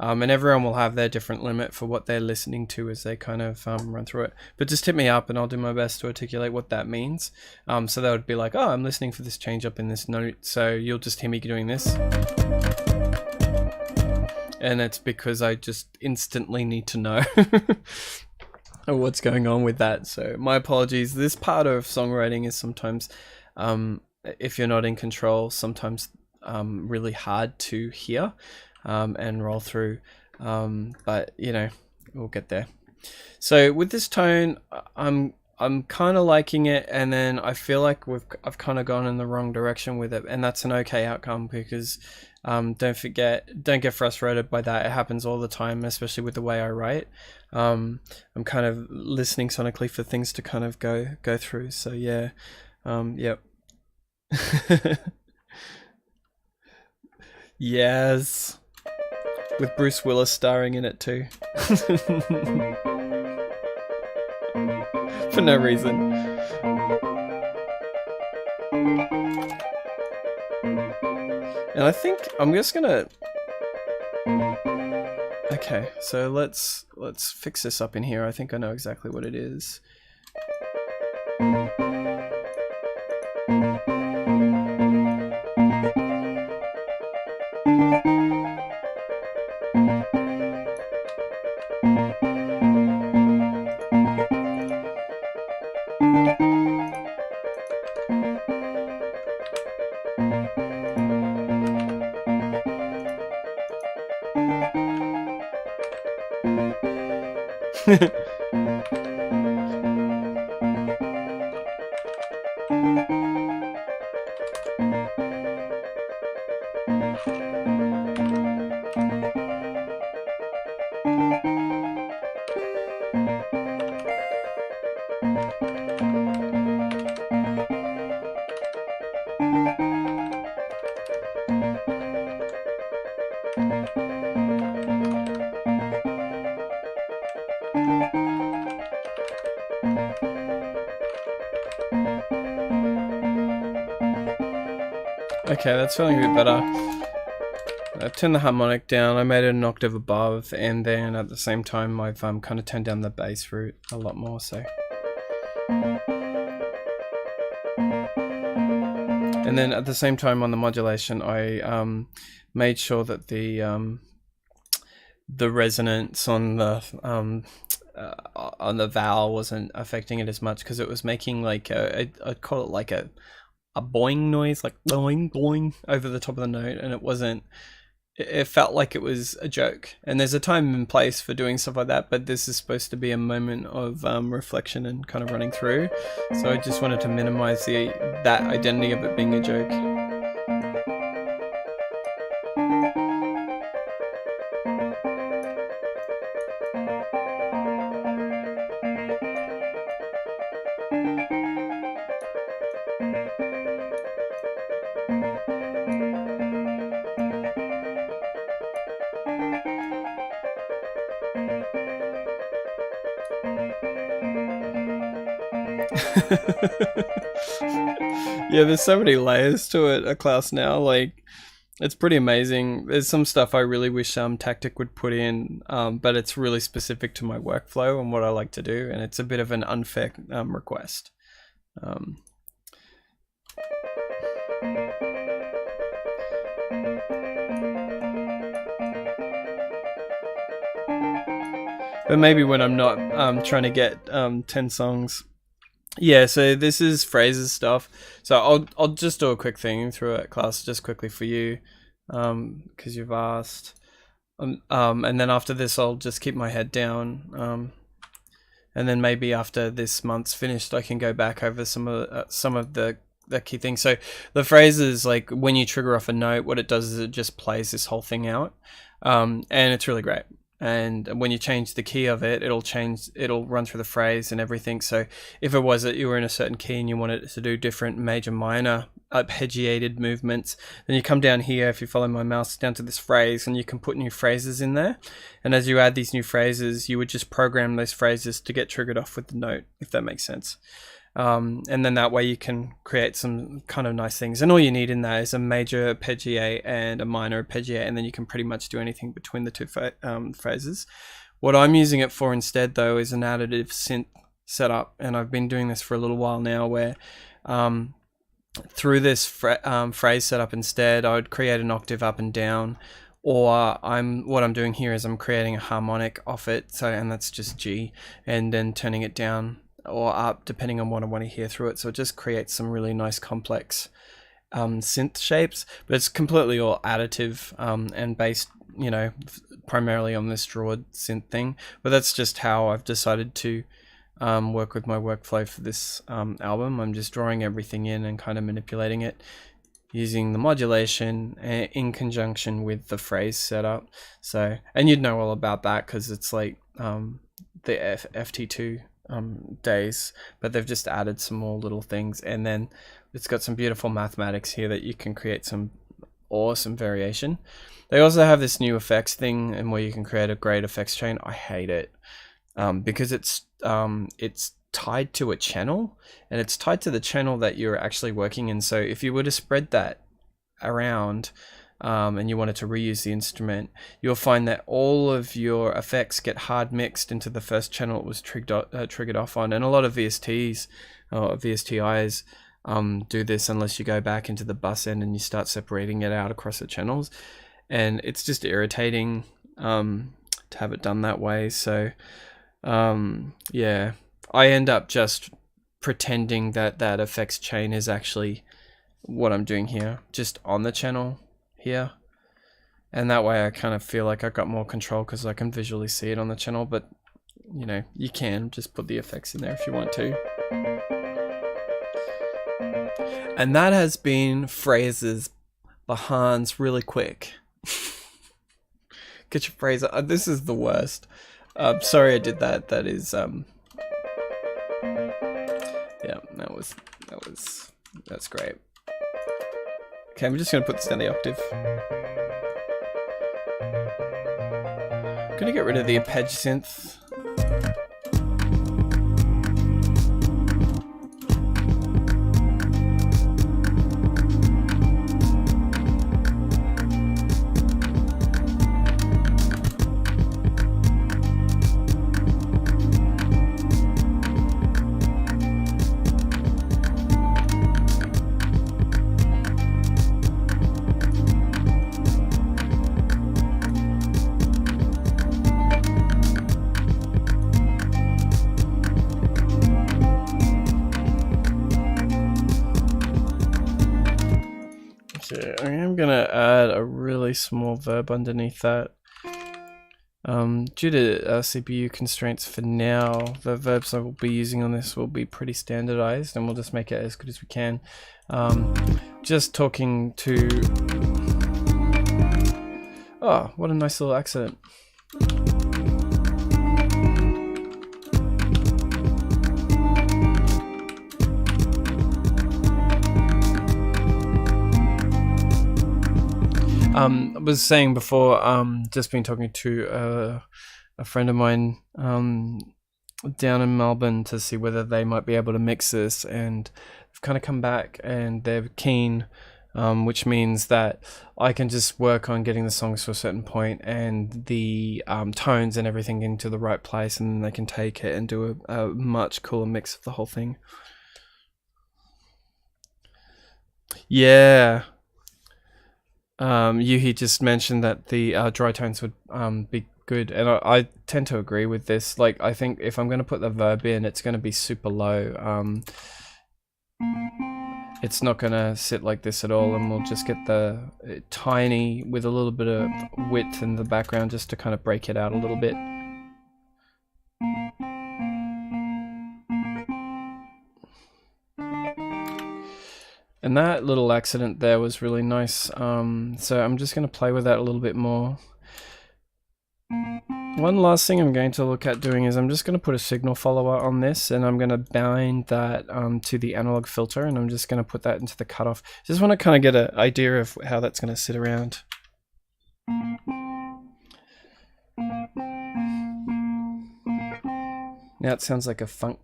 And everyone will have their different limit for what they're listening to as they kind of run through it. But just hit me up and I'll do my best to articulate what that means. So that would be like, oh, I'm listening for this change up in this note. So you'll just hear me doing this. And it's because I just instantly need to know what's going on with that. So my apologies. This part of songwriting is sometimes, if you're not in control, sometimes really hard to hear. And roll through, but you know, we'll get there. So with this tone, I'm kind of liking it, and then I feel like I've kind of gone in the wrong direction with it, and that's an okay outcome because don't get frustrated by that. It happens all the time, especially with the way I write. I'm kind of listening sonically for things to kind of go through. So yeah, yep. Yes. With Bruce Willis starring in it too. For no reason. And I think I'm just gonna... Okay, so let's fix this up in here. I think I know exactly what it is. Okay, that's feeling a bit better. I turned the harmonic down, I made it an octave above, and then at the same time I've kind of turned down the bass root a lot more, so. And then at the same time on the modulation, I made sure that the resonance on the vowel wasn't affecting it as much, because it was making like I'd call it like a boing noise, like boing boing over the top of the note, and it wasn't. It felt like it was a joke. And there's a time and place for doing stuff like that, but this is supposed to be a moment of reflection and kind of running through. So I just wanted to minimize that identity of it being a joke. Yeah, there's so many layers to it, a class now. Like, it's pretty amazing. There's some stuff I really wish Tactic would put in, but it's really specific to my workflow and what I like to do, and it's a bit of an unfair request. but maybe when I'm not trying to get 10 songs. Yeah, so this is phrases stuff. So I'll just do a quick thing through it, class, just quickly for you, because you've asked. And then after this, I'll just keep my head down. And then maybe after this month's finished, I can go back over some of the key things. So the phrases, like when you trigger off a note, what it does is it just plays this whole thing out, and it's really great. And when you change the key of it, it'll run through the phrase and everything. So if it was that you were in a certain key and you wanted it to do different major minor arpeggiated movements, then you come down here, if you follow my mouse down to this phrase, and you can put new phrases in there. And as you add these new phrases, you would just program those phrases to get triggered off with the note, if that makes sense. And then that way you can create some kind of nice things. And all you need in that is a major arpeggiate and a minor arpeggiate, and then you can pretty much do anything between the two phrases. What I'm using it for instead, though, is an additive synth setup, and I've been doing this for a little while now, where through this phrase setup instead, I would create an octave up and down, or what I'm doing here is I'm creating a harmonic off it, and that's just G, and then turning it down or up depending on what I want to hear through it. So it just creates some really nice complex synth shapes, but it's completely all additive and based, primarily on this drawed synth thing. But that's just how I've decided to work with my workflow for this album. I'm just drawing everything in and kind of manipulating it using the modulation in conjunction with the phrase setup. So, and you'd know all about that because it's like the FT2 days, but they've just added some more little things, and then it's got some beautiful mathematics here that you can create some awesome variation. They also have this new effects thing, and where you can create a great effects chain. I hate it because it's tied to a channel, and it's tied to the channel that you're actually working in. So if you were to spread that around and you wanted to reuse the instrument, you'll find that all of your effects get hard mixed into the first channel it was triggered off on. And a lot of VSTs or VSTIs do this unless you go back into the bus end and you start separating it out across the channels, and it's just irritating to have it done that way. So yeah, I end up just pretending that effects chain is actually what I'm doing here, just on the channel here, and that way I kind of feel like I've got more control because I can visually see it on the channel. But you can just put the effects in there if you want to. And that has been phrases by Hunz really quick. Get your phrase. This is the worst. Sorry I did that. That is yeah, that's great. Okay, I'm just gonna put this down the octave. I'm gonna get rid of the arpeg synth. I am gonna add a really small verb underneath that. Due to CPU constraints for now, the verbs I will be using on this will be pretty standardized, and we'll just make it as good as we can. Just talking to... Oh, what a nice little accident. I was saying before, just been talking to a friend of mine down in Melbourne to see whether they might be able to mix this, and they've kind of come back and they're keen, which means that I can just work on getting the songs to a certain point and the tones and everything into the right place, and then they can take it and do a much cooler mix of the whole thing. Yeah. Yuhi just mentioned that the dry tones would be good, and I tend to agree with this. Like, I think if I'm going to put the verb in, it's going to be super low. It's not going to sit like this at all, and we'll just get the tiny with a little bit of width in the background just to kind of break it out a little bit. And that little accident there was really nice. So I'm just going to play with that a little bit more. One last thing I'm going to look at doing is I'm just going to put a signal follower on this, and I'm going to bind that to the analog filter, and I'm just going to put that into the cutoff. Just want to kind of get an idea of how that's going to sit around. Now it sounds like a funk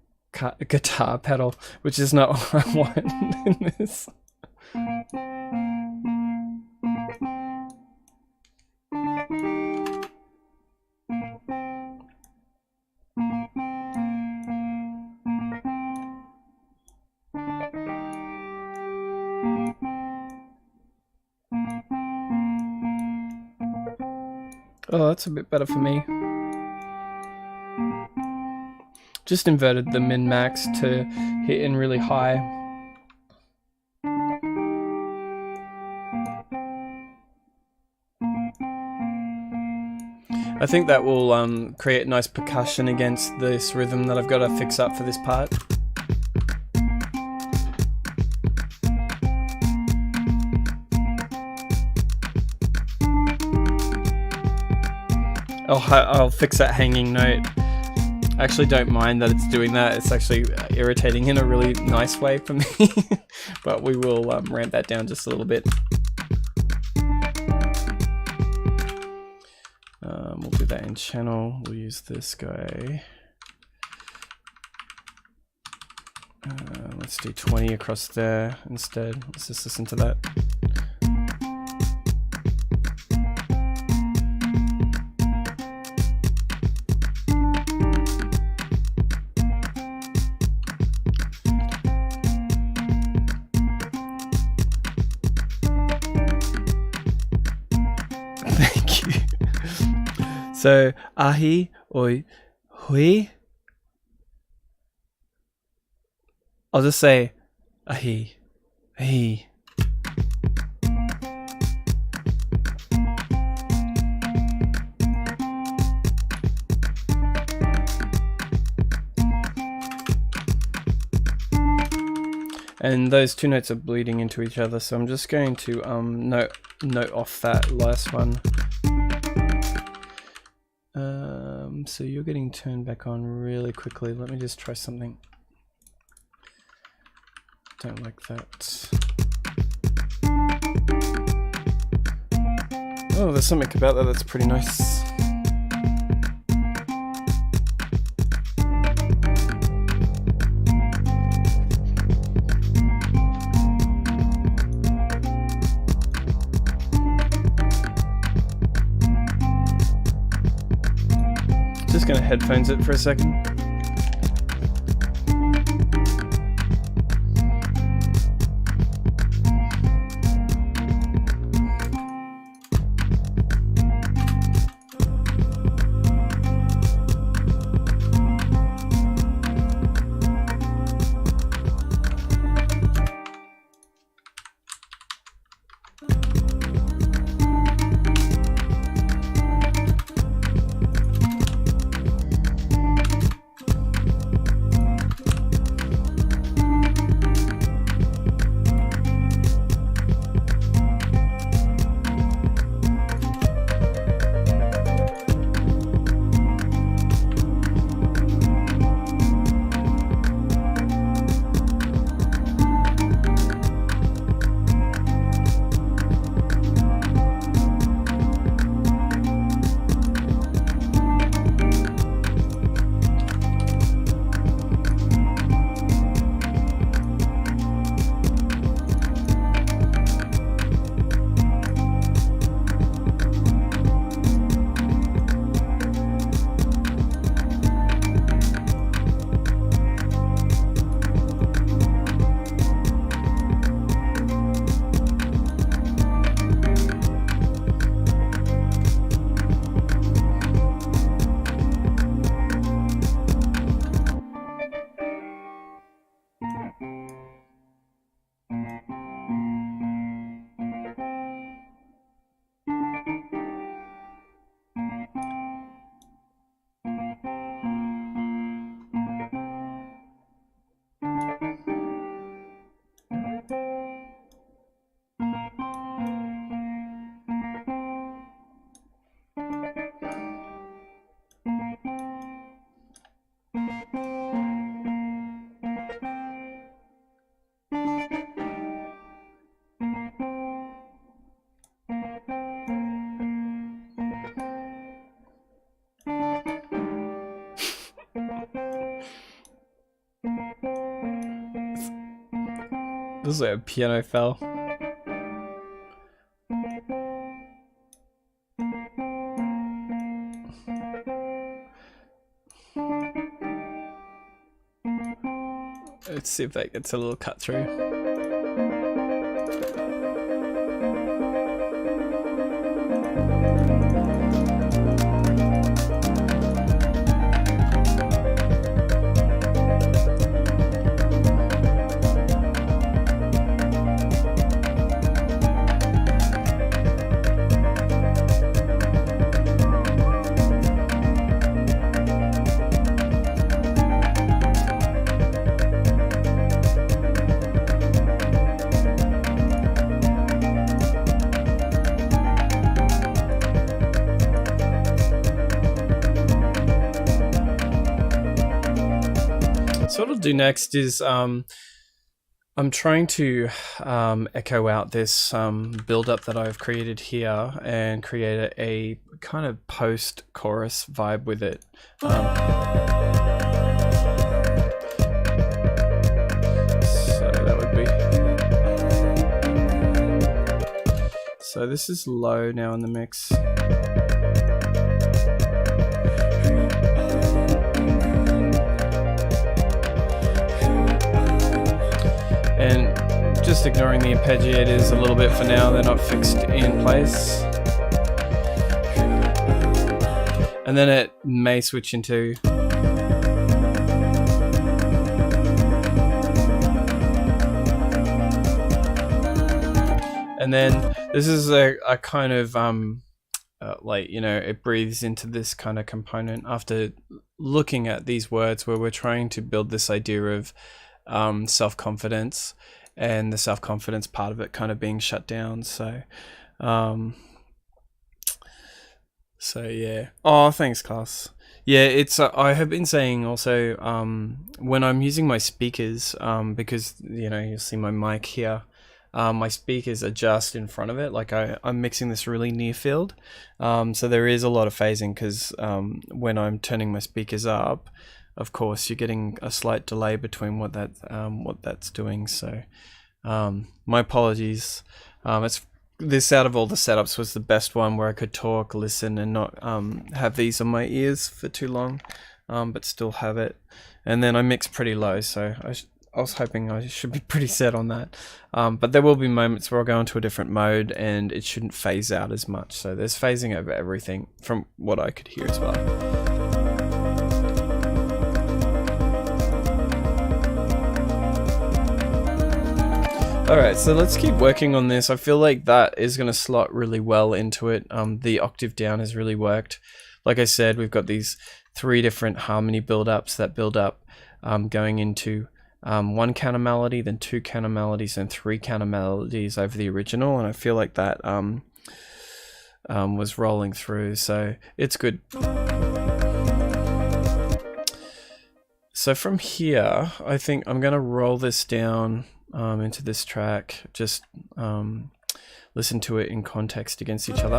guitar pedal, which is not what I want in this. Oh, that's a bit better for me. Just inverted the min-max to hit in really high. I think that will create nice percussion against this rhythm that I've got to fix up for this part. I'll fix that hanging note. I actually don't mind that it's doing that. It's actually irritating in a really nice way for me. But we will ramp that down just a little bit. We'll do that in channel. We'll use this guy. Let's do 20 across there instead. Let's just listen to that. So, ahi, oi, hui. I'll just say, ahi, ahi. And those two notes are bleeding into each other, so I'm just going to note off that last one. So you're getting turned back on really quickly. Let me just try something. Don't like that. Oh, there's something about that that's pretty nice. Just gonna headphones it for a second. Looks like a piano fell. Let's see if that gets a little cut through. So what I'll do next is I'm trying to echo out this build-up that I've created here and create a kind of post-chorus vibe with it. So that would be... So this is low now in the mix. And just ignoring the arpeggiators a little bit for now, they're not fixed in place. And then it may switch into... And then this is a kind of like, you know, it breathes into this kind of component after looking at these words where we're trying to build this idea of self-confidence, and the self-confidence part of it kind of being shut down. So yeah. Oh, thanks, class. Yeah, it's I have been saying also when I'm using my speakers, because, you know, you'll see my mic here, my speakers are just in front of it. Like I'm mixing this really near field, so there is a lot of phasing because when I'm turning my speakers up, of course, you're getting a slight delay between what that's doing. So, my apologies. This out of all the setups was the best one where I could talk, listen, and not have these on my ears for too long, but still have it. And then I mix pretty low, so I was hoping I should be pretty set on that. But there will be moments where I'll go into a different mode and it shouldn't phase out as much. So there's phasing over everything from what I could hear as well. Alright, so let's keep working on this. I feel like that is going to slot really well into it. The octave down has really worked. Like I said, we've got these 3 different harmony build-ups that build up going into 1 counter melody, then 2 counter melodies, and 3 counter melodies over the original. And I feel like that was rolling through, so it's good. So from here, I think I'm going to roll this down into this track, just listen to it in context against each other.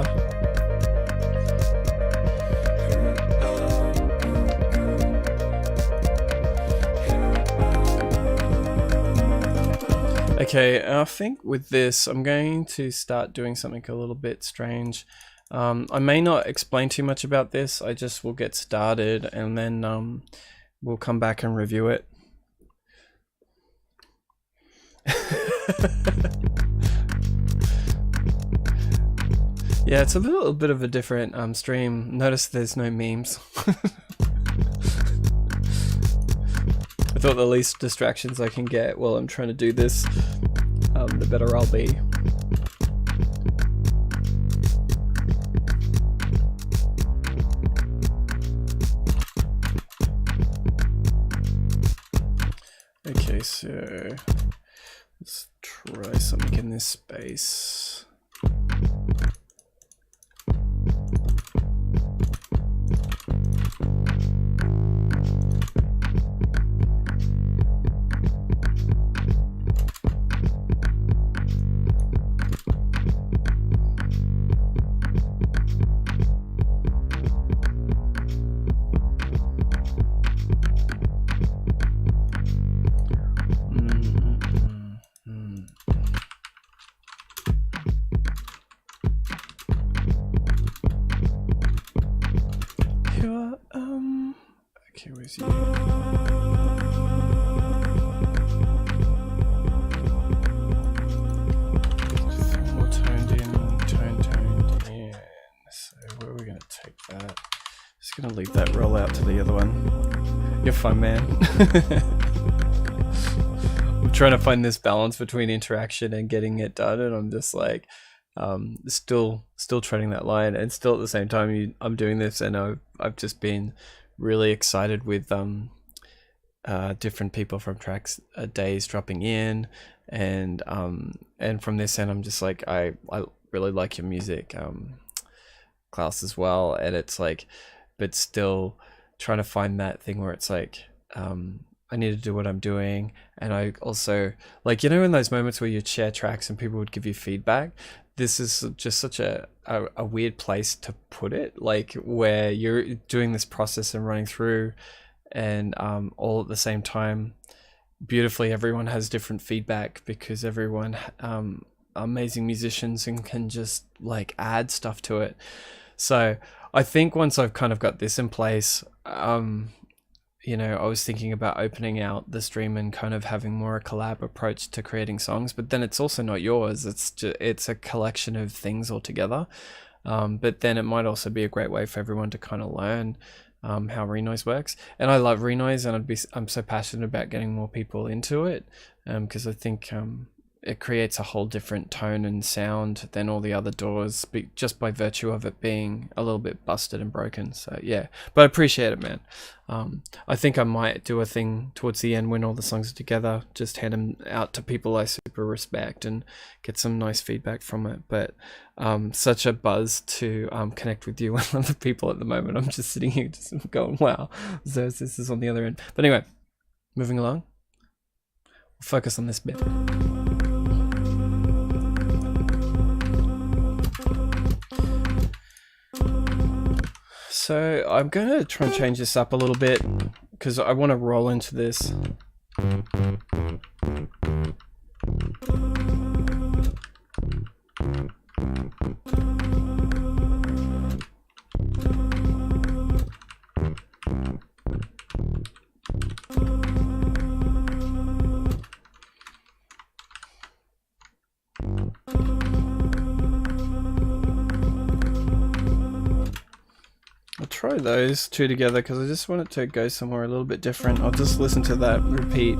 Okay, I think with this, I'm going to start doing something a little bit strange. I may not explain too much about this, I just will get started and then we'll come back and review it. Yeah, it's a little bit of a different stream. Notice there's no memes. I thought the least distractions I can get while I'm trying to do this, the better I'll be. Okay, so let's try something in this space. Okay, where's you? More toned in, toned in. So where are we going to take that? Just going to leave that roll out to the other one. You're fun, man. I'm trying to find this balance between interaction and getting it done, and I'm just like, still treading that line, and still at the same time I'm doing this, and I've just been really excited with different people from tracks days dropping in, and from this end I'm just like, I really like your music, Klaus, as well, and it's like, but still trying to find that thing where it's like, I need to do what I'm doing, and I also, like, you know, in those moments where you'd share tracks and people would give you feedback, this is just such a weird place to put it, like where you're doing this process and running through, and all at the same time, beautifully, everyone has different feedback because everyone amazing musicians and can just like add stuff to it. So I think once I've kind of got this in place, you know, I was thinking about opening out the stream and kind of having more a collab approach to creating songs, but then it's also not yours. It's a collection of things altogether. But then it might also be a great way for everyone to kind of learn how Renoise works. And I love Renoise, and I'm so passionate about getting more people into it, because I think it creates a whole different tone and sound than all the other doors, just by virtue of it being a little bit busted and broken. So yeah, but I appreciate it, man. I think I might do a thing towards the end when all the songs are together, just hand them out to people I super respect and get some nice feedback from it. But such a buzz to connect with you and other people at the moment. I'm just sitting here just going, wow, so this is on the other end. But anyway, moving along, we'll focus on this bit. So I'm going to try and change this up a little bit because I want to roll into this. I'll try those two together because I just want it to go somewhere a little bit different. I'll just listen to that repeat.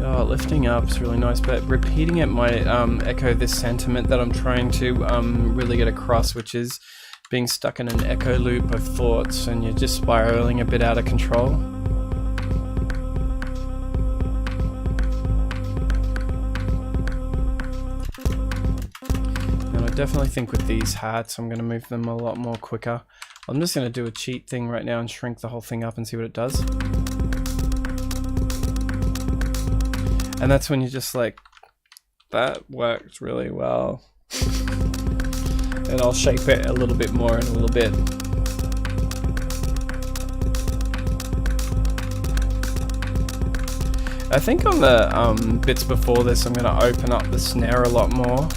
Oh, lifting up is really nice, but repeating it might echo this sentiment that I'm trying to really get across, which is being stuck in an echo loop of thoughts and you're just spiraling a bit out of control. And I definitely think with these hats, I'm going to move them a lot more quicker. I'm just going to do a cheat thing right now and shrink the whole thing up and see what it does. And that's when you're just like, that worked really well. And I'll shape it a little bit more in a little bit. I think on the bits before this, I'm going to open up the snare a lot more.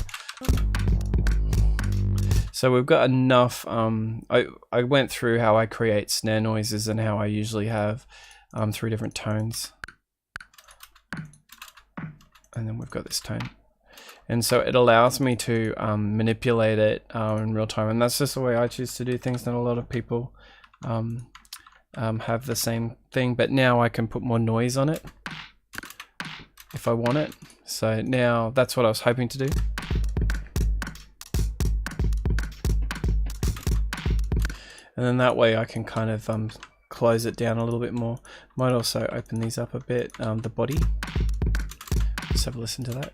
So we've got enough. I went through how I create snare noises and how I usually have 3 different tones. And then we've got this tone. And so it allows me to manipulate it in real time. And that's just the way I choose to do things. Not a lot of people have the same thing. But now I can put more noise on it if I want it. So now that's what I was hoping to do. And then that way I can kind of close it down a little bit more. Might also open these up a bit, the body. Let's have a listen to that.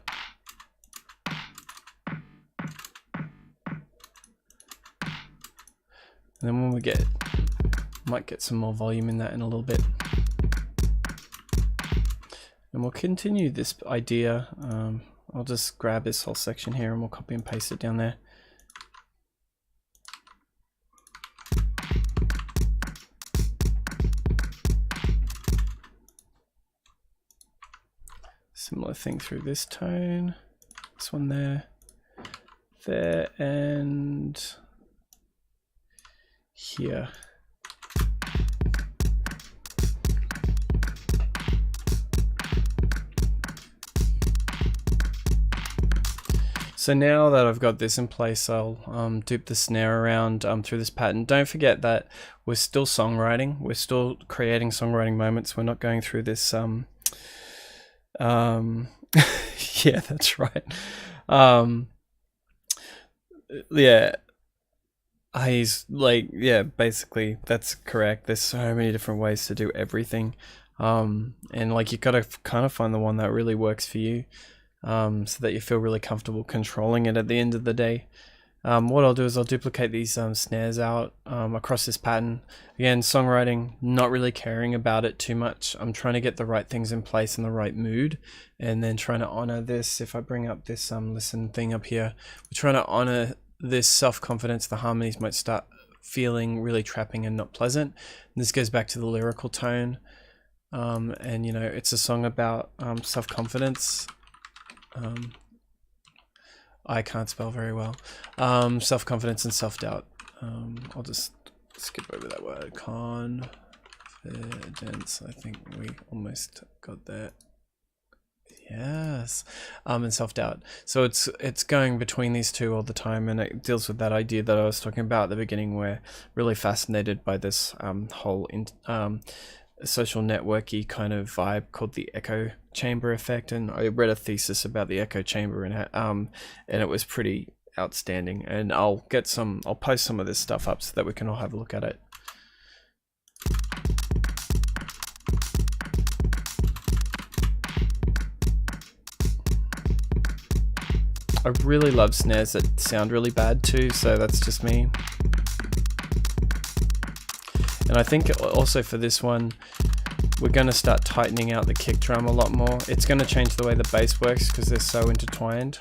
And then when we might get some more volume in that in a little bit. And we'll continue this idea. I'll just grab this whole section here and we'll copy and paste it down there. Similar thing through this tone, this one there, and here. So now that I've got this in place, I'll dupe the snare around through this pattern. Don't forget that we're still songwriting. We're still creating songwriting moments. We're not going through this. Yeah, that's right. Yeah. He's like, yeah, basically that's correct. There's so many different ways to do everything. And like you gotta kind of find the one that really works for you. So that you feel really comfortable controlling it at the end of the day. What I'll do is I'll duplicate these snares out across this pattern. Again, songwriting, not really caring about it too much. I'm trying to get the right things in place in the right mood, and then trying to honor this. If I bring up this listen thing up here, we're trying to honor this self-confidence. The harmonies might start feeling really trapping and not pleasant. And this goes back to the lyrical tone. And you know, it's a song about self-confidence. I can't spell very well. Self-confidence and self-doubt. I'll just skip over that word. Confidence. I think we almost got that. Yes. And self-doubt. So it's going between these two all the time, and it deals with that idea that I was talking about at the beginning. We're really fascinated by this whole social networky kind of vibe called the echo chamber effect, and I read a thesis about the echo chamber, and it was pretty outstanding. And I'll post some of this stuff up so that we can all have a look at it. I really love snares that sound really bad too, so that's just me. And I think also for this one, we're going to start tightening out the kick drum a lot more. It's going to change the way the bass works because they're so intertwined.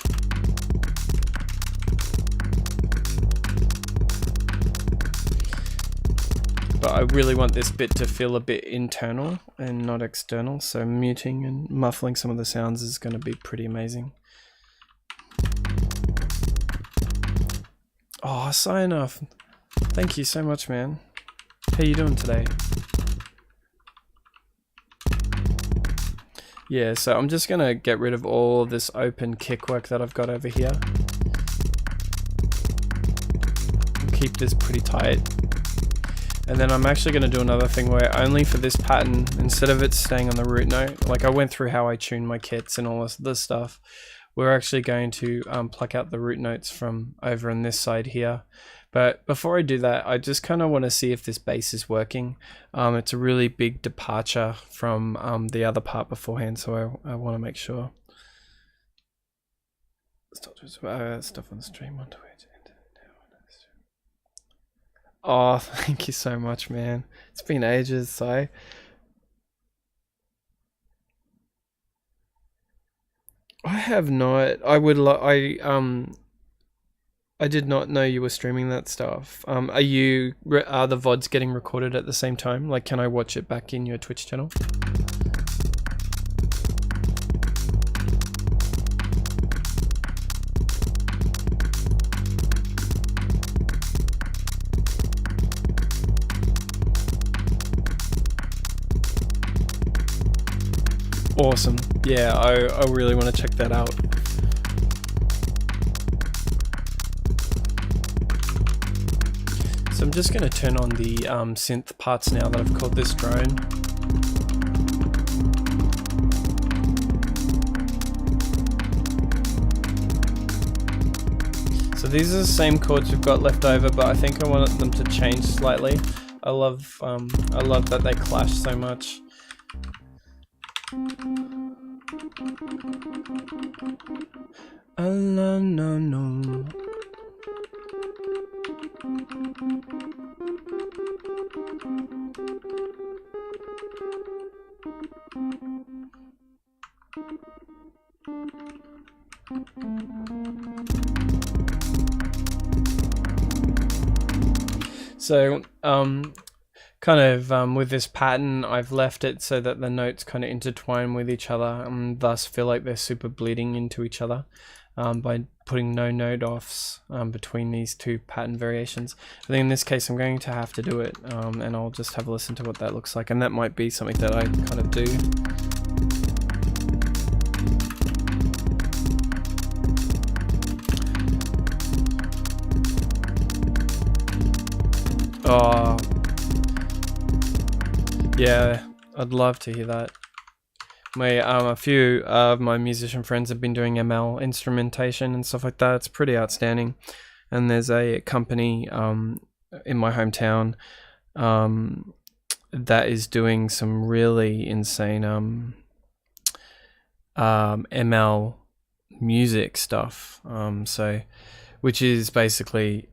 But I really want this bit to feel a bit internal and not external, so muting and muffling some of the sounds is going to be pretty amazing. Oh, sign off. Thank you so much, man. How you doing today? Yeah, so I'm just gonna get rid of all of this open kick work that I've got over here. Keep this pretty tight. And then I'm actually gonna do another thing where only for this pattern, instead of it staying on the root note, like I went through how I tune my kits and all this stuff, we're actually going to pluck out the root notes from over on this side here. But before I do that, I just kind of want to see if this bass is working. It's a really big departure from the other part beforehand, so I want to make sure. Stuff on the stream on Twitch. Oh, thank you so much, man. It's been ages, Si. I have not. I did not know you were streaming that stuff. Are the VODs getting recorded at the same time? Like, can I watch it back in your Twitch channel? Awesome. Yeah, I really want to check that out. So I'm just going to turn on the synth parts now that I've called this drone. So these are the same chords we've got left over, but I think I want them to change slightly. I love that they clash so much. No. So, kind of with this pattern, I've left it so that the notes kind of intertwine with each other and thus feel like they're super bleeding into each other. By putting no node offs between these two pattern variations. I think in this case I'm going to have to do it, and I'll just have a listen to what that looks like, and that might be something that I kind of do. Oh, yeah, I'd love to hear that. A few of my musician friends have been doing ML instrumentation and stuff like that. It's pretty outstanding. And there's a company in my hometown that is doing some really insane ML music stuff. So, which is basically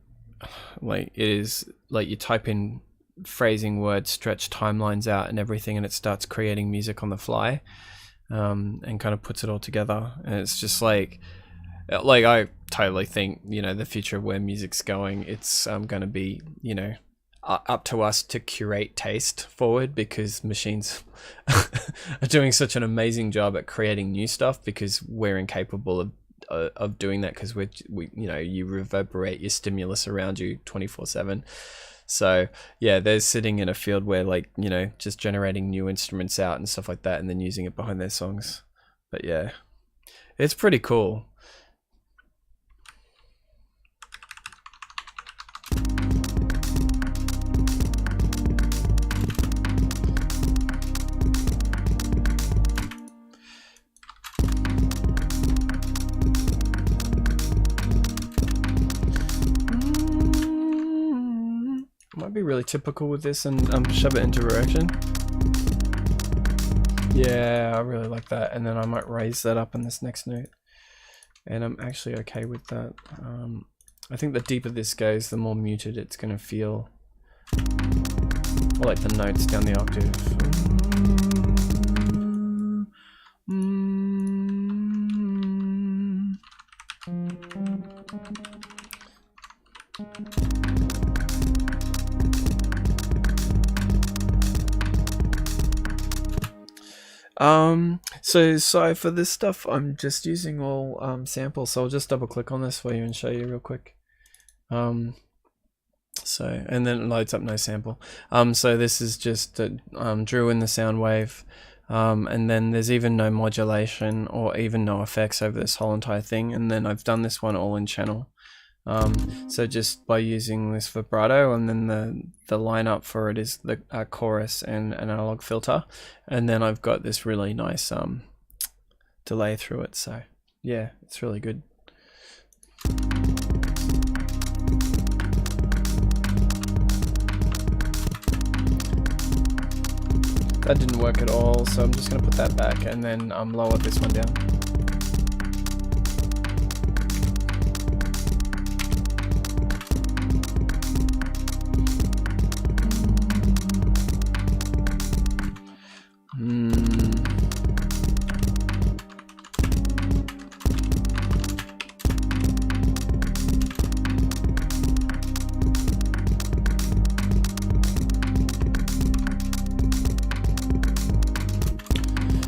like, it is like you type in phrasing words, stretch timelines out and everything, and it starts creating music on the fly, and kind of puts it all together. And it's just like I totally think, you know, the future of where music's going, it's going to be, you know, up to us to curate taste forward, because machines are doing such an amazing job at creating new stuff, because we're incapable of doing that, because we you know, you reverberate your stimulus around you 24/7. So yeah, they're sitting in a field where, like, you know, just generating new instruments out and stuff like that, and then using it behind their songs. But yeah, it's pretty cool. Might be really typical with this and shove it into direction. Yeah, I really like that. And then I might raise that up in this next note. And I'm actually okay with that. I think the deeper this goes, the more muted it's going to feel. I like the notes down the octave. So for this stuff, I'm just using all samples. So I'll just double click on this for you and show you real quick. And then it loads up no sample. So this is just drew in the sound wave, and then there's even no modulation or even no effects over this whole entire thing. And then I've done this one all in channel. So just by using this vibrato, and then the lineup for it is the chorus and an analog filter, and then I've got this really nice delay through it. So yeah, it's really good. That didn't work at all, so I'm just gonna put that back and then lower this one down.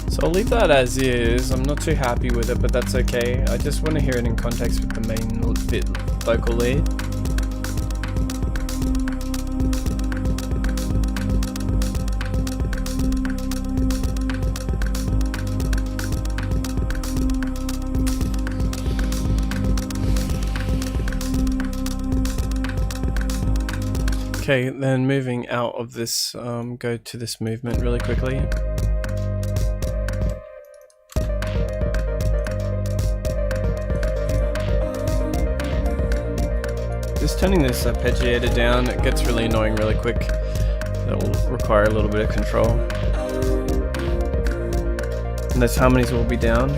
So I'll leave that as is. I'm not too happy with it, but that's okay. I just want to hear it in context with the main bit vocal lead. Okay, then moving out of this, go to this movement really quickly. Just turning this arpeggiator down, it gets really annoying really quick. It'll require a little bit of control. And those harmonies will be down.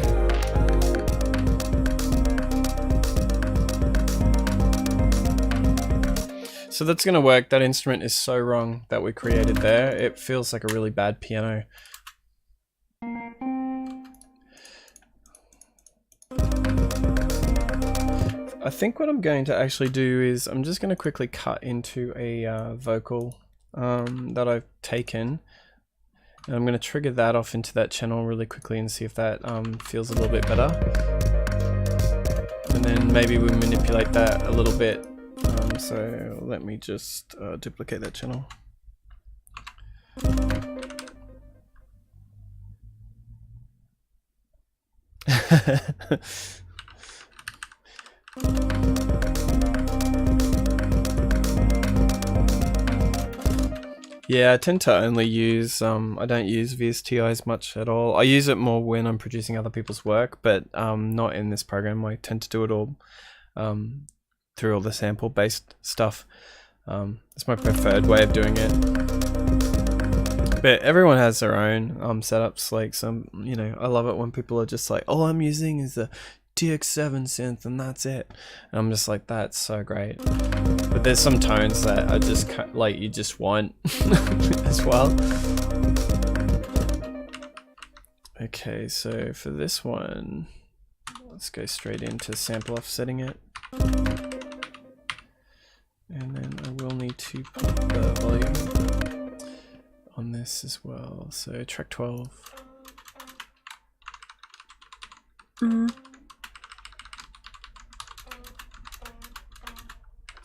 So that's going to work. That instrument is so wrong that we created there. It feels like a really bad piano. I think what I'm going to actually do is I'm just going to quickly cut into a vocal that I've taken. And I'm going to trigger that off into that channel really quickly and see if that feels a little bit better. and then maybe we manipulate that a little bit. So let me just duplicate that channel. Yeah, I tend to only use, I don't use VSTIs much at all. I use it more when I'm producing other people's work, but not in this program. I tend to do it all through all the sample-based stuff. It's my preferred way of doing it. But everyone has their own setups. Like some, you know, I love it when people are just like, all I'm using is the DX7 synth and that's it. And I'm just like, that's so great. But there's some tones that I just like, you just want as well. Okay, so for this one, let's go straight into sample offsetting it. And then I will need to put the volume on this as well. So track 12.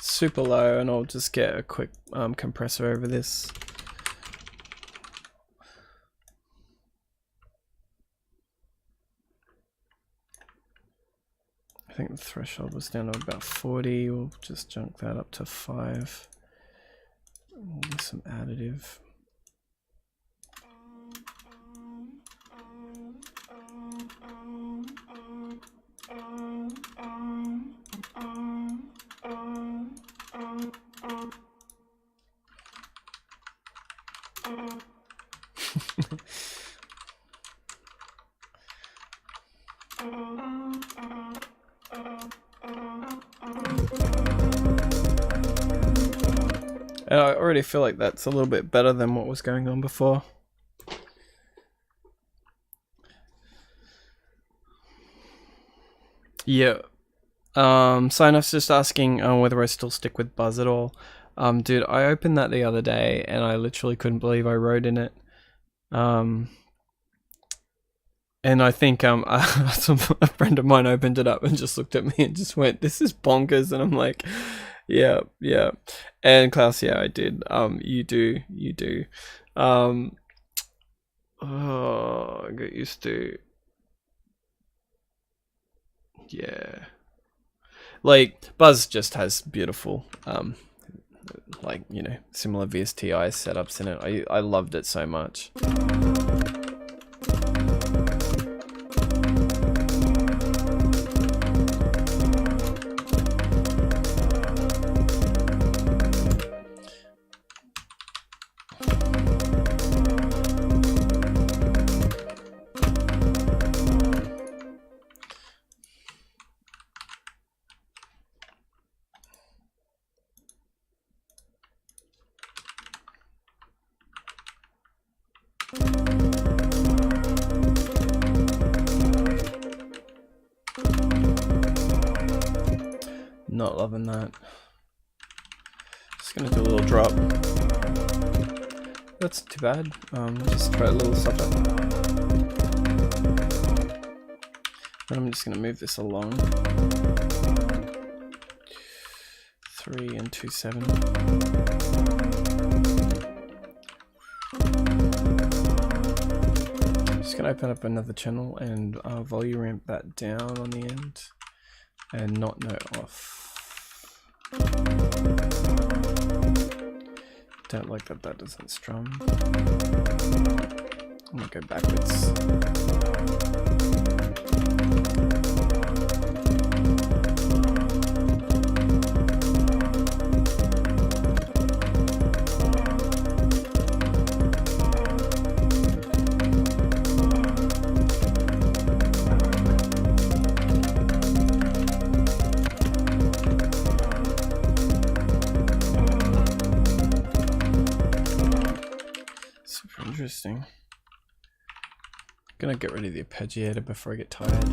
Super low, and I'll just get a quick compressor over this. I think the threshold was down to about 40. We'll just junk that up to 5. We'll do some additive. And I already feel like that's a little bit better than what was going on before. Yeah. Sign-off's just asking whether I still stick with Buzz at all. Dude, I opened that the other day and I literally couldn't believe I wrote in it. And I think a friend of mine opened it up and just looked at me and just went, "This is bonkers." And I'm like, yeah. And Klaus, yeah, I did. You do. Oh, I got used to. Yeah. Like Buzz just has beautiful, like, you know, similar VSTI setups in it. I loved it so much. Not loving that. Just gonna do a little drop. That's too bad. Just try a little softer. Then I'm just gonna move this along. 3 and 2/7. Just gonna open up another channel and volume ramp that down on the end and not note off. Don't like that doesn't strum. I'm gonna go backwards. Interesting. Gonna get rid of the arpeggiator before I get tired.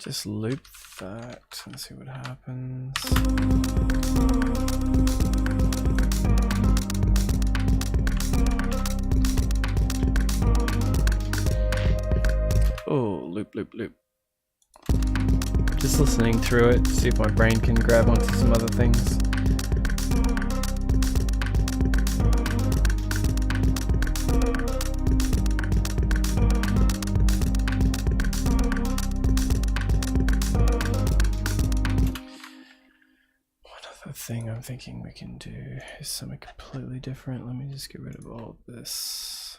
Just loop that and see what happens. Oh, loop, loop, loop. Just listening through it, see if my brain can grab onto some other things. Thing I'm thinking we can do is something completely different. Let me just get rid of all of this.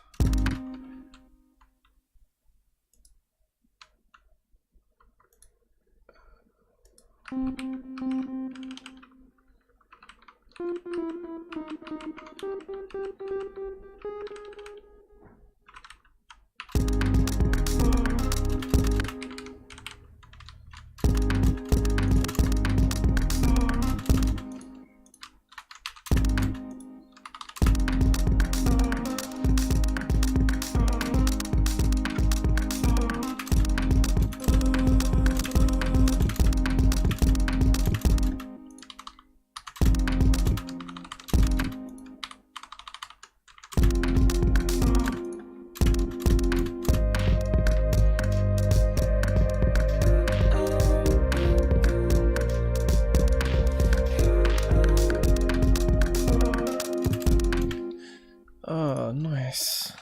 Oh, nice.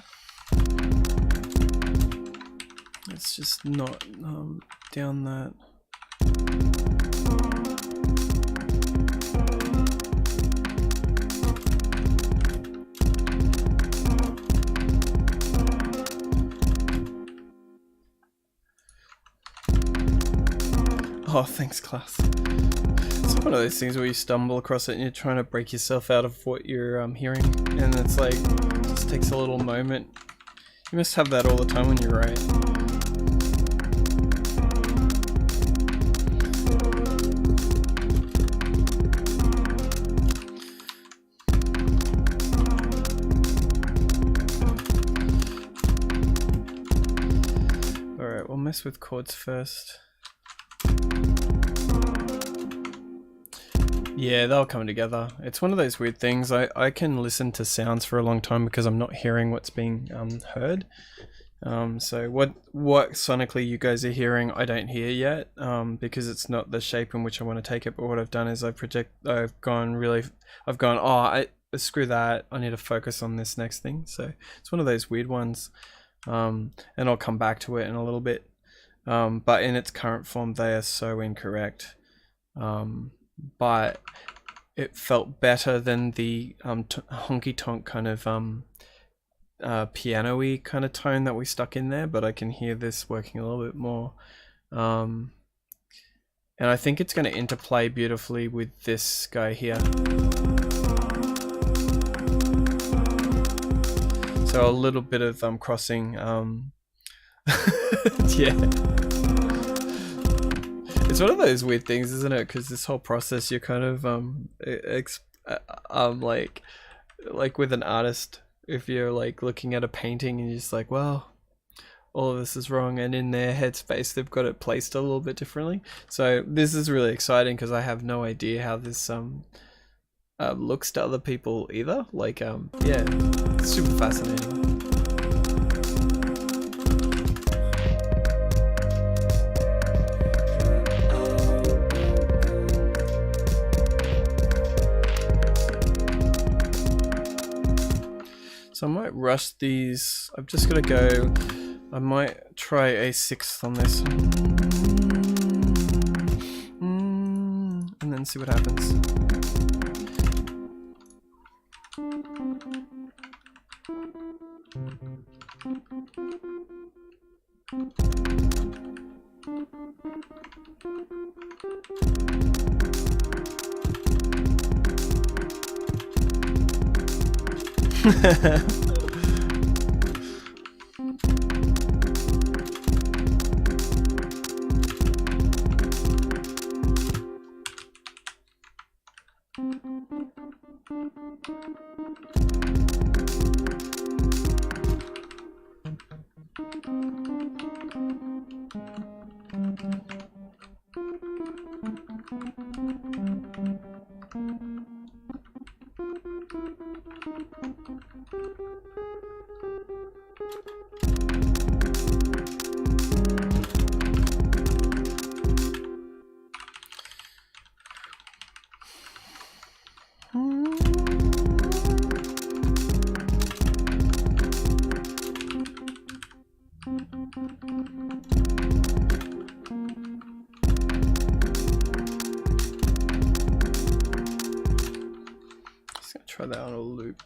Let's just not down that. Oh, thanks, class. It's one of those things where you stumble across it and you're trying to break yourself out of what you're hearing, and it's like, it just takes a little moment. You must have that all the time when you write. Alright, we'll mess with chords first. Yeah, they'll come together. It's one of those weird things. I can listen to sounds for a long time because I'm not hearing what's being heard. So what sonically you guys are hearing, I don't hear yet, because it's not the shape in which I want to take it. But what I've done is I've gone, oh, screw that. I need to focus on this next thing. So it's one of those weird ones. And I'll come back to it in a little bit. But in its current form, they are so incorrect. But it felt better than the honky-tonk kind of piano-y kind of tone that we stuck in there, but I can hear this working a little bit more. And I think it's going to interplay beautifully with this guy here. So a little bit of crossing, yeah. It's one of those weird things, isn't it? Because this whole process, you're kind of like with an artist, if you're like looking at a painting and you're just like, well, all of this is wrong, and in their headspace they've got it placed a little bit differently. So this is really exciting because I have no idea how this looks to other people either. Like yeah, it's super fascinating. So I might rush these. I'm just gonna go, I might try a sixth on this. And then see what happens. Try that on a loop.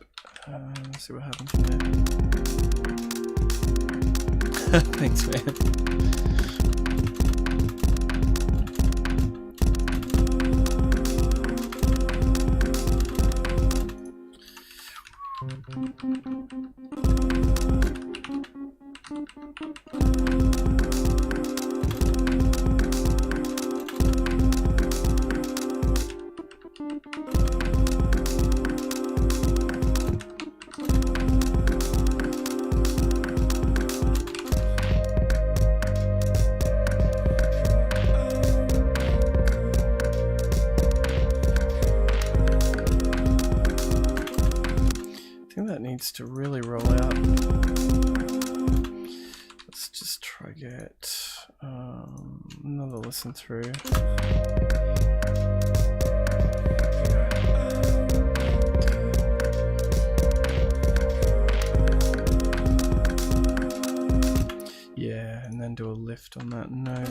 Let's see what happens there. Thanks, man. To really roll out. Let's just try get another listen through. Yeah, and then do a lift on that note.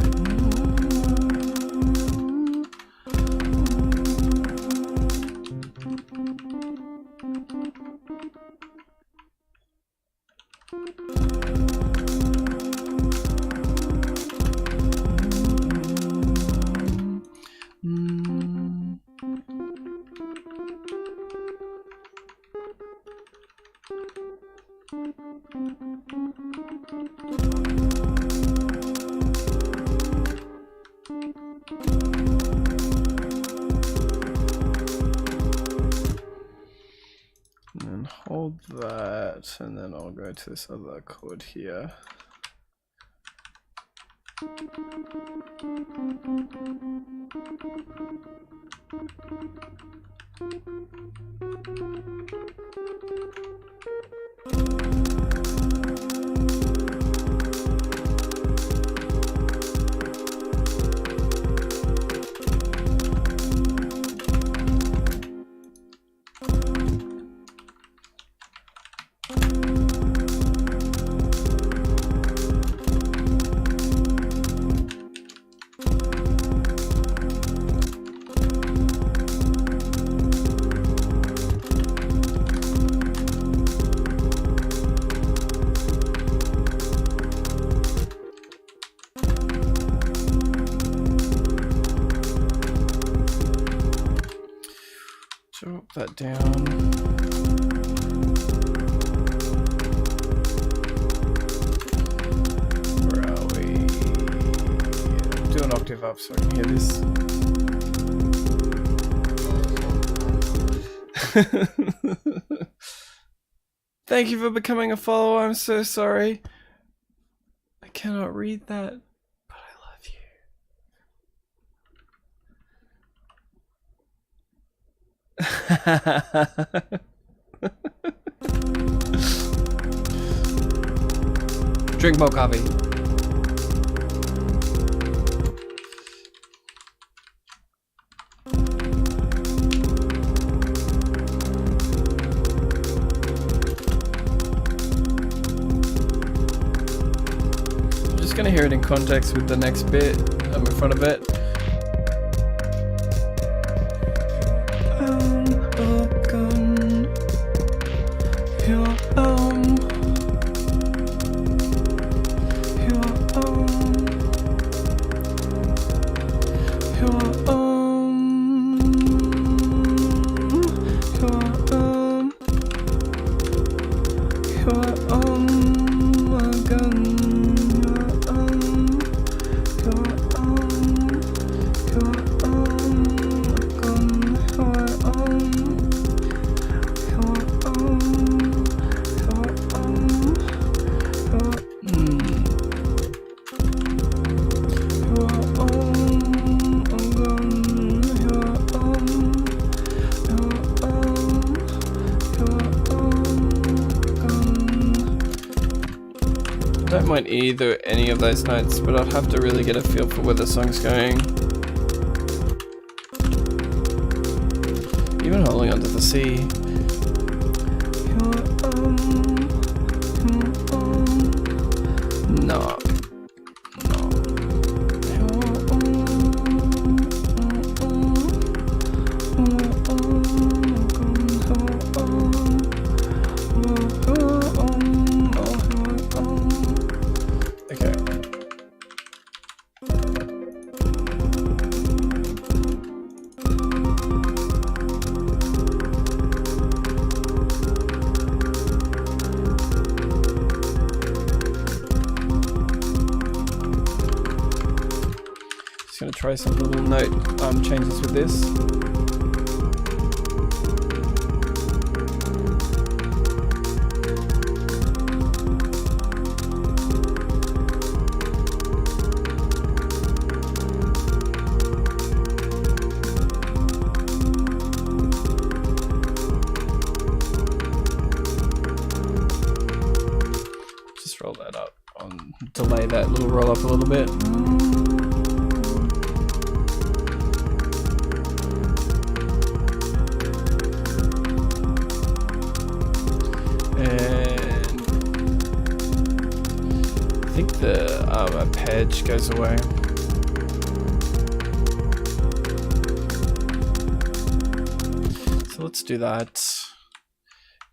That, and then I'll go to this other chord here. Drop that down. Where are we? Do an octave up so I can hear this. Thank you for becoming a follower. I'm so sorry. I cannot read that, but I love you. Drink more coffee. I'm just gonna hear it in context with the next bit in front of it. don't mind any of those notes, but I'd have to really get a feel for where the song's going. Even holding onto the C. No. Gonna try some little note changes with this. Just roll that up, delay that little roll up a little bit. The arpeggio goes away. So let's do that.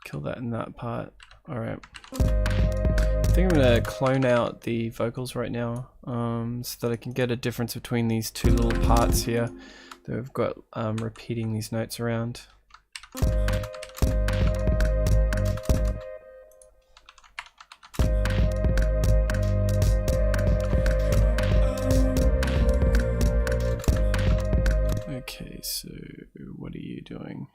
Kill that in that part. Alright. I think I'm going to clone out the vocals right now so that I can get a difference between these two little parts here that we've got repeating these notes around. Okay, so what are you doing?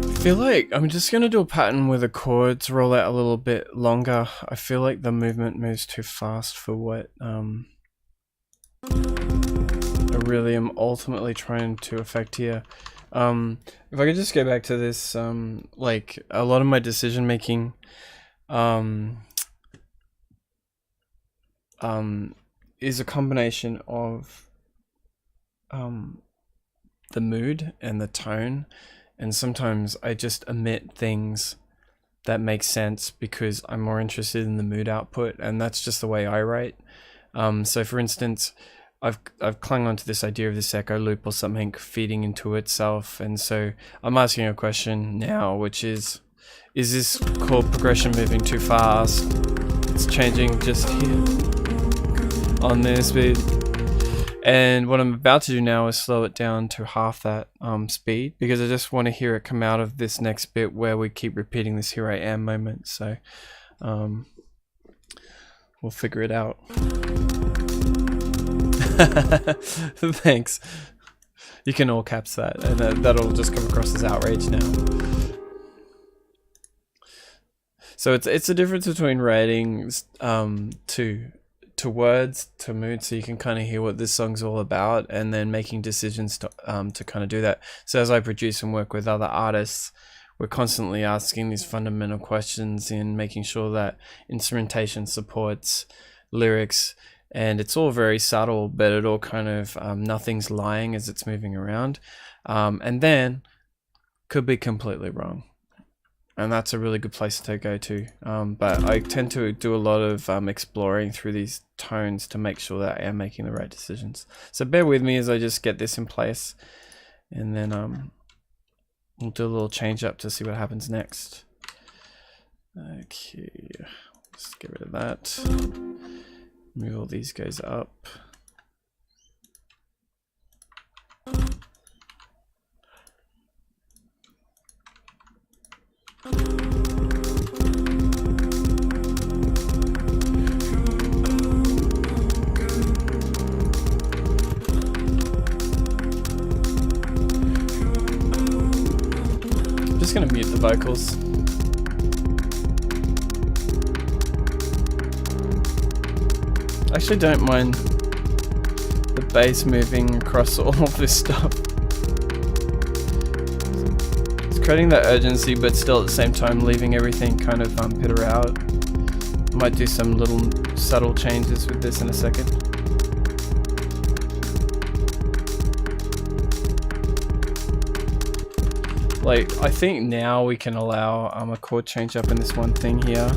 I feel like I'm just going to do a pattern where the chords roll out a little bit longer. I feel like the movement moves too fast for what I really am ultimately trying to affect here. If I could just go back to this, like a lot of my decision making is a combination of the mood and the tone. And sometimes I just omit things that make sense because I'm more interested in the mood output, and that's just the way I write. So for instance, I've clung onto this idea of this echo loop or something feeding into itself, and so I'm asking a question now, which is this chord progression moving too fast? It's changing just here on this beat. And what I'm about to do now is slow it down to half that speed, because I just want to hear it come out of this next bit where we keep repeating this "here I am" moment. So we'll figure it out. Thanks. You can all caps that, and that'll just come across as outrage now. So it's a difference between writing to words, to mood, so you can kind of hear what this song's all about, and then making decisions to kind of do that. So as I produce and work with other artists, we're constantly asking these fundamental questions in making sure that instrumentation supports lyrics, and it's all very subtle, but it all kind of nothing's lying as it's moving around, and then could be completely wrong. And that's a really good place to go to. But I tend to do a lot of exploring through these tones to make sure that I am making the right decisions. So bear with me as I just get this in place, and then we'll do a little change up to see what happens next. Okay, let's get rid of that. Move all these guys up. mute the vocals. I actually don't mind the bass moving across all of this stuff. It's creating that urgency, but still at the same time leaving everything kind of peter out. Might do some little subtle changes with this in a second. Like, I think now we can allow a chord change up in this one thing here.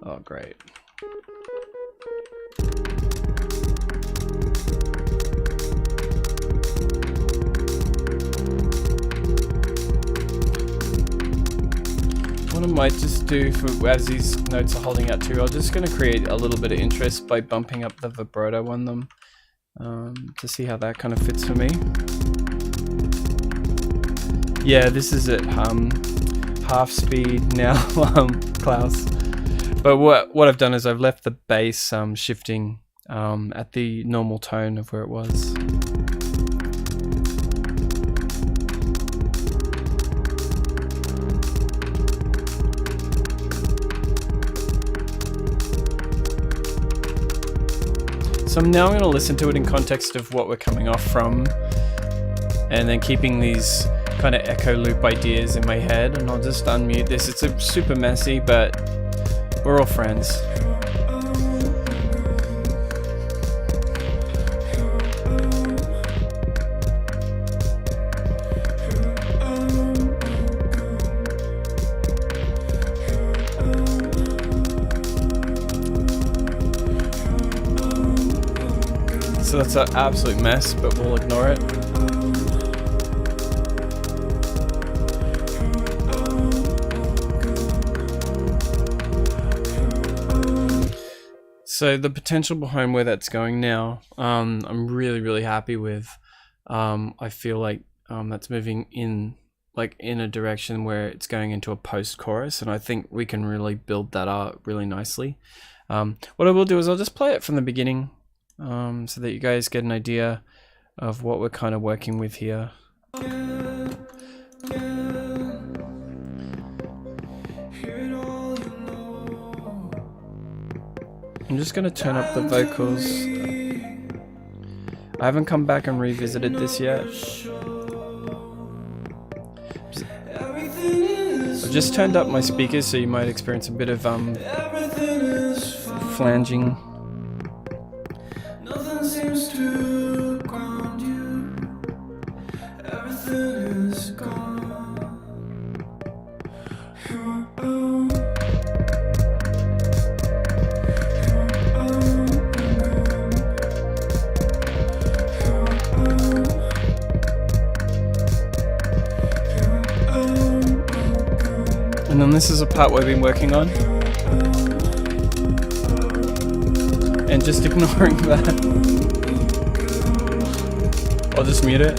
Oh, great. What I might just do, as these notes are holding out too, I'm just going to create a little bit of interest by bumping up the vibrato on them to see how that kind of fits for me. Yeah, this is at half speed now, Klaus. But what I've done is I've left the bass shifting at the normal tone of where it was. So now I'm going to listen to it in context of what we're coming off from, and then keeping these kind of echo loop ideas in my head, and I'll just unmute this. It's super messy, but we're all friends. So that's an absolute mess, but we'll ignore it. So the potential behind where that's going now, I'm really happy with. I feel like that's moving in a direction where it's going into a post-chorus, and I think we can really build that up really nicely. What I will do is I'll just play it from the beginning, so that you guys get an idea of what we're kind of working with here. I'm just going to turn up the vocals. I haven't come back and revisited this yet. I've just turned up my speakers, so you might experience a bit of flanging. Nothing seems to ground you. Everything is gone. And then this is a part we've been working on. And just ignoring that. I'll just mute it.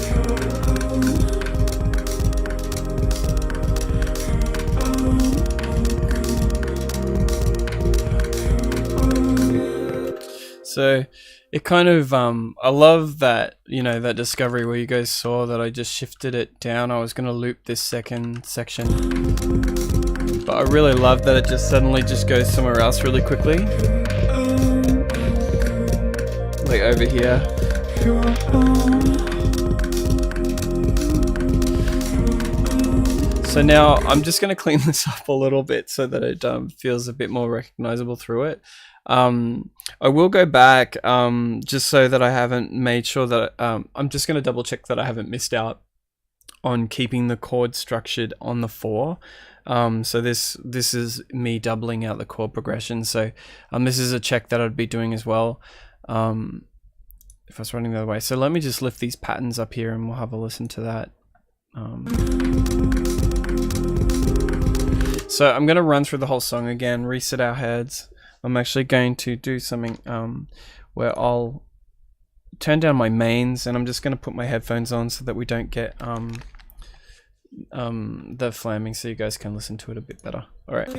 So it kind of, I love that, that discovery where you guys saw that I just shifted it down. I was going to loop this second section, but I really love that it just suddenly just goes somewhere else really quickly. Like over here. So now I'm just going to clean this up a little bit so that it feels a bit more recognizable through it. I will go back just so that I haven't made sure that I'm just going to double check that I haven't missed out on keeping the chord structured on the 4. So this is me doubling out the chord progression. So this is a check that I'd be doing as well if I was running the other way. So let me just lift these patterns up here and we'll have a listen to that. So I'm going to run through the whole song again, reset our heads. I'm actually going to do something where I'll turn down my mains, and I'm just going to put my headphones on so that we don't get the flamming, so you guys can listen to it a bit better. All right.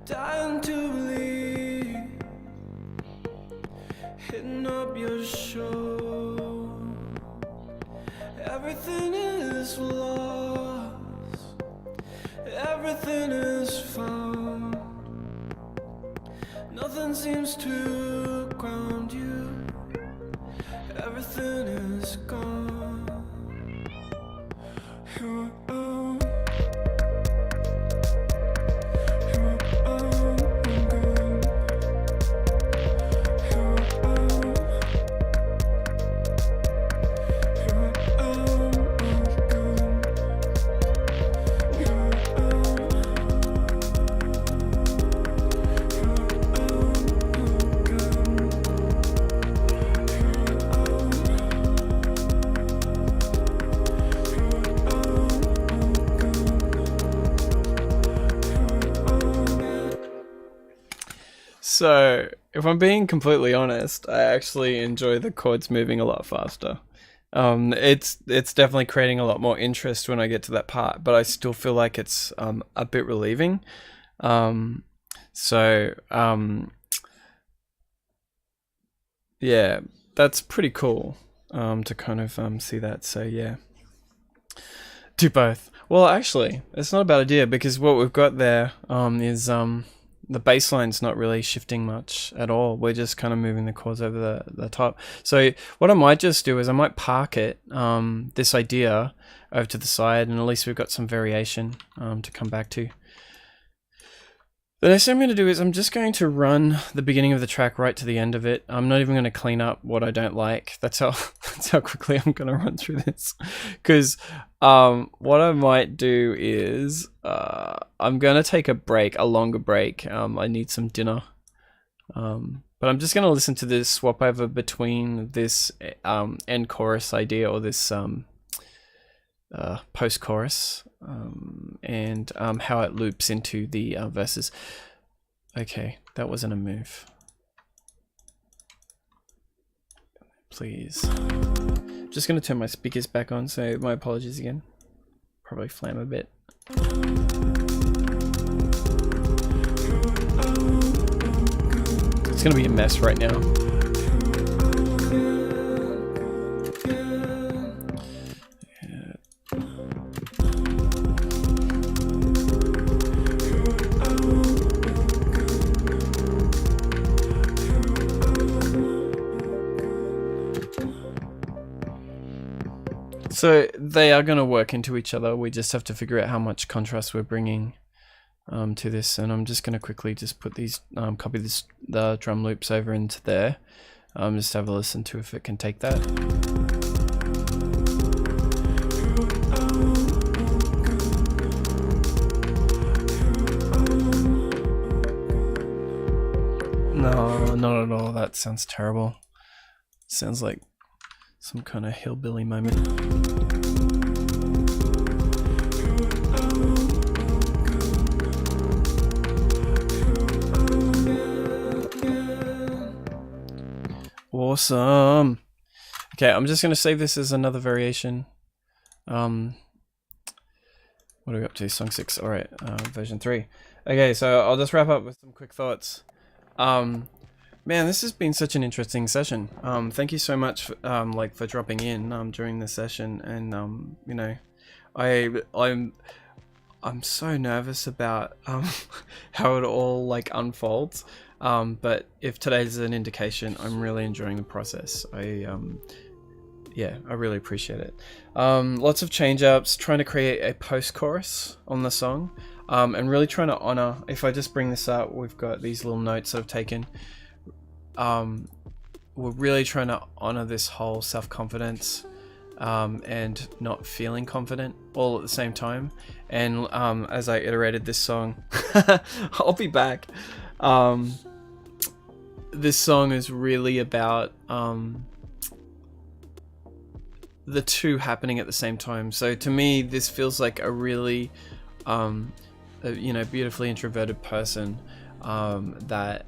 dying to believe, hitting up your show. Everything is lost, everything is found. Nothing seems to ground you, everything is gone. Here I am. So, if I'm being completely honest, I actually enjoy the chords moving a lot faster. It's definitely creating a lot more interest when I get to that part, but I still feel like it's a bit relieving. Yeah, that's pretty cool to kind of see that. So yeah, do both. Well, actually, it's not a bad idea because what we've got there is the bass line's not really shifting much at all. We're just kind of moving the chords over the top. So what I might just do is I might park it, this idea, over to the side, and at least we've got some variation to come back to. The next thing I'm going to do is I'm just going to run the beginning of the track right to the end of it. I'm not even going to clean up what I don't like. That's how quickly I'm going to run through this. Because what I might do is I'm going to take a longer break. I need some dinner. But I'm just going to listen to this swap over between this end chorus idea, or this post-chorus, and how it loops into the verses. Okay, that wasn't a move. Please. Just going to turn my speakers back on, so my apologies again. Probably flam a bit. It's going to be a mess right now. So they are going to work into each other. We just have to figure out how much contrast we're bringing to this. And I'm just going to quickly just put these, copy the drum loops over into there. Just have a listen to if it can take that. No, not at all. That sounds terrible. Sounds like some kind of hillbilly moment. Awesome. Okay, I'm just going to save this as another variation. What are we up to? Song 6. Alright, version 3. Okay, so I'll just wrap up with some quick thoughts. Man, this has been such an interesting session. Thank you so much for, for dropping in during the session, and you know, I'm so nervous about how it all like unfolds. But if today's an indication, I'm really enjoying the process. Yeah, I really appreciate it. Lots of change ups, trying to create a post-chorus on the song, and really trying to honor. If I just bring this up, we've got these little notes I've taken. We're really trying to honor this whole self-confidence and not feeling confident all at the same time. And as I iterated this song, I'll be back. This song is really about the two happening at the same time. So to me, this feels like a really, beautifully introverted person that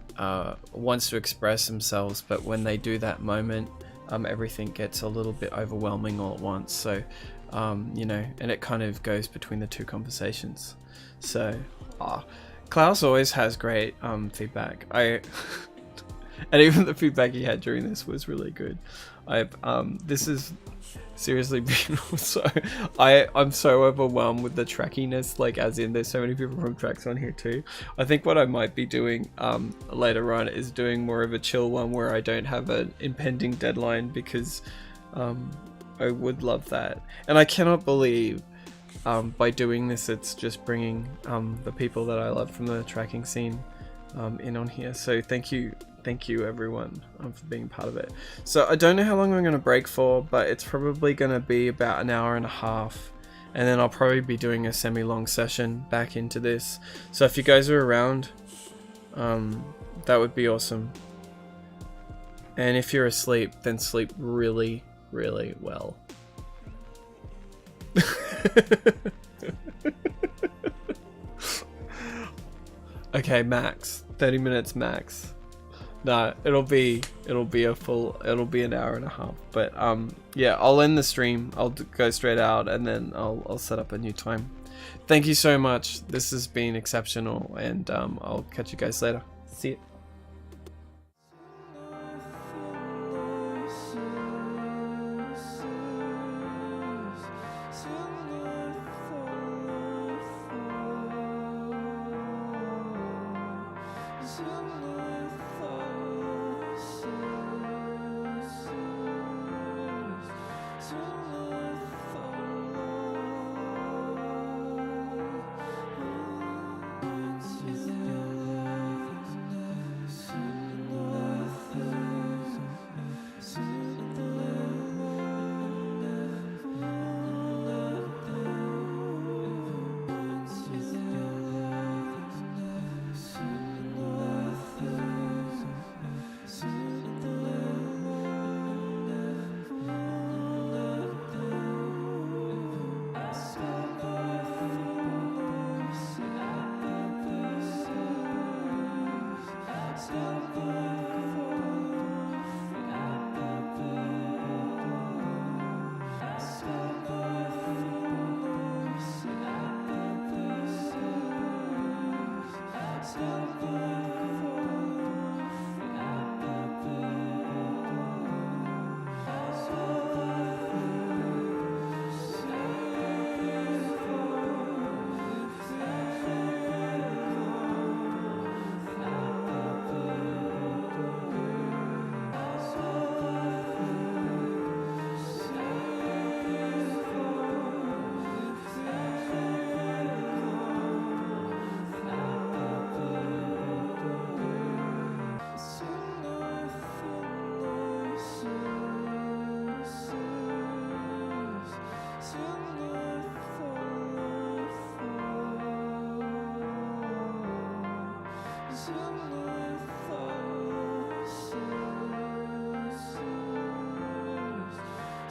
wants to express themselves, but when they do that moment, everything gets a little bit overwhelming all at once. So, and it kind of goes between the two conversations. So, Klaus always has great feedback. And even the feedback he had during this was really good. This is seriously beautiful. So I'm so overwhelmed with the trackiness, like as in there's so many people from tracks on here too. I think what I might be doing later on is doing more of a chill one where I don't have an impending deadline, because I would love that. And I cannot believe by doing this it's just bringing the people that I love from the tracking scene in on here. So thank you everyone for being part of it. So I don't know how long I'm going to break for, but it's probably going to be about an hour and a half, and then I'll probably be doing a semi-long session back into this. So if you guys are around, that would be awesome. And if you're asleep, then sleep really, really well. Okay, max 30 minutes max. No, it'll be an hour and a half. But yeah, I'll end the stream. I'll go straight out, and then I'll set up a new time. Thank you so much. This has been exceptional, and I'll catch you guys later. See you.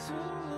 So